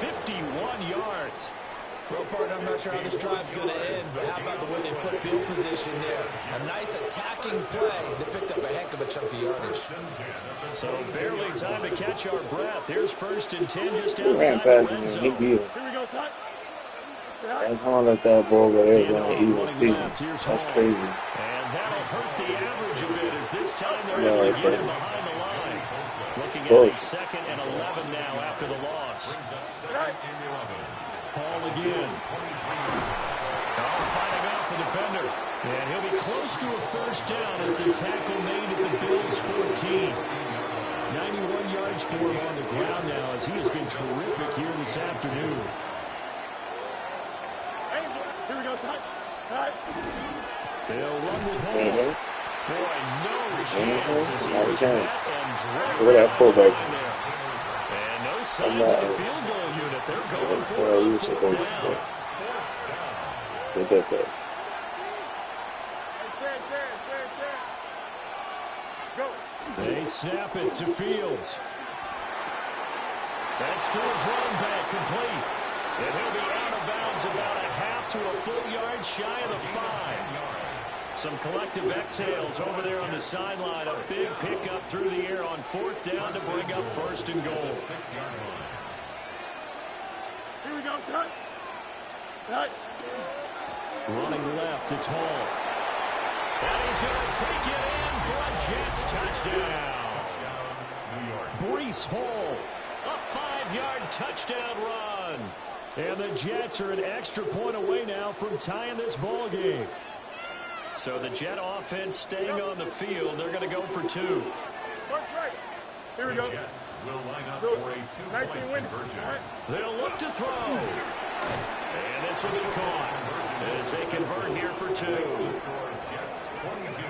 51 yards. Well, partner, I'm not sure how this drive's going to end, but how about the way they flip field position there? A nice attacking play that picked up a heck of a chunk of yardage. So barely time to catch our breath. Here's first and 10 just outside ran the past red him. zone. He beat him. Here we go, son. That's how I let that ball go there. That's crazy. And that'll hurt the average a bit as this time they're able to get him behind the line. Looking at a second and 11 now after the loss. Paul again. Fighting off the defender. And he'll be close to a first down as the tackle made at the Bills' 14. 91 yards for him on the ground now as he has been terrific here this afternoon. Here we go, son. They'll run with Hall. Boy, no chance as he was met and dragged. Look at that fullback. And no signs of the field goal unit. They're going for a fourth down. Get that back. Go. They snap it to Fields. That's to his running back, complete. And he'll be out of bounds about a half to a full yard shy of the 5. Some collective exhales over there on the sideline. A big pickup through the air on fourth down to bring up first and goal. Here we go, son. Right. Running left, it's Hall. And he's going to take it in for a Jets touchdown. New York. Breece Hall, a 5-yard touchdown run. And the Jets are an extra point away now from tying this ball game. So the Jet offense staying on the field. They're going to go for 2. Right. Here we The go. Jets will line up for a 2-point conversion. They'll look to throw. And this will be caught as they convert here for 2. Jets 22.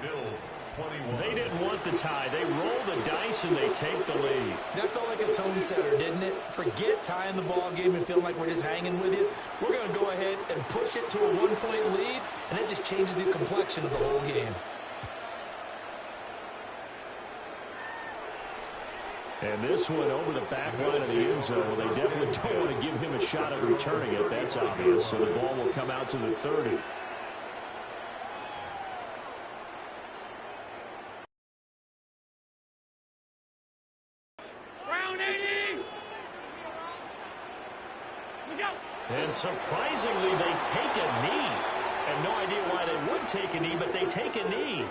Bills 21. They didn't want the tie. They roll the dice and they take the lead. That felt like a tone setter, didn't it? Forget tying the ball game and feeling like we're just hanging with you. We're going to go ahead and push it to a one-point lead, and it just changes the complexion of the whole game. And this one over the back line of the end zone. They definitely don't want to give him a shot at returning it. That's obvious. So the ball will come out to the 30. And surprisingly, they take a knee. I have no idea why they would take a knee, but they take a knee.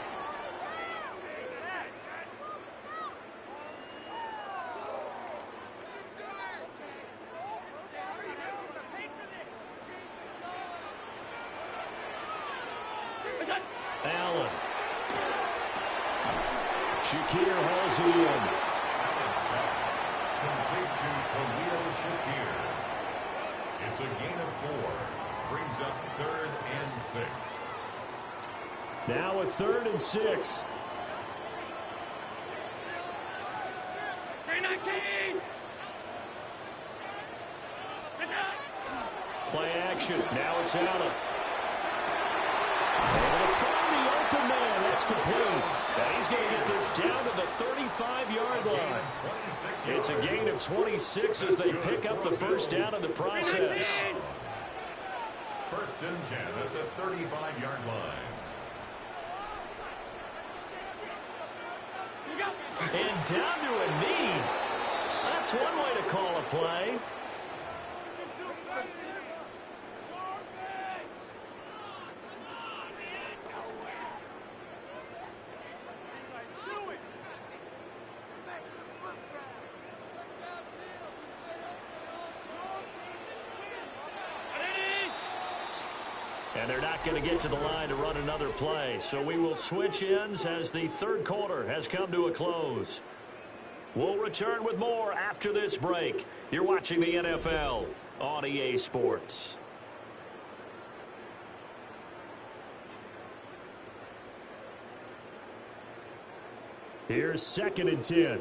Allen. Shakir hauls it in. Complete to Khalil Shakir. It's a gain of 4. Brings up 3rd and 6. Now a 3rd and 6. 319. Play action. Now it's Allen. Able to find the open man. That's complete. Now he's going to get this down to the 35-yard line. It's a gain of 26 as they pick up the first down in the process. 1st and 10 at the 35-yard line. And down to a knee. That's one way to call a play. And they're not going to get to the line to run another play. So we will switch ends as the 3rd quarter has come to a close. We'll return with more after this break. You're watching the NFL on EA Sports. Here's 2nd and 10.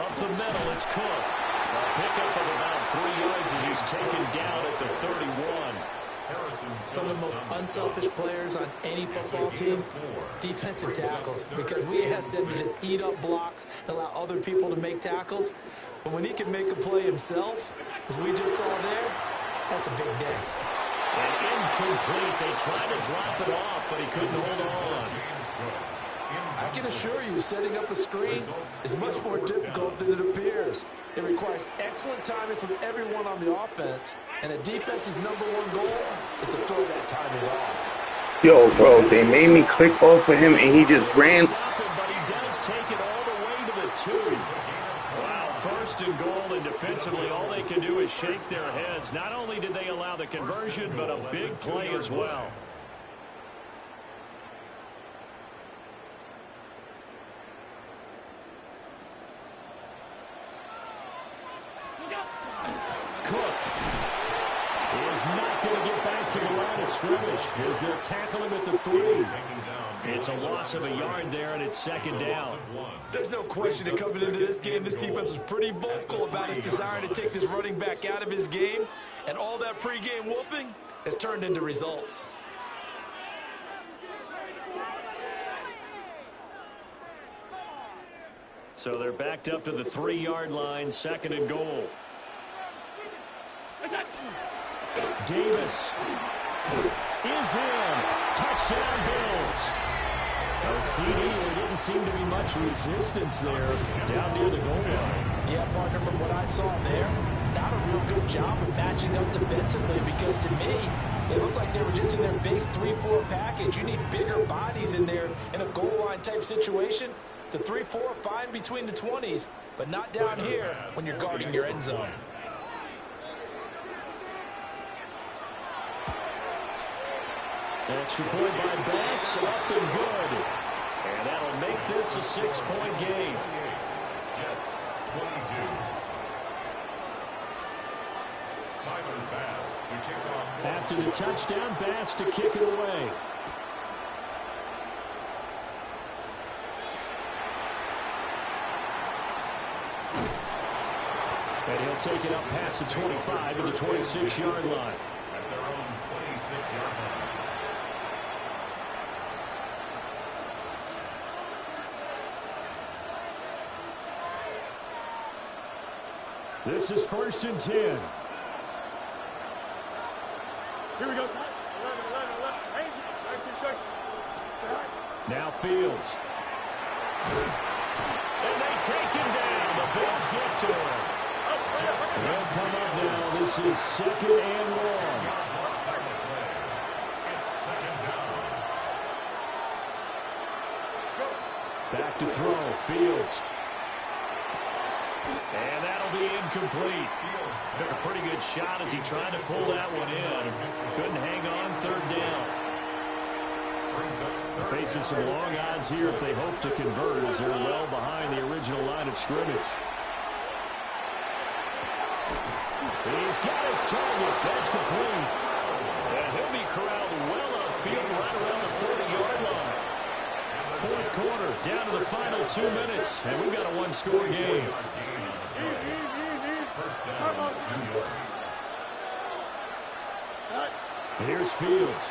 Up the middle, it's Cook. A pickup of about 3 yards as he's taken down at the 31. Some of the most unselfish players on any football team, defensive tackles, because we ask them to just eat up blocks and allow other people to make tackles. But when he can make a play himself, as we just saw there, that's a big day. And incomplete. They tried to drop it off, but he couldn't hold on. I can assure you, setting up a screen is much more difficult than it appears. It requires excellent timing from everyone on the offense, and the defense's #1 goal is to throw that timing off. Yo, bro, they made me click off of him, and he just ran. Stop him, but he does take it all the way to the 2. Wow, 1st and goal, and defensively, all they can do is shake their heads. Not only did they allow the conversion, but a big play as well. Cook is not going to get back to the line of scrimmage as they'll tackle him at the 3. It's a loss of a yard there, and it's 2nd down. There's no question that coming into this game, this defense was pretty vocal about its desire to take this running back out of his game, and all that pregame whooping has turned into results. So they're backed up to the 3-yard line, 2nd and goal. Davis is in. Touchdown, Bills. CD, there didn't seem to be much resistance there down near the goal line. Yeah, partner, from what I saw there, not a real good job of matching up defensively, because to me, they looked like they were just in their base 3-4 package. You need bigger bodies in there in a goal line type situation. The 3-4 fine between the 20s, but not down here when you're guarding your end zone. Extra point by Bass, up and good. And that'll make this a 6-point game. Jets, 22. Tyler Bass After the touchdown, Bass to kick it away. And he'll take it up past the 25 to the 26-yard line. At their own 26-yard line. This is 1st and 10. Here we go. 11. Now Fields. And they take him down. The Bills get to him. They'll come up now. This is 2nd and long. Back to throw. Fields. And that'll be incomplete. Took a pretty good shot as he tried to pull that one in. Couldn't hang on 3rd down. They're facing some long odds here if they hope to convert as they're well behind the original line of scrimmage. He's got his target. That's complete. And he'll be corralled well upfield right around the 40-yard line. 4th quarter, down to the final 2 minutes, and we've got a one-score game. Here's Fields.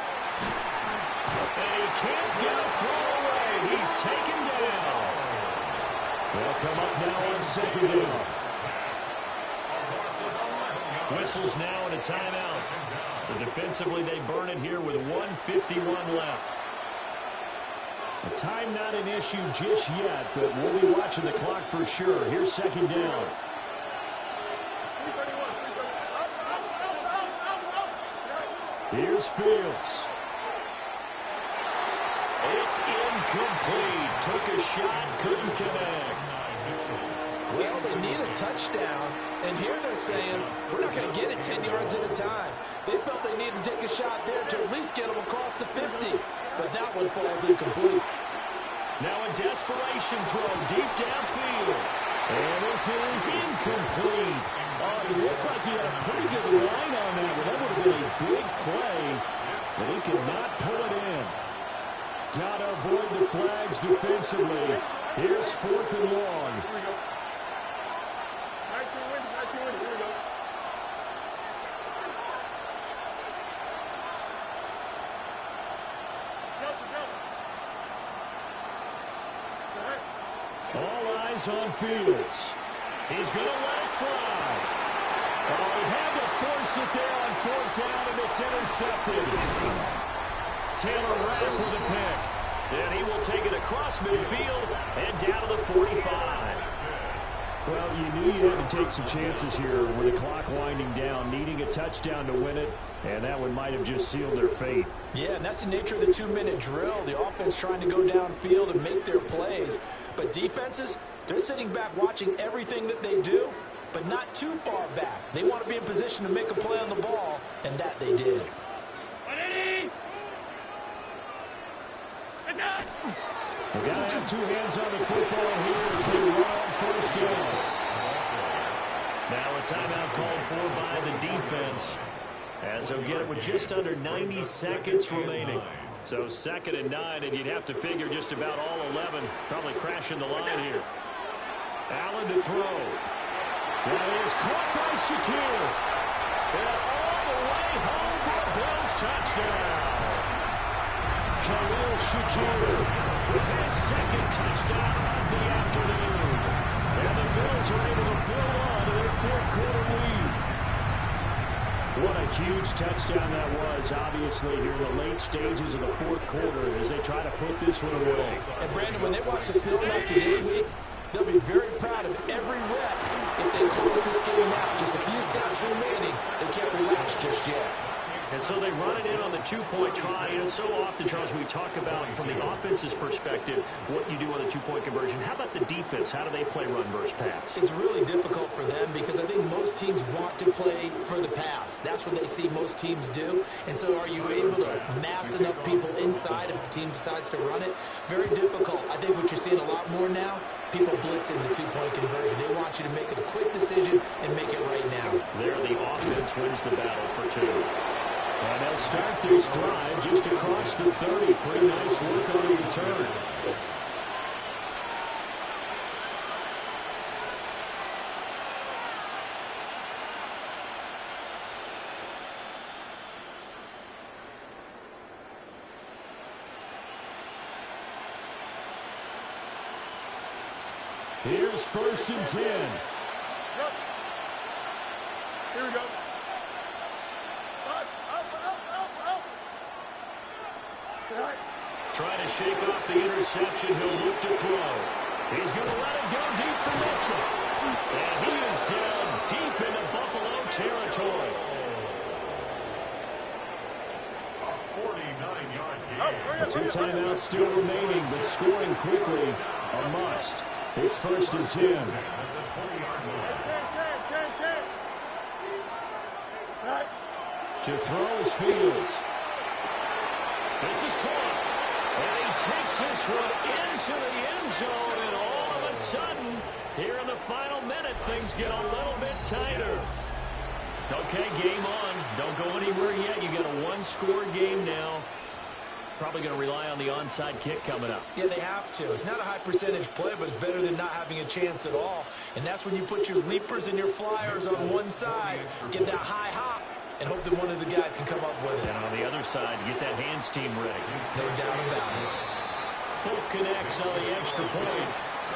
And he can't get a throw away. He's taken down. They'll come up now on 2nd down. Whistles now and a timeout. So defensively, they burn it here with 1:51 left. The time not an issue just yet, but we'll be watching the clock for sure. Here's 2nd down. Here's Fields. It's incomplete. Took a shot, couldn't connect. Well, they need a touchdown, and here they're saying, we're not going to get it 10 yards at a time. They felt they needed to take a shot there to at least get them across the 50, but that one falls incomplete. Now a desperation throw deep downfield. And this is incomplete. Oh, he looked like he had a pretty good line on that one. That would have been a big play, but he could not pull it in. Got to avoid the flags defensively. Here's 4th and long. Here we go. 19 win. Here we go. All eyes on Fields. He's going to let it fly. Oh, he had to force it there on 4th down, and it's intercepted. Taylor Rapp with a pick. And he will take it across midfield and down to the 45. Well, you knew you had to take some chances here with the clock winding down, needing a touchdown to win it, and that one might have just sealed their fate. Yeah, and that's the nature of the 2-minute drill. The offense trying to go downfield and make their plays. But defenses, they're sitting back watching everything that they do, but not too far back. They want to be in position to make a play on the ball, and that they did. They've got to have two hands on the football here as they run on 1st down. Now a timeout called for by the defense, as they'll get it with just under 90 seconds remaining. So 2nd and 9, and you'd have to figure just about all 11 probably crashing the line here. Allen to throw. That is caught by Shakir. And all the way home for a Bills touchdown. Khalil Shakir with his 2nd touchdown of the afternoon. And the Bills are able to build on to their 4th quarter lead. What a huge touchdown that was, obviously, here in the late stages of the 4th quarter as they try to put this one away. And, Brandon, when they watch the film after this week, they'll be very proud of every rep if they close this game out. Just a few steps remaining. They can't relax just yet. And so they run it in on the 2-point try. And so often, Charles, we talk about from the offense's perspective what you do on the 2-point conversion. How about the defense? How do they play run versus pass? It's really difficult for them because I think most teams want to play for the pass. That's what they see most teams do. And so are you able to mass enough people inside if the team decides to run it? Very difficult. I think what you're seeing a lot more now people blitzing the two-point conversion. They want you to make a quick decision and make it right now. There, the offense wins the battle for 2. And they'll start this drive just across the 30. Pretty nice work on the return. Here's 1st and 10. Here we go. Up. Trying to shake off the interception. He'll look to throw. He's going to let it go deep for Mitchell. And he is down deep into Buffalo territory. A 49-yard gain. 2 timeouts still remaining, but scoring quickly, a must. It's 1st and 10. At the 20-yard line. To throw is Fields. This is caught. And he takes this one into the end zone, and all of a sudden, here in the final minute, things get a little bit tighter. Okay, game on. Don't go anywhere yet. You got a 1-score game now. Probably going to rely on the onside kick coming up. Yeah, they have to. It's not a high percentage play, but it's better than not having a chance at all. And that's when you put your leapers and your flyers on one side, get that high hop, and hope that one of the guys can come up with it. And on the other side, get that hands team ready. No doubt about it. Folk connects on the extra point.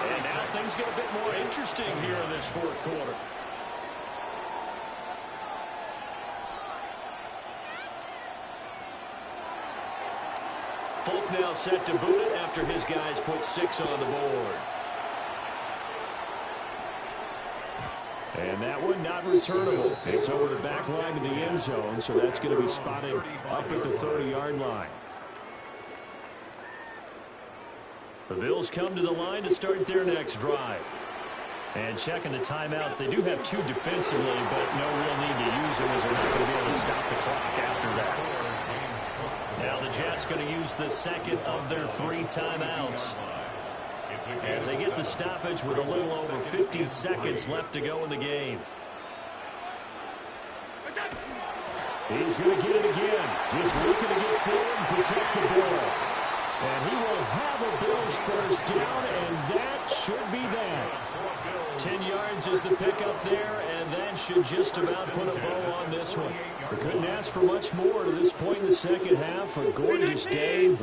And now things get a bit more interesting here in this 4th quarter. Folk now set to boot it after his guys put 6 on the board. And that one not returnable. It's over the back line of the end zone, so that's going to be spotted up at the 30-yard line. The Bills come to the line to start their next drive. And checking the timeouts, they do have 2 defensively, but no real need to use them as they're not going to be able to stop the clock after that. Now the Jets going to use the second of their 3 timeouts as they get the stoppage with a little over 50 seconds left to go in the game. He's going to get it again. Just looking to get forward and protect the ball. And he will have a Bills first down, and that should be that. 10 yards is the pickup there, and that should just about put a bow on this one. We couldn't ask for much more to this point in the second half. A gorgeous day.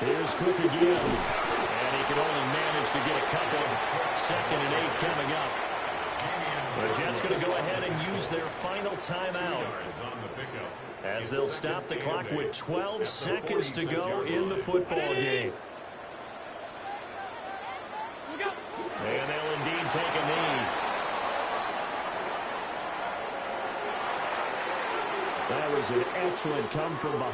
Here's Cook again, and he can only manage to get a couple. 2nd and 8 coming up. The Jets going to go ahead and use their final timeout as they'll stop the clock with 12 seconds to go in the football game. And they'll indeed take a knee. That was an excellent come from behind.